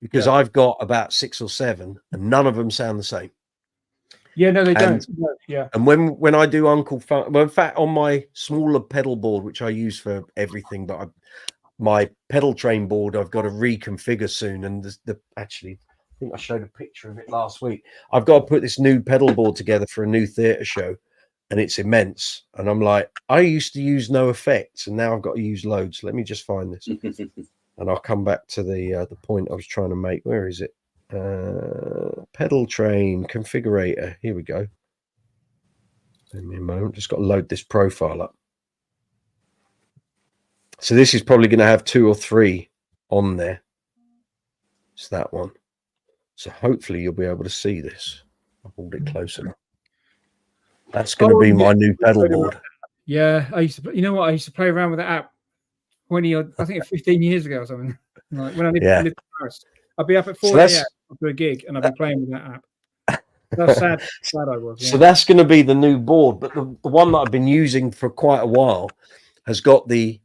because I've got about 6 or 7 and none of them sound the same. Yeah, no, they don't. Yeah. And when I do Uncle Funk, well, in fact, on my smaller pedal board, which I use for everything, but my pedal train board, I've got to reconfigure soon. And actually, I think I showed a picture of it last week. I've got to put this new pedal board together for a new theatre show. And it's immense. And I'm like, I used to use no effects, and now I've got to use loads. Let me just find this. And I'll come back to the point I was trying to make. Where is it? Pedal train configurator. Here we go. Give me a moment. Just got to load this profile up. So this is probably going to have 2 or 3 on there. It's that one. So hopefully you'll be able to see this. I'll hold it closer. That's going to be my new pedal board. Yeah, I used to. You know what? I used to play around with that app 20 or I think 15 years ago or something. Like when I lived in Paris, I'd be up at 4 a.m. after a gig, and I'd be playing with that app. That's sad. Sad I was. Yeah. So that's going to be the new board, but the one that I've been using for quite a while has got the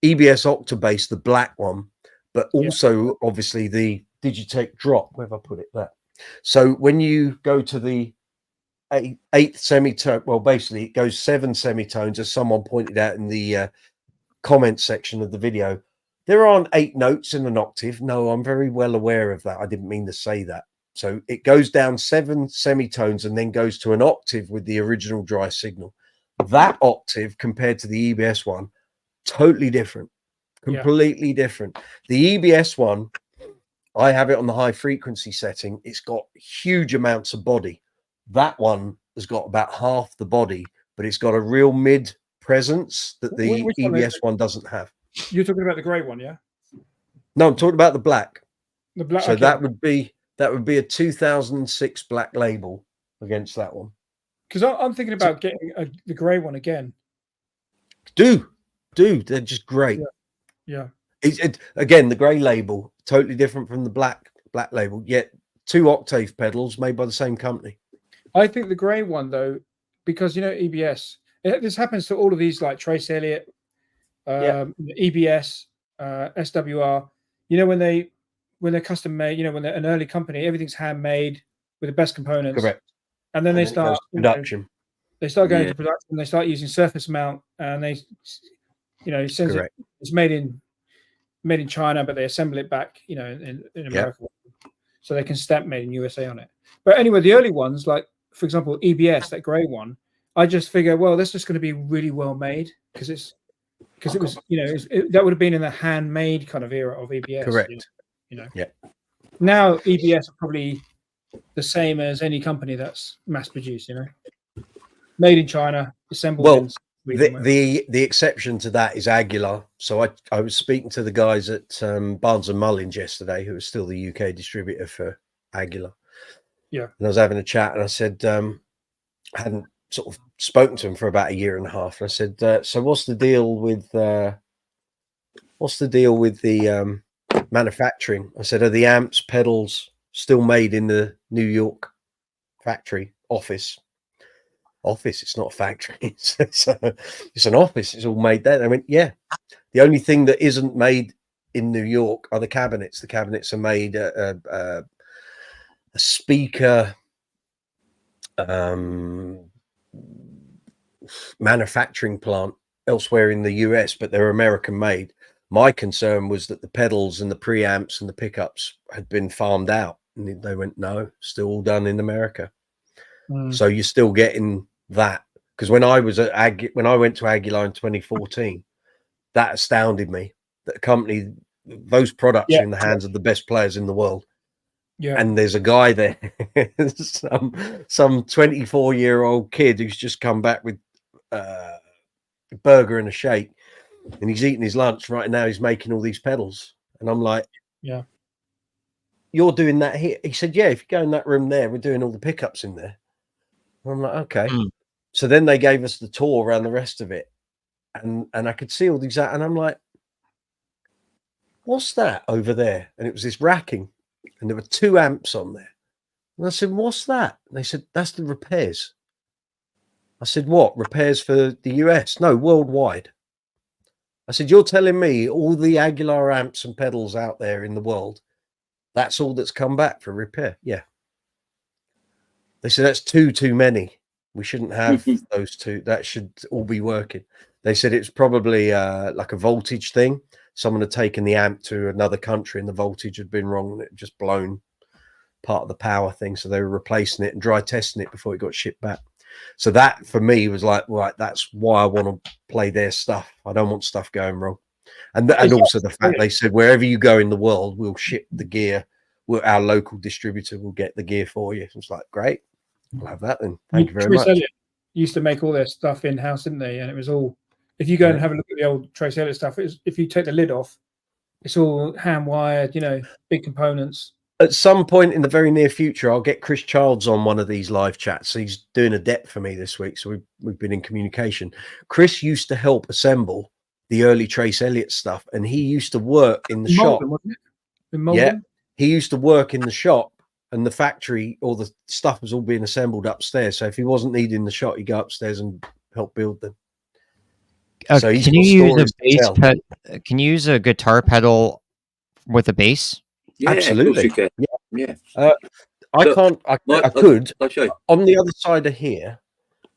EBS Octabase, the black one, but also obviously the Digitech Drop. Where have I put it? That. So when you go to the eighth semitone, well, basically it goes 7 semitones, as someone pointed out in the comment section of the video. There aren't 8 notes in an octave. No, I'm very well aware of that. I didn't mean to say that. So it goes down 7 semitones and then goes to an octave with the original dry signal. That octave compared to the EBS one, totally different, completely different. The EBS one, I have it on the high frequency setting. It's got huge amounts of body. That one has got about half the body, but it's got a real mid presence that the EBS one doesn't have. You're talking about the grey one, yeah? No, I'm talking about the black. The black. So that would be a 2006 black label against that one. Because I'm thinking about getting the grey one again. They're just great. Yeah. Again, the grey label totally different from the black label. Yet 2 octave pedals made by the same company. I think the grey one though, because EBS. This happens to all of these, like Trace Elliott, EBS, SWR. When they're custom made, when they're an early company, everything's handmade with the best components. Correct. And then they start production. They start going to production. They start using surface mount, and they, it's made in China, but they assemble it back, in America, so they can stamp made in USA on it. But anyway, the early ones, like for example EBS, that grey one, I just figure, well, that's just going to be really well made because it was, that would have been in the handmade kind of era of EBS. Correct. Now EBS are probably the same as any company that's mass produced, made in China, assembled. Well, the exception to that is Aguilar. So I was speaking to the guys at Barnes and Mullins yesterday, who is still the UK distributor for Aguilar. Yeah. And I was having a chat, and I said, I hadn't sort of spoken to him for about 1.5 years. And I said, so what's the deal with the manufacturing? I said, are the amps, pedals still made in the New York factory office? It's not a factory. It's an office. It's all made there. I went, yeah. The only thing that isn't made in New York are the cabinets. The cabinets are made at a speaker manufacturing plant elsewhere in the US, but they're American made. My concern was that the pedals and the preamps and the pickups had been farmed out, and they went, no, still all done in America. So you're still getting that, because when I went to Aguilar in 2014, that astounded me that a company, those products are in the hands of the best players in the world. And there's a guy there, some 24-year-old kid who's just come back with a burger and a shake, and he's eating his lunch right now. He's making all these pedals, and I'm like, you're doing that here? He said, yeah, if you go in that room there, we're doing all the pickups in there. I'm like, okay. So then they gave us the tour around the rest of it, and I could see all these, and I'm like, what's that over there? And it was this racking, and there were 2 amps on there. And I said, what's that? And they said, that's the repairs. I said, what? Repairs for the US? No, worldwide. I said, you're telling me all the Aguilar amps and pedals out there in the world, that's all that's come back for repair? Yeah. They said, that's too many. We shouldn't have those 2. That should all be working. They said it's probably like a voltage thing. Someone had taken the amp to another country and the voltage had been wrong, and it had just blown part of the power thing. So they were replacing it and dry testing it before it got shipped back. So that for me was like, right, that's why I want to play their stuff. I don't want stuff going wrong. And also the fact they said, wherever you go in the world, we'll ship the gear. Our local distributor will get the gear for you. It's like, great. I'll have that then. Thank you very much. Elliott used to make all their stuff in-house, didn't they? And it was all, if you go and have a look at the old Trace Elliott stuff, if you take the lid off, it's all hand-wired, big components. At some point in the very near future, I'll get Chris Childs on one of these live chats. He's doing a depth for me this week, so we've been in communication. Chris used to help assemble the early Trace Elliott stuff, and he used to work in the shop. Wasn't it? Yeah, he used to work in the shop, and the factory, all the stuff was all being assembled upstairs. So if he wasn't needing the shop, he'd go upstairs and help build them. So he's can got you use a stories to bass tell. Can you use a guitar pedal with a bass? Yeah, Absolutely. Of course you can. Yeah. I Look, can't. I Mike, could. I'll show you. On the other side of here,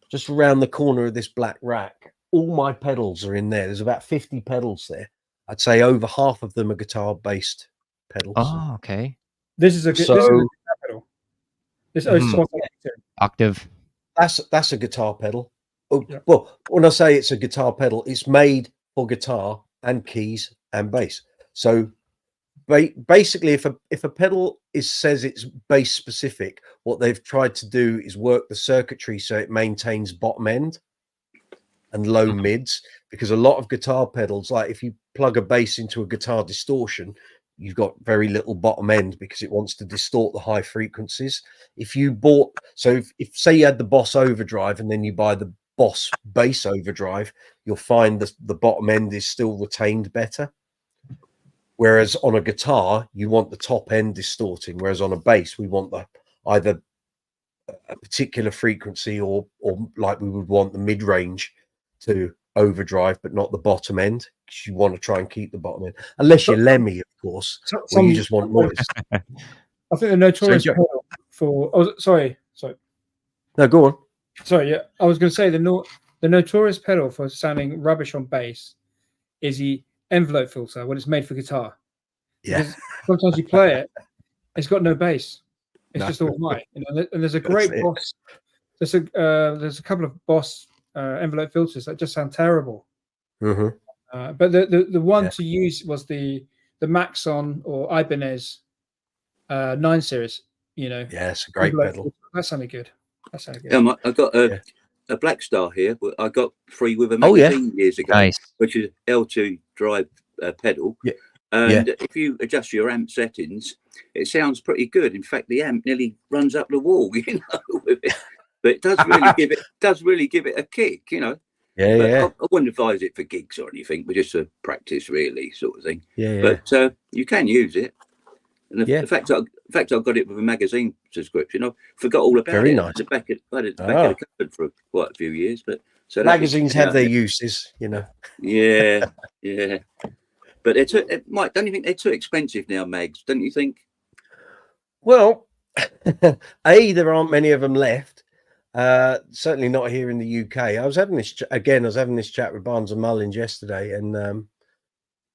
just around the corner of this black rack, all my pedals are in there. There's about 50 pedals there. I'd say over half of them are guitar-based pedals. Oh, okay. This is a good pedal. This octave. That's a guitar pedal. Oh, Yeah. Well, when I say it's a guitar pedal, it's made for guitar and keys and bass. So basically, if a pedal says it's bass specific, what they've tried to do is work the circuitry so it maintains bottom end and low mids, because a lot of guitar pedals, like if you plug a bass into a guitar distortion, you've got very little bottom end because it wants to distort the high frequencies. If you bought, so if say you had the Boss Overdrive and then you buy the Boss Bass Overdrive, you'll find the bottom end is still retained better. Whereas on a guitar, you want the top end distorting, whereas on a bass, we want either a particular frequency or like we would want the mid range to overdrive, but not the bottom end, because you want to try and keep the bottom end, unless you're Lemmy, of course, where you just want noise. I think the notorious pedal for. Oh, sorry. No, go on. Sorry, yeah, I was going to say the notorious pedal for sounding rubbish on bass is the envelope filter when it's made for guitar. Yeah. Because sometimes you play it, it's got no bass. It's just all white. You know, and there's a great Boss. There's a couple of Boss envelope filters that just sound terrible. Mm-hmm. But the one to use was the Maxon or Ibanez 9 series. You know. Yeah, it's a great pedal. That sounded good. Yeah, I got a Black Star here. I got free with a magazine years ago, which is L2 drive pedal. Yeah. And if you adjust your amp settings, it sounds pretty good. In fact, the amp nearly runs up the wall, you know, with it. But it does really give it a kick, you know. Yeah, but I wouldn't advise it for gigs or anything, but just a practice, really, sort of thing. Yeah. But you can use it. And the fact I got it with a magazine subscription, I forgot all about it. Very nice. I had it back of the cupboard for quite a few years. But so magazines have their uses, you know. Yeah. But Mike, don't you think they're too expensive now, mags? Don't you think? Well, there aren't many of them left. Certainly not here in the UK. I was having this chat with Barnes and Mullins yesterday, and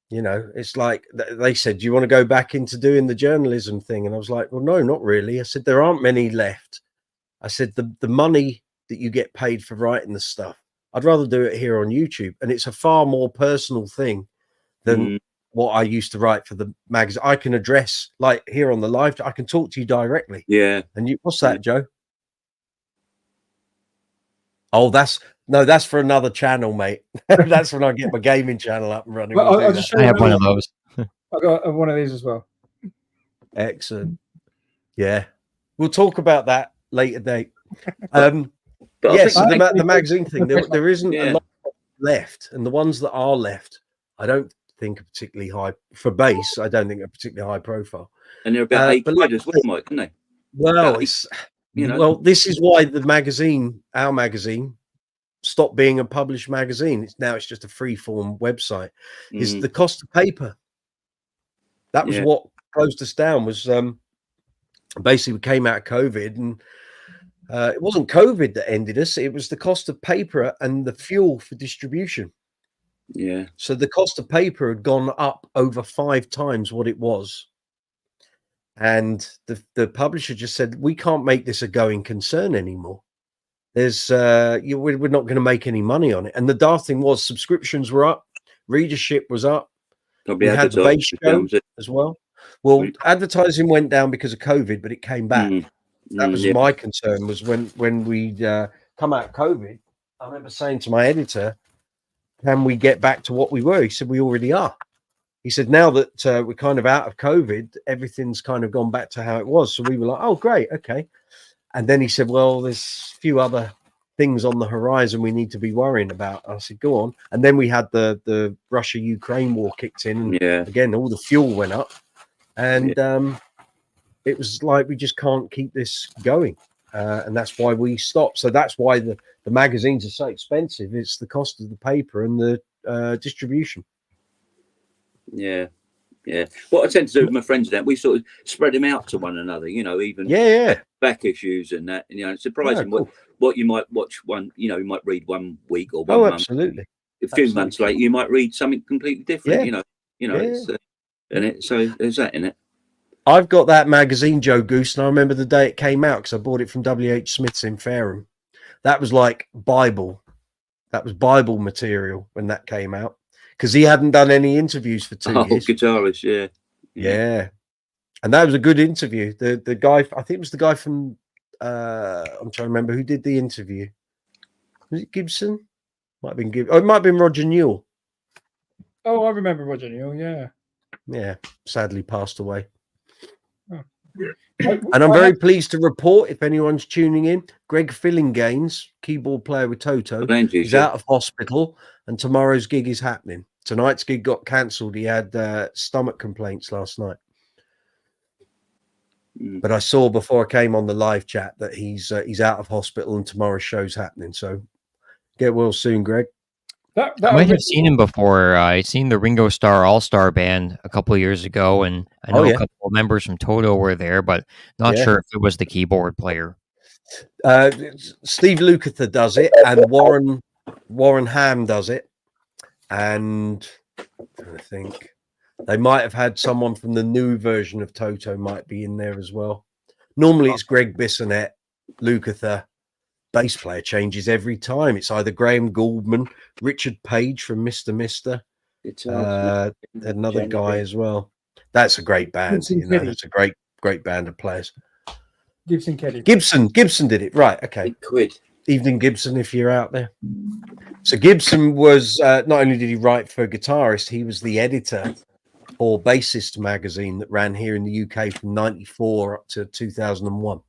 you know, it's like they said, do you want to go back into doing the journalism thing? And I was like, well, no, not really. I said, there aren't many left. I said, the money that you get paid for writing the stuff, I'd rather do it here on YouTube. And it's a far more personal thing than what I used to write for the magazine. I can address, like here on the live, I can talk to you directly. Yeah. And what's that, Joe? Oh, that's for another channel, mate. That's when I get my gaming channel up and running. Well, I have one of those. I got one of these as well. Excellent. Yeah, we'll talk about that later date. Yes, the magazine thing. There isn't a lot left, and the ones that are left, I don't think are particularly high for bass. I don't think are particularly high profile. And they're about £8 as well, Mike, aren't they? Well, this is why our magazine, stopped being a published magazine. It's just a free-form website. Is the cost of paper. That was what closed us down. Was basically we came out of COVID, and it wasn't COVID that ended us. It was the cost of paper and the fuel for distribution. Yeah. So the cost of paper had gone up over 5 times what it was. And the publisher just said, we can't make this a going concern anymore. There's we're not going to make any money on it. And the daft thing was subscriptions were up, readership was up. Probably we had the bass show as well. Well, advertising went down because of COVID, but it came back. That was my concern, was when we'd come out of COVID, I remember saying to my editor, can we get back to what we were? He said, we already are. He said, now that we're kind of out of COVID, everything's kind of gone back to how it was. So we were like, oh, great. Okay. And then he said, well, there's a few other things on the horizon we need to be worrying about. I said, go on. And then we had the Russia-Ukraine war kicked in. And again, all the fuel went up. And it was like, we just can't keep this going. And that's why we stopped. So that's why the the magazines are so expensive. It's the cost of the paper and the distribution. Yeah. What I tend to do with my friends now, we sort of spread them out to one another, you know, even back issues and that. And, you know, it's surprising what you might watch one, you know, you might read 1 week or 1 month. Absolutely. A few months later, you might read something completely different, you know, it's, and it, so there's that in it. I've got that magazine, Joe Goose, and I remember the day it came out because I bought it from W.H. Smith's in Fareham. That was like Bible. That was Bible material when that came out, because he hadn't done any interviews for 2 years. Guitarist, yeah. And that was a good interview. The guy, I think it was the guy from, I'm trying to remember who did the interview. Was it Gibson? Might have been Gibson. Oh, it might have been Roger Newell. Oh, I remember Roger Newell, yeah. Yeah, sadly passed away. Oh. And I'm very pleased to report, if anyone's tuning in, Greg Fillinganes, keyboard player with Toto, is out of hospital, and tomorrow's gig is happening. Tonight's gig got cancelled. He had stomach complaints last night. But I saw before I came on the live chat that he's out of hospital and tomorrow's show's happening. So get well soon, Greg. I might have seen him before. I'd seen the Ringo Starr All-Star Band a couple of years ago, and I know a couple of members from Toto were there, but not sure if it was the keyboard player. Steve Lukather does it, and Warren Ham does it, and I think they might have had someone from the new version of Toto might be in there as well. Normally it's Greg Bissonette, Lukather. Bass player changes every time. It's either Graham Gouldman, Richard Page from Mr. Mister, another guy as well. That's a great band. You know, that's a great band of players. Gibson Keddy. Gibson did it. Right. Okay. Quid. Evening Gibson, if you're out there. So Gibson was, not only did he write for Guitarist, he was the editor for Bassist magazine that ran here in the UK from 94 up to 2001.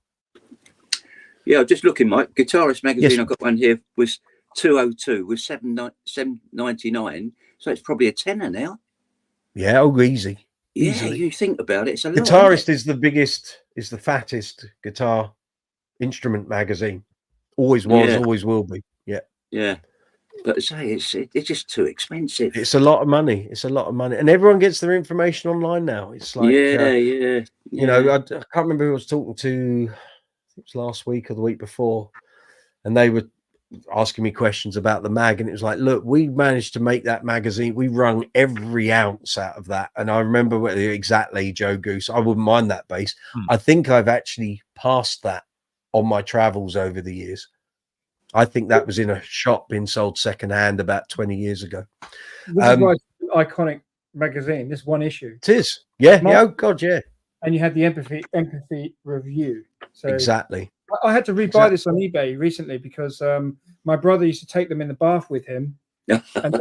Yeah, just looking, Mike. Guitarist magazine, I've got one here, was 202, was 7.99, so it's probably a tenner now. Yeah, easy. Yeah, easily. You think about it, it's a lot. Guitarist is the biggest, is the fattest guitar instrument magazine. Always was, always will be. Yeah. But say it's just too expensive. It's a lot of money. It's a lot of money, and everyone gets their information online now. It's like you know, I can't remember who I was talking to. It was last week or the week before, and they were asking me questions about the mag, and it was like, look, we managed to make that magazine. We wrung every ounce out of that, and I remember exactly, Joe Goose. I wouldn't mind that bass. I think I've actually passed that on my travels over the years. I think that was in a shop being sold secondhand about 20 years ago. Which is why it's an iconic magazine. This one issue. It is. Yeah. Oh God, yeah. And you had the empathy review. So exactly. I had to rebuy this on eBay recently because my brother used to take them in the bath with him. And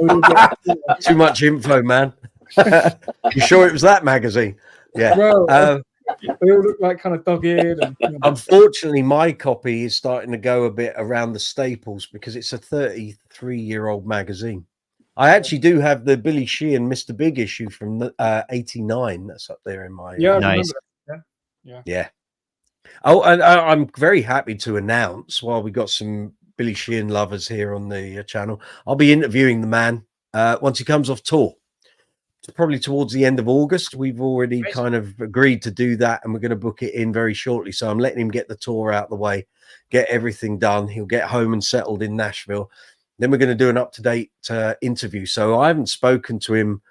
too much info, man. You sure it was that magazine? Yeah. Well, they all look like kind of dog-eared. And, you know. Unfortunately, my copy is starting to go a bit around the staples because it's a 33-year-old magazine. I actually do have the Billy Sheehan Mr. Big issue from 89. That's up there in my nice. Yeah. Oh, and I'm very happy to announce, while we got some Billy Sheehan lovers here on the channel, I'll be interviewing the man once he comes off tour. It's probably towards the end of August. We've already kind of agreed to do that, and we're going to book it in very shortly. So I'm letting him get the tour out of the way, get everything done. He'll get home and settled in Nashville. Then we're going to do an up-to-date interview. So I haven't spoken to him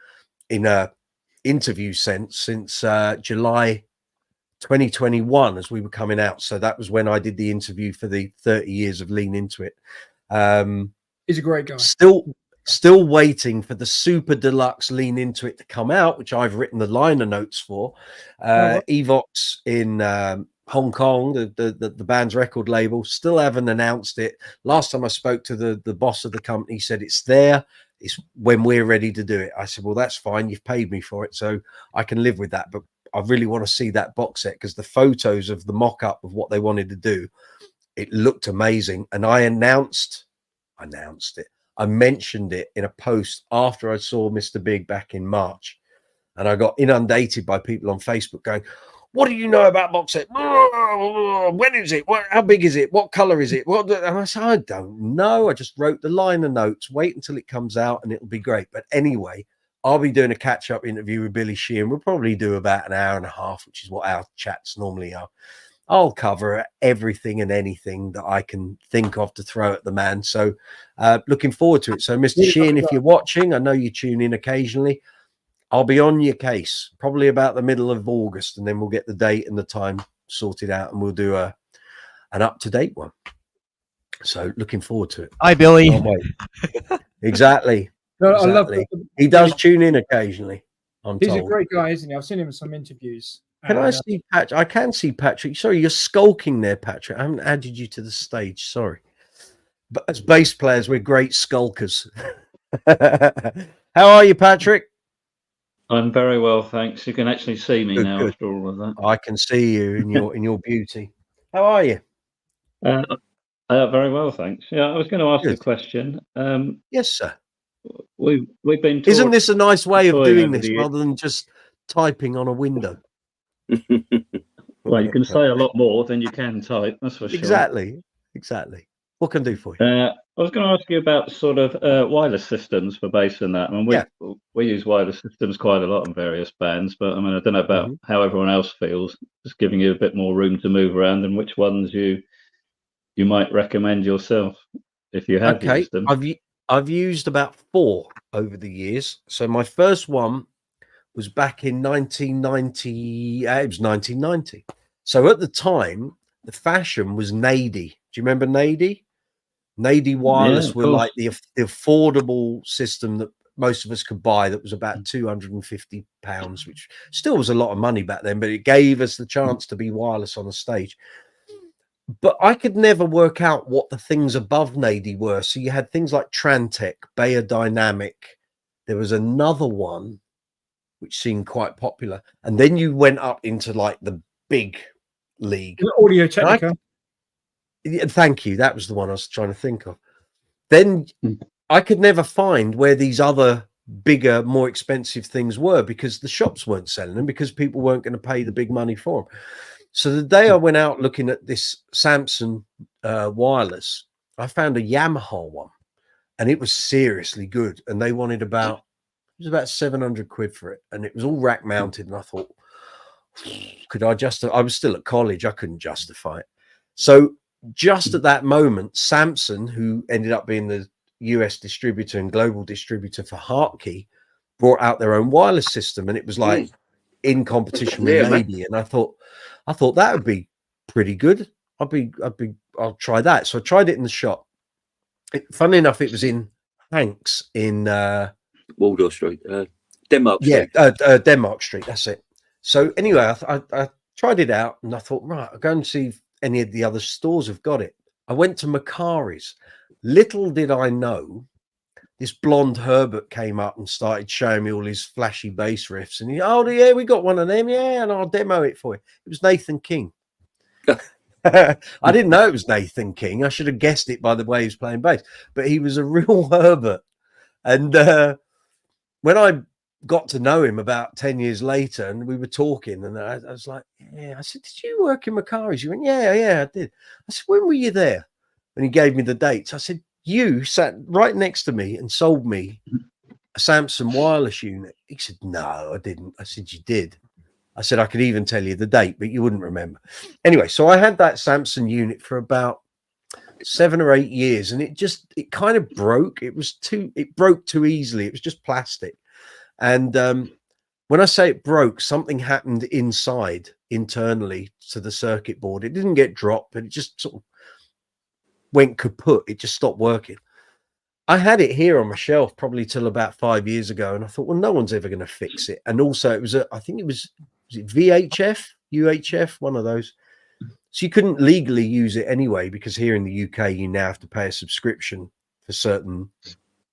in a interview sense since July 2021, as we were coming out. So that was when I did the interview for the 30 years of Lean Into It. He's a great guy. Still waiting for the super deluxe Lean Into It to come out, which I've written the liner notes for. Evox in Hong Kong, the band's record label, still haven't announced it. Last time I spoke to the boss of the company, he said it's there. It's when we're ready to do it. I said, well, that's fine. You've paid me for it, so I can live with that. But I really want to see that box set, because the photos of the mock-up of what they wanted to do, it looked amazing. And I announced it. I mentioned it in a post after I saw Mr. Big back in March, and I got inundated by people on Facebook going, what do you know about box set? When is it? How big is it? What color is it? And I said, I don't know. I just wrote the liner notes. Wait until it comes out and it'll be great. But anyway, I'll be doing a catch-up interview with Billy Sheehan. We'll probably do about an hour and a half, which is what our chats normally are. I'll cover everything and anything that I can think of to throw at the man. So looking forward to it. So Mr. Sheehan, if you're watching, I know you tune in occasionally. I'll be on your case probably about the middle of August, and then we'll get the date and the time sorted out, and we'll do an up-to-date one. So looking forward to it. Hi, Billy. Exactly. No, exactly. I love he does tune in occasionally. He's a great guy, isn't he? I've seen him in some interviews. Can I see Patrick? I can see Patrick. Sorry, you're skulking there, Patrick. I haven't added you to the stage. Sorry. But as bass players, we're great skulkers. How are you, Patrick? I'm very well, thanks. You can actually see me good, now good. after all of that. I can see you in your beauty. How are you? Very well, thanks. Yeah, I was going to ask a question. Yes, sir. We've been. Isn't this a nice way of doing this rather than just typing on a window? Well, you can say a lot more than you can type. That's for sure. Exactly. What can I do for you? I was going to ask you about sort of wireless systems for bass and that. I mean, we use wireless systems quite a lot in various bands, but I mean, I don't know about how everyone else feels. Just giving you a bit more room to move around, and which ones you might recommend yourself if you have used them. I've used about 4 over the years. So my first one was back in 1990. It was 1990. So at the time, the fashion was Nady. Do you remember Nady? Nady wireless were like the affordable system that most of us could buy. That was about £250, which still was a lot of money back then, but it gave us the chance to be wireless on the stage. But I could never work out what the things above Nady were. So you had things like Trantec, Bayer Dynamic. There was another one which seemed quite popular, and then you went up into like the big league. Audio Technica. Thank you. That was the one I was trying to think of. Then I could never find where these other bigger, more expensive things were because the shops weren't selling them because people weren't going to pay the big money for them. So the day I went out looking at this Samson wireless, I found a Yamaha one, and it was seriously good. And they wanted about 700 quid for it, and it was all rack mounted. And I thought, could I I was still at college. I couldn't justify it. So just at that moment, Samson, who ended up being the US distributor and global distributor for Hartley, brought out their own wireless system, and it was like in competition with Nady. And I thought that would be pretty good. I'll try that. So I tried it in the shop. Funnily enough, it was in Hanks in Waldorf Street, Denmark Street. Denmark Street. That's it. So anyway, I tried it out, and I thought, right, I'll go and see if any of the other stores have got it. I went to Macari's. Little did I know, this blonde Herbert came up and started showing me all his flashy bass riffs. And we got one of them. Yeah, and I'll demo it for you. It was Nathan King. I didn't know it was Nathan King. I should have guessed it by the way he was playing bass. But he was a real Herbert. And when I got to know him about 10 years later, and we were talking, and I was like, I said, did you work in Macari's? He went, yeah, I did. I said, when were you there? And he gave me the dates. I said, you sat right next to me and sold me a Samson wireless unit. He said, no, I didn't. I said, you did. I said, I could even tell you the date, but you wouldn't remember. Anyway, so I had that Samson unit for about 7 or 8 years, and it kind of broke. It broke too easily. It was just plastic. And when I say it broke, something happened internally to the circuit board. It didn't get dropped, but it just sort of went kaput. It just stopped working. I had it here on my shelf probably till about 5 years ago, and I thought, well, no one's ever going to fix it. And also, I think it was it VHF, UHF, one of those. So you couldn't legally use it anyway, because here in the UK, you now have to pay a subscription for certain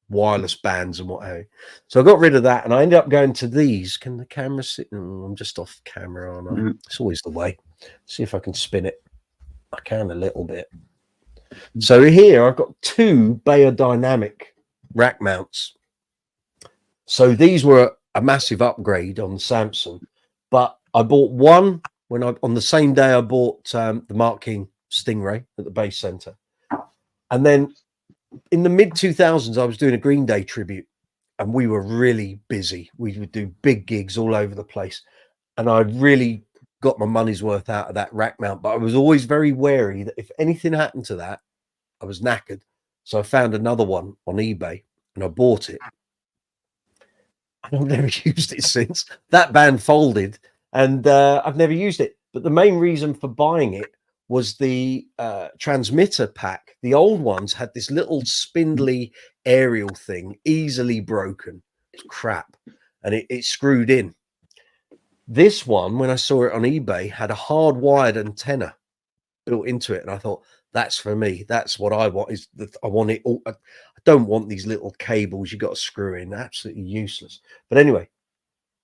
wireless bands and what have you. So I got rid of that, and I ended up going to these. Can the camera sit? Oh, I'm just off camera, aren't I? It's always the way. See if I can spin it. I can a little bit. So here I've got 2 Bayer Dynamic rack mounts. So these were a massive upgrade on the Samson, but I bought one on the same day I bought the Mark King Stingray at the Bass Center, and then in the mid 2000s I was doing a Green Day tribute, and we were really busy. We would do big gigs all over the place, and I really got my money's worth out of that rack mount. But I was always very wary that if anything happened to that, I was knackered. So I found another one on eBay and I bought it. And I've never used it since. That band folded, and I've never used it. But the main reason for buying it was the transmitter pack. The old ones had this little spindly aerial thing, easily broken. It's crap. And it screwed in. This one, when I saw it on eBay, had a hardwired antenna built into it. And I thought, that's for me. That's what I want. I want it all. I don't want these little cables you got to screw in. Absolutely useless. But anyway,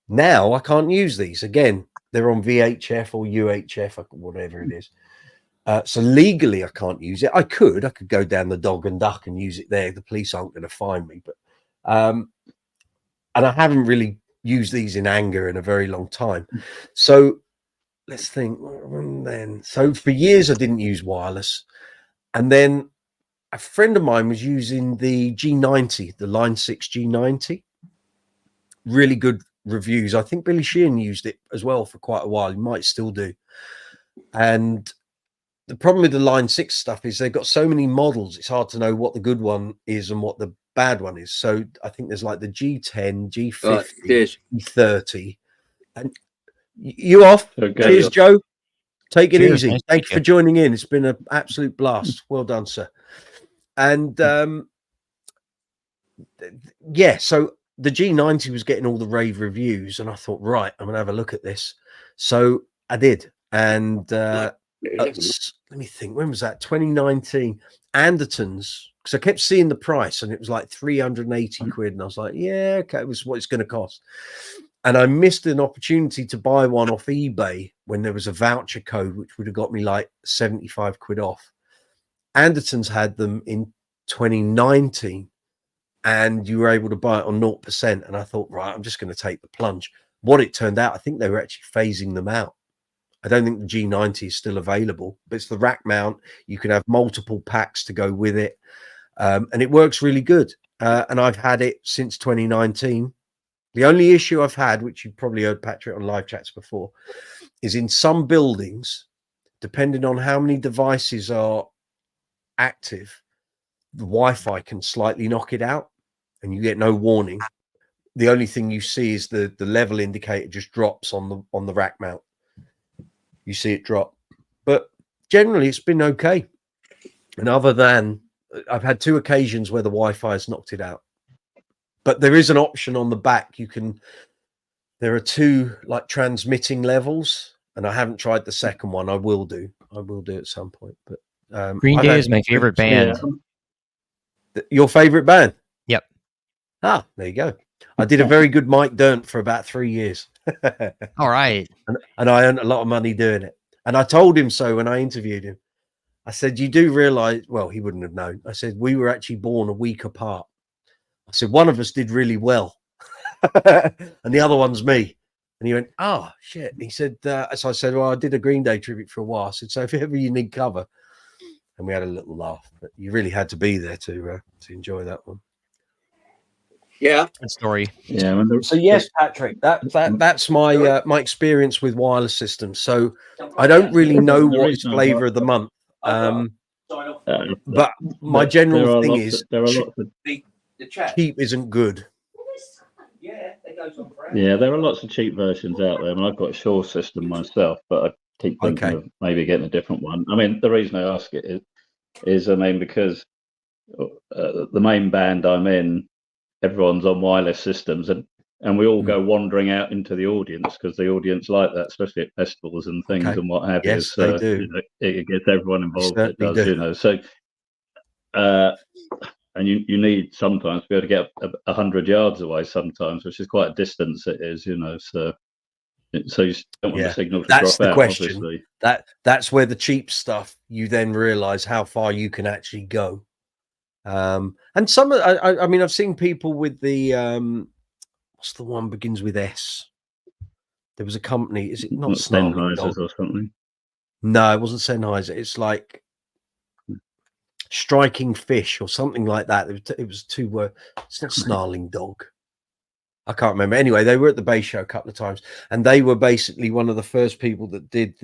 now I can't use these. Again, they're on VHF or UHF, whatever it is. So legally, I can't use it. I could go down the Dog and Duck and use it there. The police aren't going to find me. But and I haven't really used these in anger in a very long time. So let's think. Then, so for years I didn't use wireless, and then a friend of mine was using the G90, the Line 6 G90. Really good reviews. I think Billy Sheehan used it as well for quite a while. He might still do. And the problem with the Line 6 stuff is they've got so many models, it's hard to know what the good one is and what the bad one is. So I think there's like the G10, G50, G30. And you off? Okay. Cheers, Joe. Take it easy. Nice. Thank you for joining in. It's been an absolute blast. Well done, sir. And yeah, so the G90 was getting all the rave reviews, and I thought, right, I'm gonna have a look at this. So I did, and let me think, when was that? 2019. Anderton's, because I kept seeing the price, and it was like 380 quid, and I was like, yeah, okay, it was what it's going to cost. And I missed an opportunity to buy one off eBay when there was a voucher code, which would have got me like 75 quid off. Anderton's had them in 2019, and you were able to buy it on 0%. And I thought, right, I'm just going to take the plunge. What it turned out, I think they were actually phasing them out. I don't think the G90 is still available, but it's the rack mount. You can have multiple packs to go with it. And it works really good. And I've had it since 2019. The only issue I've had, which you've probably heard Patrick on live chats before, is in some buildings, depending on how many devices are active, the Wi-Fi can slightly knock it out and you get no warning. The only thing you see is the level indicator just drops on the rack mount. You see it drop, but generally it's been okay. And other than, I've had 2 occasions where the Wi-Fi has knocked it out, but there is an option on the back. There are 2 like transmitting levels, and I haven't tried the second one. I will do at some point. But Green Day is my favorite band. Your favorite band? Yep. Ah, there you go. I did a very good Mike Dirnt for about 3 years. All right. And I earned a lot of money doing it. And I told him so when I interviewed him. I said, you do realize, well, he wouldn't have known. I said, we were actually born a week apart. I said, one of us did really well. And the other one's me. And he went, oh, shit. And he said, so I said, well, I did a Green Day tribute for a while. I said, so if ever you need cover. And we had a little laugh. But you really had to be there to enjoy that one. Yeah, good story. Yeah. So yes, Patrick, that's my my experience with wireless systems. So I don't really know what is flavor of the month, but my general thing is cheap isn't good. Yeah, there are lots of cheap versions out there. I mean, I've got a Shaw system myself, but I keep thinking of maybe getting a different one. I mean, the reason I ask it is I mean, because the main band I'm in, everyone's on wireless systems, and we all go wandering out into the audience because the audience like that, especially at festivals and things and what have you. Yes, they do. You know, it gets everyone involved. It does, do. you know. So, and you need sometimes to be able to get 100 yards away sometimes, which is quite a distance. It is, you know. So you don't want the signal to drop out. That's the question. Obviously. That's where the cheap stuff. You then realise how far you can actually go. And some, I mean, I've seen people with the what's the one begins with S? There was a company. Is it not Sennheisers Dog or something? No, it wasn't Sennheiser. It's like Striking Fish or something like that. It was two words. It's not Snarling Dog. I can't remember. Anyway, they were at the Bass Show a couple of times, and they were basically one of the first people that did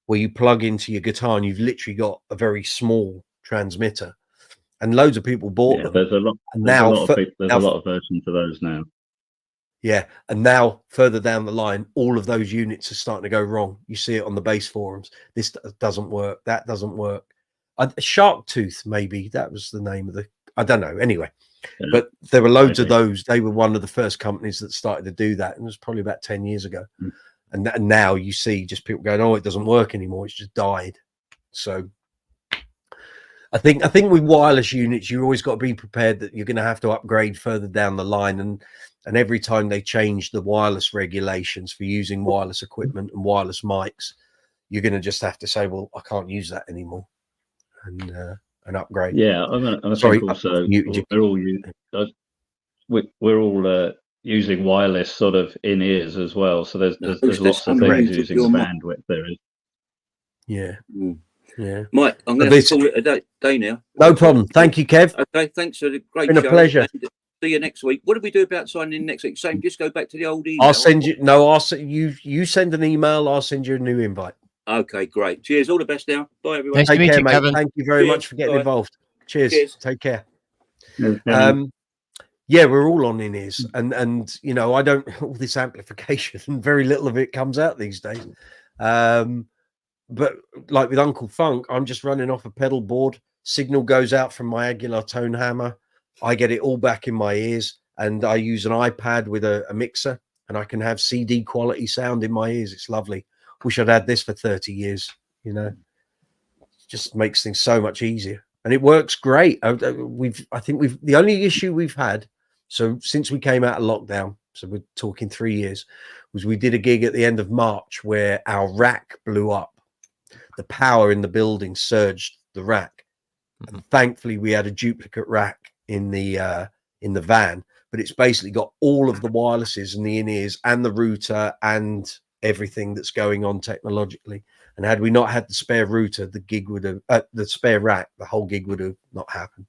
where you plug into your guitar and you've literally got a very small transmitter, and loads of people bought them. There's a lot. There's a lot of versions of those now. Yeah, and now further down the line, all of those units are starting to go wrong. You see it on the bass forums. This doesn't work. That doesn't work. Shark Tooth, maybe that was the name of the. I don't know. Anyway, but there were loads of those. They were one of the first companies that started to do that, and it was probably about 10 years ago. And now you see just people going, "Oh, it doesn't work anymore. It's just died." So I think with wireless units, you always got to be prepared that you're going to have to upgrade further down the line, and every time they change the wireless regulations for using wireless equipment and wireless mics, you're going to just have to say, well, I can't use that anymore, and upgrade. Yeah, I think also we're all using wireless sort of in ears as well. So there's lots of things using the bandwidth there is. Yeah. Yeah, Mike, I'm going to call it a day now. No problem. Thank you, Kev. Okay, thanks for the great show. Been a pleasure. See you next week. What do we do about signing in next week? Same, just go back to the old email. I'll send you. No, you send an email. I'll send you a new invite. Okay, great. Cheers. All the best now. Bye, everyone. Nice to meet you, mate. Kevin. Thank you very much for getting involved. Cheers. Take care. Cheers. Yeah, we're all on in-ears, and you know, I don't all this amplification, and very little of it comes out these days. But like with Uncle Funk, I'm just running off a pedal board. Signal goes out from my Aguilar tone hammer. I get it all back in my ears, and I use an iPad with a mixer, and I can have CD quality sound in my ears. It's lovely. Wish I'd had this for 30 years. You know, it just makes things so much easier, and it works great. I think the only issue we've had, so since we came out of lockdown, so we're talking 3 years, was we did a gig at the end of March where our rack blew up. The power in the building surged the rack. And thankfully, we had a duplicate rack in the van, but it's basically got all of the wirelesses and the in-ears and the router and everything that's going on technologically. And had we not had the spare router, the gig would have the spare rack, the whole gig would have not happened.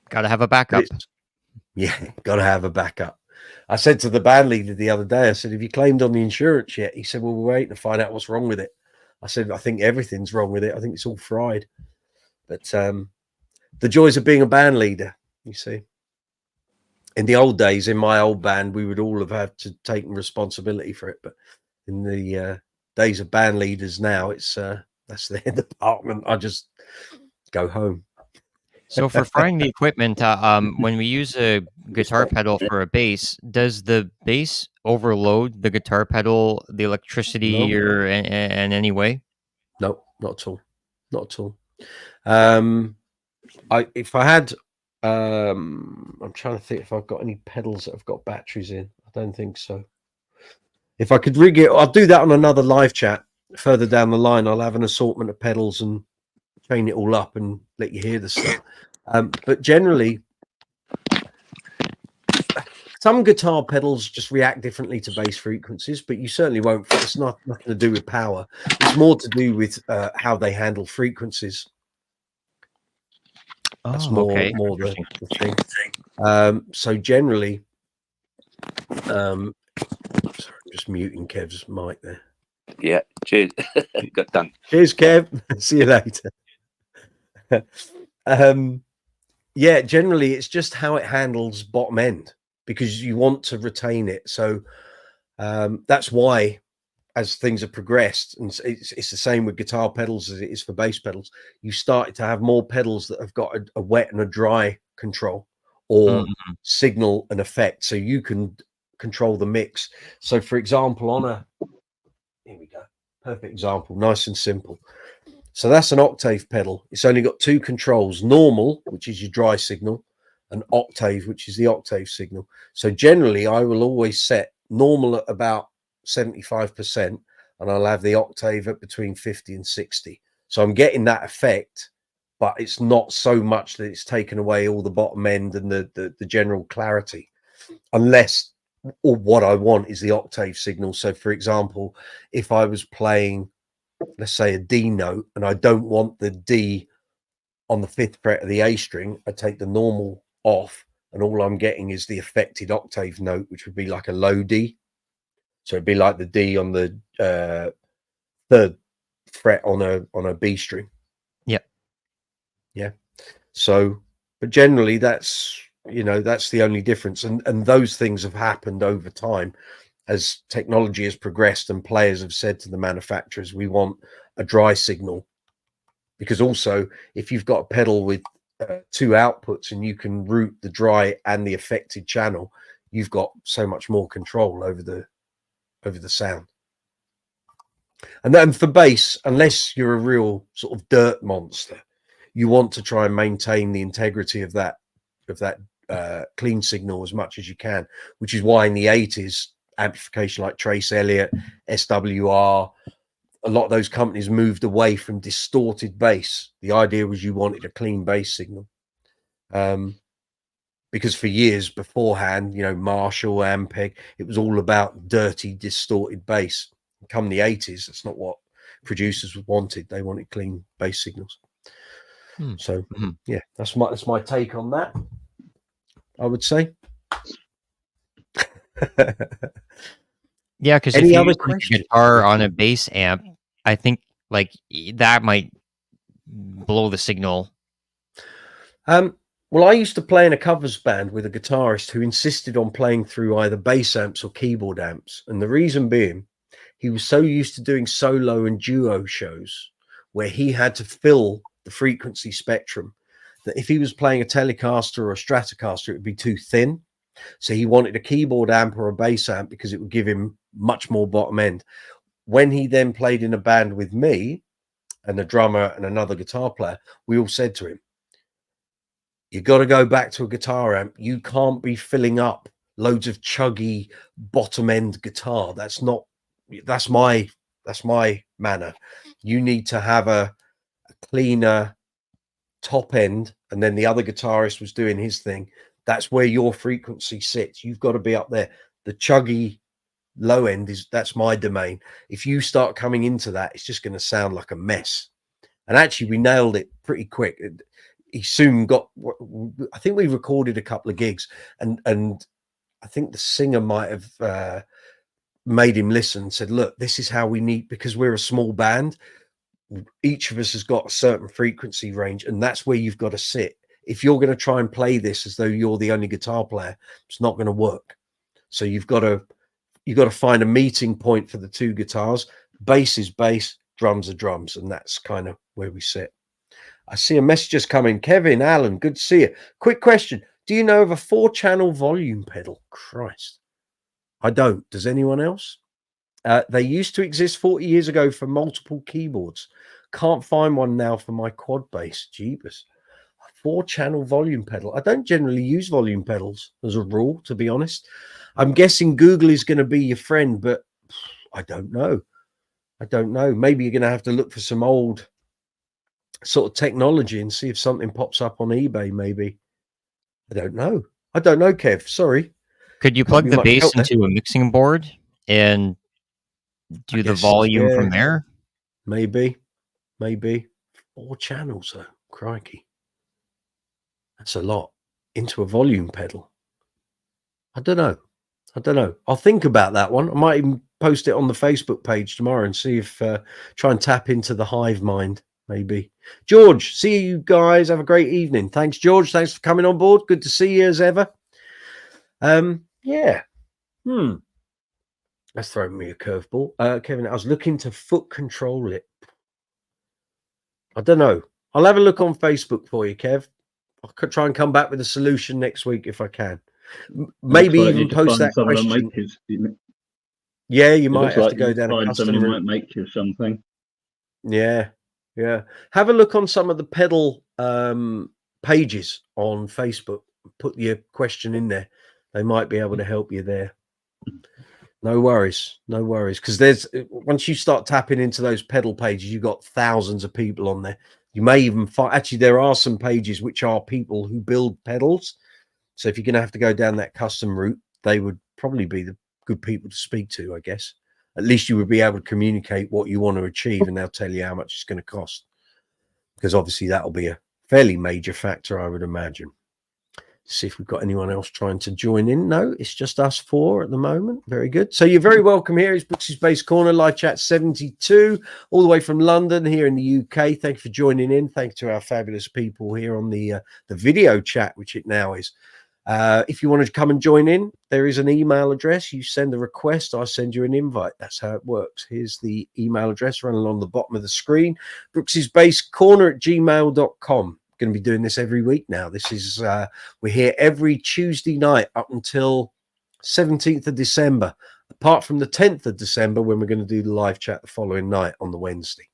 Got to have a backup. Yeah, got to have a backup. I said to the band leader the other day, I said, have you claimed on the insurance yet? He said, well, we're waiting to find out what's wrong with it. I said, I think everything's wrong with it. I think it's all fried. But the joys of being a band leader, you see. In the old days, in my old band, we would all have had to take responsibility for it. But in the days of band leaders now, it's that's their department. I just go home. So for frying the equipment, when we use a guitar pedal for a bass, does the bass overload the guitar pedal, the electricity, or in any way? No, not at all. Not at all. If I had, I'm trying to think if I've got any pedals that have got batteries in. I don't think so. If I could rig it, I'll do that on another live chat further down the line. I'll have an assortment of pedals and train it all up and let you hear the stuff. But generally, some guitar pedals just react differently to bass frequencies, but you certainly won't. It's nothing to do with power. It's more to do with how they handle frequencies. That's more the thing. So generally, sorry, I'm just muting Kev's mic there. Yeah, cheers. Got done. Cheers, Kev. See you later. Yeah, generally it's just how it handles bottom end, because you want to retain it. So that's why, as things have progressed, and it's the same with guitar pedals as it is for bass pedals, you started to have more pedals that have got a wet and a dry control, or signal and effect, so you can control the mix. So for example, on here we go, perfect example, nice and simple. So that's an octave pedal. It's only got two controls: normal, which is your dry signal, and octave, which is the octave signal. So generally I will always set normal at about 75%, and I'll have the octave at between 50 and 60. So I'm getting that effect, but it's not so much that it's taken away all the bottom end and the general clarity, unless or what I want is the octave signal. So for example, if I was playing, let's say, a D note, and I don't want the D on the 5th fret of the A string, I take the normal off, and all I'm getting is the affected octave note, which would be like a low D. So it'd be like the D on the 3rd fret on a B string. Yeah. So, but generally that's, you know, that's the only difference. And those things have happened over time as technology has progressed, and players have said to the manufacturers, we want a dry signal, because also if you've got a pedal with 2 outputs and you can route the dry and the affected channel, you've got so much more control over the sound. And then for bass, unless you're a real sort of dirt monster, you want to try and maintain the integrity of that clean signal as much as you can, which is why in the 80s amplification like Trace Elliott, SWR, a lot of those companies moved away from distorted bass. The idea was you wanted a clean bass signal, because for years beforehand, you know, Marshall, Ampeg, it was all about dirty, distorted bass. Come the 80s, that's not what producers wanted. They wanted clean bass signals. So yeah, that's my take on that, I would say. Yeah, because if you use a guitar on a bass amp, I think like that might blow the signal. Well, I used to play in a covers band with a guitarist who insisted on playing through either bass amps or keyboard amps, and the reason being, he was so used to doing solo and duo shows where he had to fill the frequency spectrum that if he was playing a Telecaster or a Stratocaster, it would be too thin. So he wanted a keyboard amp or a bass amp because it would give him much more bottom end. When he then played in a band with me and a drummer and another guitar player, we all said to him, you got to go back to a guitar amp. You can't be filling up loads of chuggy bottom end guitar. That's my manner. You need to have a cleaner top end, and then the other guitarist was doing his thing. That's where your frequency sits. You've got to be up there. The chuggy low end that's my domain. If you start coming into that, it's just going to sound like a mess. And actually we nailed it pretty quick. He soon got, I think we recorded a couple of gigs, and I think the singer might have made him listen and said, look, this is how we need, because we're a small band, each of us has got a certain frequency range, and that's where you've got to sit. If you're going to try and play this as though you're the only guitar player, it's not going to work. So you've got to find a meeting point for the two guitars. Bass is bass, drums are drums, and that's kind of where we sit. I see a message just coming. Kevin, Alan, good to see you. Quick question. Do you know of a 4-channel volume pedal? Christ. I don't. Does anyone else? They used to exist 40 years ago for multiple keyboards. Can't find one now for my quad bass. Jeepers. A 4-channel volume pedal. I don't generally use volume pedals as a rule, to be honest. I'm guessing Google is going to be your friend, but I don't know. I don't know. Maybe you're going to have to look for some old sort of technology and see if something pops up on eBay, maybe. I don't know. I don't know, Kev. Sorry. Could you plug the bass into a mixing board and do the volume from there? Maybe. 4 channels, though. Crikey. That's a lot. Into a volume pedal. I don't know. I'll think about that one. I might even post it on the Facebook page tomorrow and see if try and tap into the hive mind, maybe. George, see you guys. Have a great evening. Thanks, George. Thanks for coming on board. Good to see you as ever. Yeah. That's throwing me a curveball. Kevin, I was looking to foot control it. I don't know. I'll have a look on Facebook for you, Kev. I'll try and come back with a solution next week if I can. Maybe even post that question. Yeah, you might have to go down a custom route. Might make you something. Yeah. Have a look on some of the pedal pages on Facebook. Put your question in there. They might be able to help you there. No worries. Because once you start tapping into those pedal pages, you've got thousands of people on there. You may even find, actually, there are some pages which are people who build pedals. So if you're going to have to go down that custom route, they would probably be the good people to speak to, I guess. At least you would be able to communicate what you want to achieve, and they'll tell you how much it's going to cost, because obviously that'll be a fairly major factor, I would imagine. See if we've got anyone else trying to join in. No, it's just us four at the moment. Very good. So you're very welcome here. It's Brooksy's Bass Corner, live chat 72, all the way from London here in the UK. Thank you for joining in. Thank you to our fabulous people here on the video chat, which it now is. If you want to come and join in, there is an email address. You send a request, I send you an invite. That's how it works. Here's the email address running along the bottom of the screen. Brooksy's Bass Corner at gmail.com. Going to be doing this every week now. This is we're here every Tuesday night up until 17th of December, apart from the 10th of December when we're going to do the live chat the following night on the Wednesday.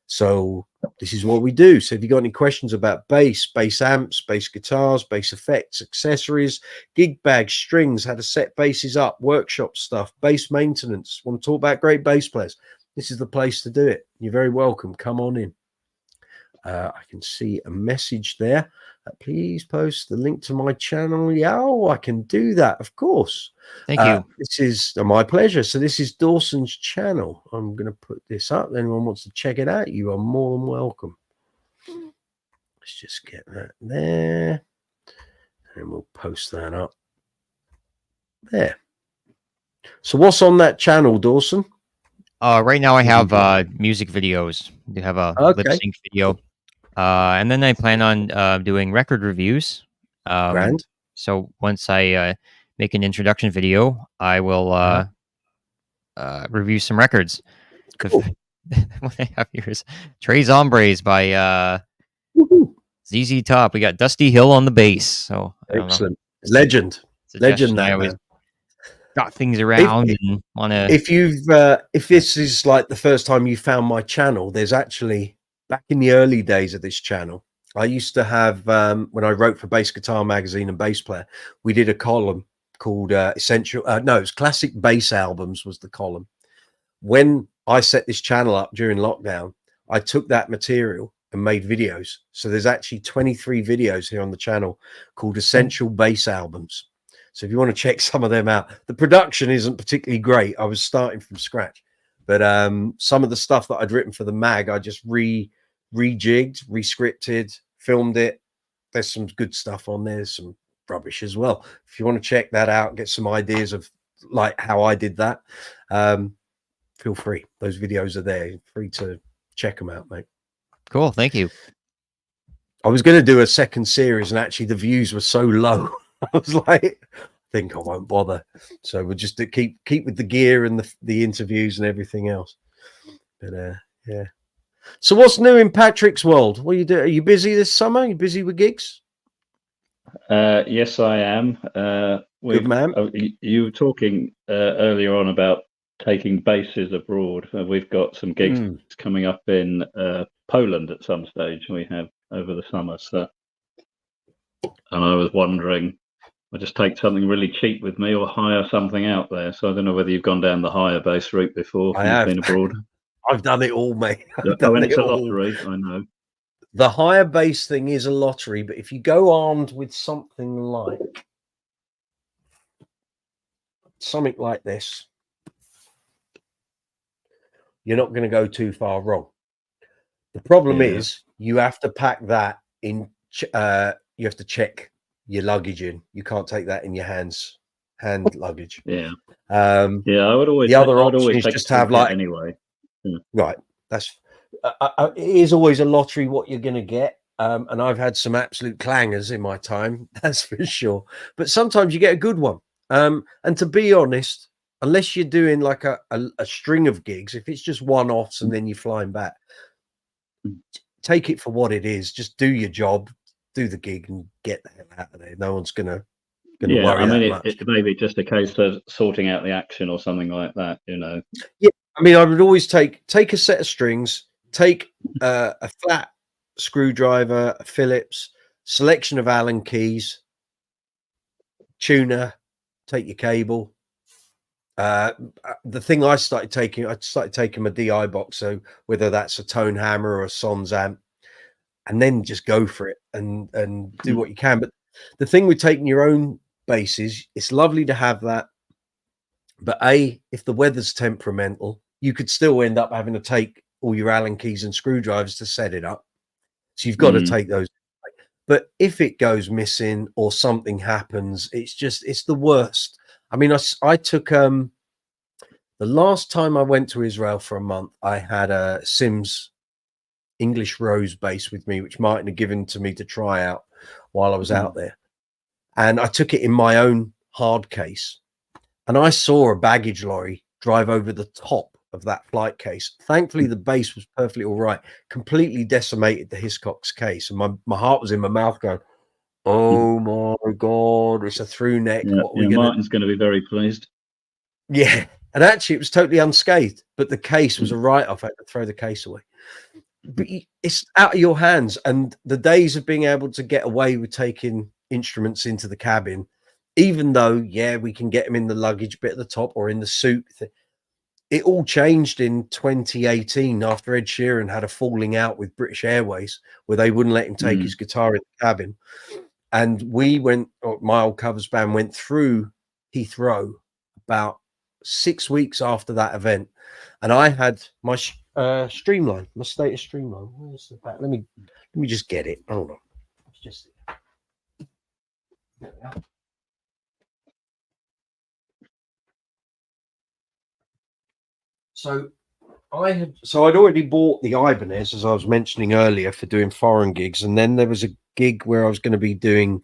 So this is what we do. So if you got any questions about bass amps, bass guitars, bass effects, accessories, gig bags, strings, how to set basses up, workshop stuff, bass maintenance, want to talk about great bass players, this is the place to do it. You're very welcome. Come on in. I can see a message there. Please post the link to my channel. Yeah, I can do that, of course. Thank you. This is my pleasure. So this is Dawson's channel. I'm going to put this up. Anyone wants to check it out, you are more than welcome. Let's just get that there. And we'll post that up there. So what's on that channel, Dawson? Right now I have music videos. I have a lip sync video. And then I plan on doing record reviews. Grand. So once I make an introduction video, I will review some records. Cool. What I have here is Tres Hombres by ZZ Top. We got Dusty Hill on the bass. So excellent. Legend. Legend. I always got things around and want to. If this is like the first time you found my channel, there's actually, back in the early days of this channel, I used to have, when I wrote for Bass Guitar Magazine and Bass Player, we did a column called it was Classic Bass Albums was the column. When I set this channel up during lockdown, I took that material and made videos. So there's actually 23 videos here on the channel called Essential Bass Albums. So if you want to check some of them out, the production isn't particularly great. I was starting from scratch, but some of the stuff that I'd written for the mag, I just rejigged, rescripted, filmed it. There's some good stuff on there. There's some rubbish as well. If you want to check that out, get some ideas of like how I did that, feel free. Those videos are there. You're free to check them out, mate. Cool. Thank you. I was going to do a second series, and actually the views were so low. I was like, I think I won't bother. So we'll just keep with the gear and the interviews and everything else. But yeah. So what's new in Patrick's world? What are you doing? Are you busy this summer? Are you busy with gigs? Yes, I am. Good man. You were talking earlier on about taking basses abroad. We've got some gigs coming up in Poland at some stage. We have over the summer. So, and I was wondering, I just take something really cheap with me or hire something out there. So I don't know whether you've gone down the hire bass route before. I have been abroad. I've done it all, mate. It's a lottery, I know. The higher bass thing is a lottery, but if you go armed with something like this, you're not going to go too far wrong. The problem is you have to pack that in. You have to check your luggage in. You can't take that in your hand luggage. Yeah. I would always. The other option is just have like anyway. Right. That's it is always a lottery what you're going to get. And I've had some absolute clangers in my time, that's for sure. But sometimes you get a good one. And to be honest, unless you're doing like a string of gigs, if it's just one-offs and then you're flying back, take it for what it is. Just do your job, do the gig, and get the hell out of there. No one's gonna worry. I mean, it may be just a case of sorting out the action or something like that, you know. Yeah, I mean, I would always take a set of strings, take a flat screwdriver, a Phillips, selection of Allen keys, tuner, take your cable. The thing I started taking my DI box, so whether that's a tone hammer or a Sons amp, and then just go for it and do what you can. But the thing with taking your own basses, it's lovely to have that, But if the weather's temperamental, you could still end up having to take all your Allen keys and screwdrivers to set it up. So you've got to take those. But if it goes missing or something happens, it's the worst. I mean, I took the last time I went to Israel for a month, I had a Sims English Rose bass with me, which Martin had given to me to try out while I was out there. And I took it in my own hard case. And I saw a baggage lorry drive over the top of that flight case. Thankfully, the bass was perfectly all right. Completely decimated the Hiscox case. And my heart was in my mouth going, oh my God, it's a through neck. Martin's going to be very pleased. Yeah. And actually, it was totally unscathed, but the case was a write-off. I had to throw the case away. But it's out of your hands. And the days of being able to get away with taking instruments into the cabin, even though, we can get them in the luggage bit at the top or in the suit. It all changed in 2018 after Ed Sheeran had a falling out with British Airways where they wouldn't let him take his guitar in the cabin. And my old covers band went through Heathrow about 6 weeks after that event. And I had my Streamline, my Status Streamline. Where's the back? Let me just get it. Hold on. It's just there we are. So I'd already bought the Ibanez, as I was mentioning earlier, for doing foreign gigs, and then there was a gig where I was going to be doing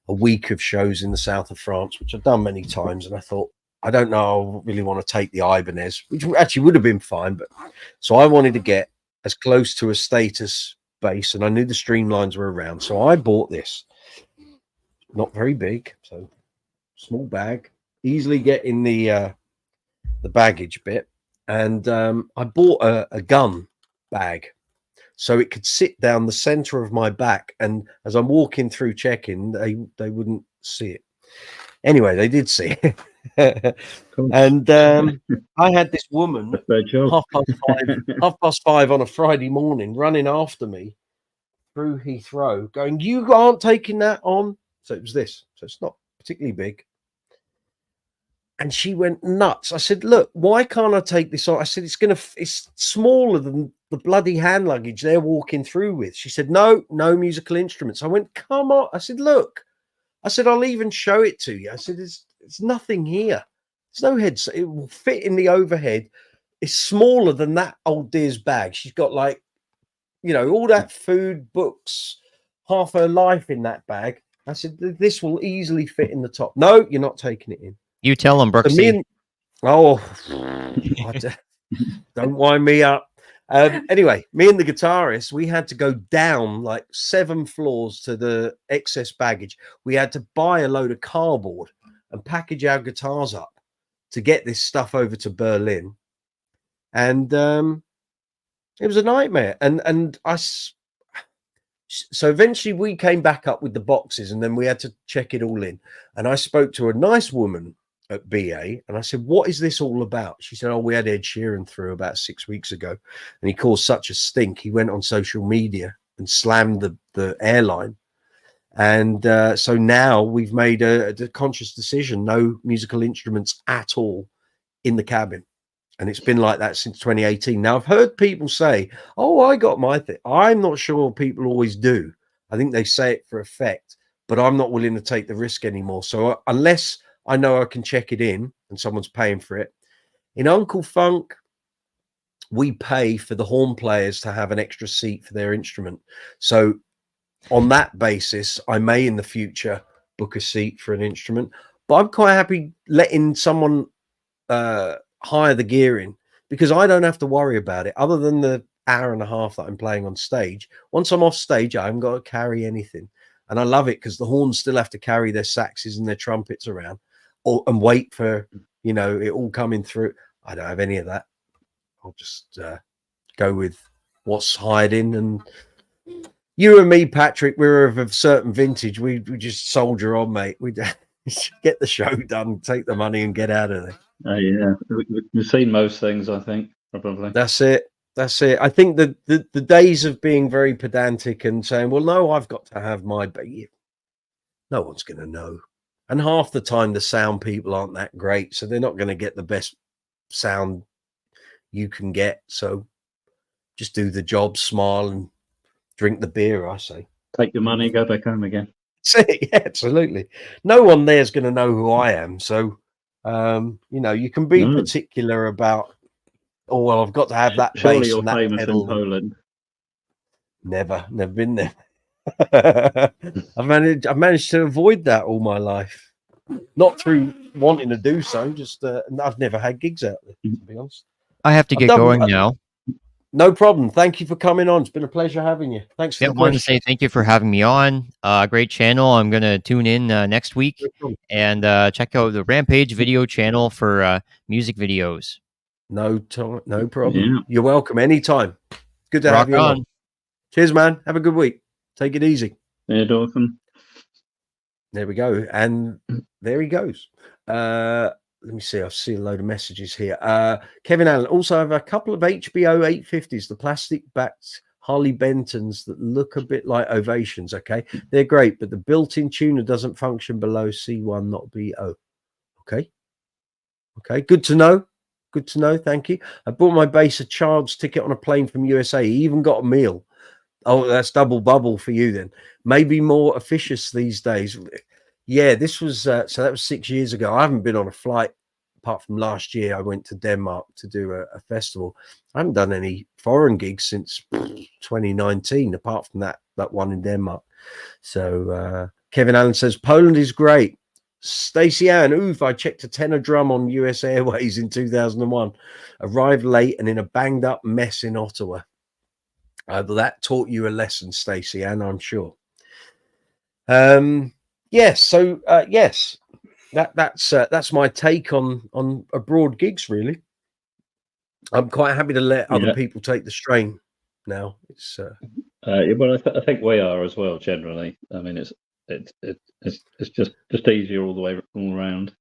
a week of shows in the south of France, which I've done many times, and I thought, I don't know, I really want to take the Ibanez, which actually would have been fine, but so I wanted to get as close to a Status bass, and I knew the Streamlines were around, so I bought this. Not very big, so small bag, easily get in the baggage bit. And I bought a gun bag so it could sit down the center of my back. And as I'm walking through checking, they wouldn't see it. Anyway, they did see it. And I had this woman 5:30 on a Friday morning running after me through Heathrow going, you aren't taking that on. So it was this. So it's not particularly big. And she went nuts. I said, look, why can't I take this on? I said, it's smaller than the bloody hand luggage they're walking through with. She said, no musical instruments. I went, come on. I said, look, I'll even show it to you. I said, there's nothing here. There's no headset. It will fit in the overhead. It's smaller than that old dear's bag. She's got all that food, books, half her life in that bag. I said, this will easily fit in the top. No, you're not taking it in. You tell him, Brooksy. Don't wind me up. Anyway, me and the guitarist, we had to go down like 7 floors to the excess baggage. We had to buy a load of cardboard and package our guitars up to get this stuff over to Berlin. And it was a nightmare. So eventually we came back up with the boxes, and then we had to check it all in. And I spoke to a nice woman at BA, and I said, what is this all about? She said, we had Ed Sheeran through about 6 weeks ago, and he caused such a stink. He went on social media and slammed the airline. And so now we've made a conscious decision, no musical instruments at all in the cabin. And it's been like that since 2018. Now, I've heard people say, I got my thing. I'm not sure people always do. I think they say it for effect, but I'm not willing to take the risk anymore. So unless I know I can check it in and someone's paying for it. In Uncle Funk, we pay for the horn players to have an extra seat for their instrument. So on that basis, I may in the future book a seat for an instrument, but I'm quite happy letting someone hire the gear in, because I don't have to worry about it other than the hour and a half that I'm playing on stage. Once I'm off stage, I haven't got to carry anything. And I love it because the horns still have to carry their saxes and their trumpets around and wait for, it all coming through. I don't have any of that. I'll just go with what's hiding. And you and me, Patrick, we're of a certain vintage. We just soldier on, mate. We get the show done, take the money and get out of there. Yeah, we've seen most things, I think, probably. That's it. I think that the days of being very pedantic and saying, well, no, I've got to have my baby. No one's going to know. And half the time the sound people aren't that great, so they're not going to get the best sound you can get. So just do the job, smile, and drink the beer, I say. Take your money, go back home again. Yeah, absolutely. No one there's going to know who I am. So, you know, you can be particular about, oh, well, I've got to have that Surely bass you're and that famous pedal. in Poland. Never been there. I've managed to avoid that all my life. Not through wanting to do so, just I've never had gigs out there, to be honest. I have to get going now. No problem. Thank you for coming on. It's been a pleasure having you. Thanks for the question. I wanted to say thank you for having me on. Great channel. I'm going to tune in next week and check out the Rampage video channel for music videos. No problem. Yeah. You're welcome anytime. Good to have you on. Cheers, man. Have a good week. Take it easy. Yeah, Dawson. There we go. And there he goes. Let me see. I see a load of messages here. Kevin Allen. Also, I have a couple of HBO 850s, the plastic-backed Harley Bentons that look a bit like Ovations. Okay, they're great, but the built-in tuner doesn't function below C1, not BO. Okay. Good to know. Good to know. Thank you. I bought my bass a child's ticket on a plane from USA. He even got a meal. Oh, that's double bubble for you then. Maybe more officious these days. Yeah, this was so that was 6 years ago. I haven't been on a flight apart from last year. I went to Denmark to do a festival. I haven't done any foreign gigs since 2019, apart from that one in Denmark. So Kevin Allen says Poland is great. Stacey Ann, oof, I checked a tenor drum on US Airways in 2001. Arrived late and in a banged up mess in Ottawa. That taught you a lesson, Stacey Ann, I'm sure. Yes, so yes, that's my take on abroad gigs. Really, I'm quite happy to let other people take the strain now. It's well, I think we are as well. Generally, I mean, it's just easier all the way all around.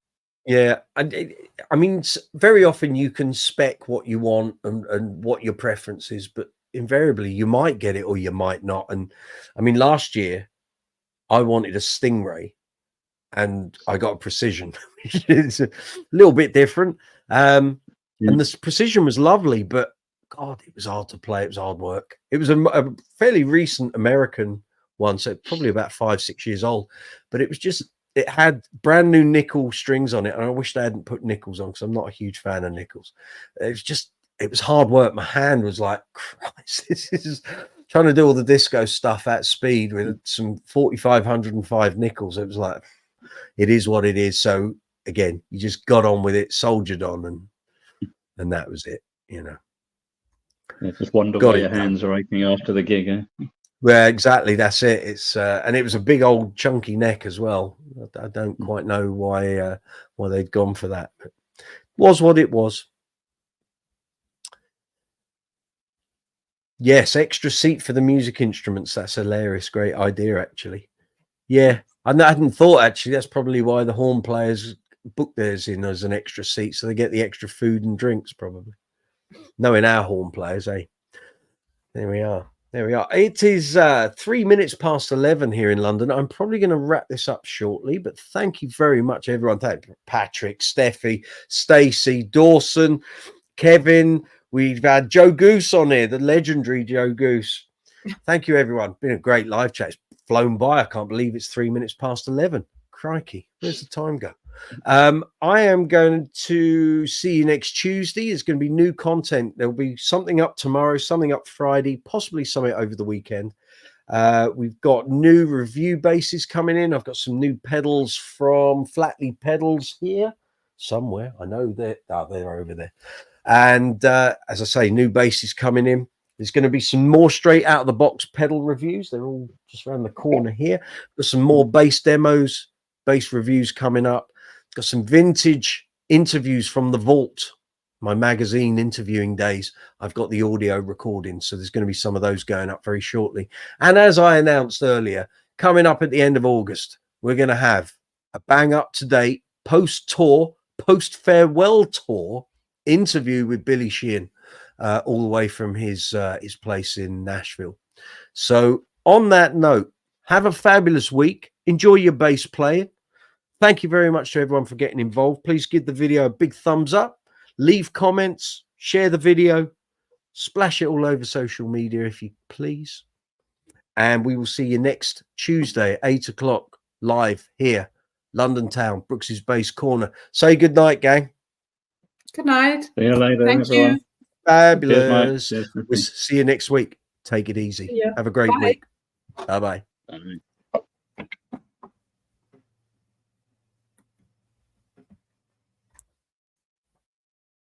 Yeah, and I mean, very often you can spec what you want and what your preference is, but invariably you might get it or you might not. And I mean, last year I wanted a Stingray and I got a Precision, which is a little bit different. And the Precision was lovely, but God, it was hard to play. It was hard work. It was a fairly recent American one, so probably about 5-6 years old, but it was just, it had brand new nickel strings on it. And I wish they hadn't put nickels on because I'm not a huge fan of nickels. It was hard work. My hand was like, Christ, this is trying to do all the disco stuff at speed with some 4505 nickels. It was like, it is what it is. So again, you just got on with it, soldiered on, and that was it, you know. Yeah, just wonder why your hands are aching after the gig, eh? Yeah, exactly. That's it. It's and it was a big old chunky neck as well. I don't quite know why they'd gone for that, but it was what it was. Yes, extra seat for the music instruments. That's hilarious. Great idea, actually. Yeah, I hadn't thought, actually. That's probably why the horn players book theirs in as an extra seat, so they get the extra food and drinks, probably. Knowing our horn players, eh? There we are. There we are. It is 3 minutes past 11 here in London. I'm probably going to wrap this up shortly, but thank you very much, everyone. Thank you, Patrick, Steffi, Stacey, Dawson, Kevin. We've had Joe Goose on here, the legendary Joe Goose. Thank you, everyone. Been a great live chat. It's flown by. I can't believe it's 3 minutes past 11. Crikey, where's the time go? I am going to see you next Tuesday. There's going to be new content. There'll be something up tomorrow, something up Friday, possibly something over the weekend. We've got new review basses coming in. I've got some new pedals from Flatley Pedals here somewhere. I know they're over there. And as I say, new basses coming in. There's going to be some more straight out of the box pedal reviews. They're all just around the corner here. There's some more bass demos, bass reviews coming up. Got some vintage interviews from the Vault, my magazine interviewing days. I've got the audio recording, so there's going to be some of those going up very shortly. And as I announced earlier, coming up at the end of August, we're going to have a bang up to date post-tour, post-farewell tour interview with Billy Sheehan, all the way from his place in Nashville. So on that note, have a fabulous week. Enjoy your bass playing. thank you very much to everyone for getting involved. Please give the video a big thumbs up, leave comments, share the video, splash it all over social media if you please. And we will see you next Tuesday at 8 o'clock live here, London Town, Brooksy's Bass Corner. Say good night, gang. Good night. See you later, Thank everyone. you. Fabulous. Cheers, We'll see you next week. Take it easy. Have a great Bye. week. Bye-bye. Bye.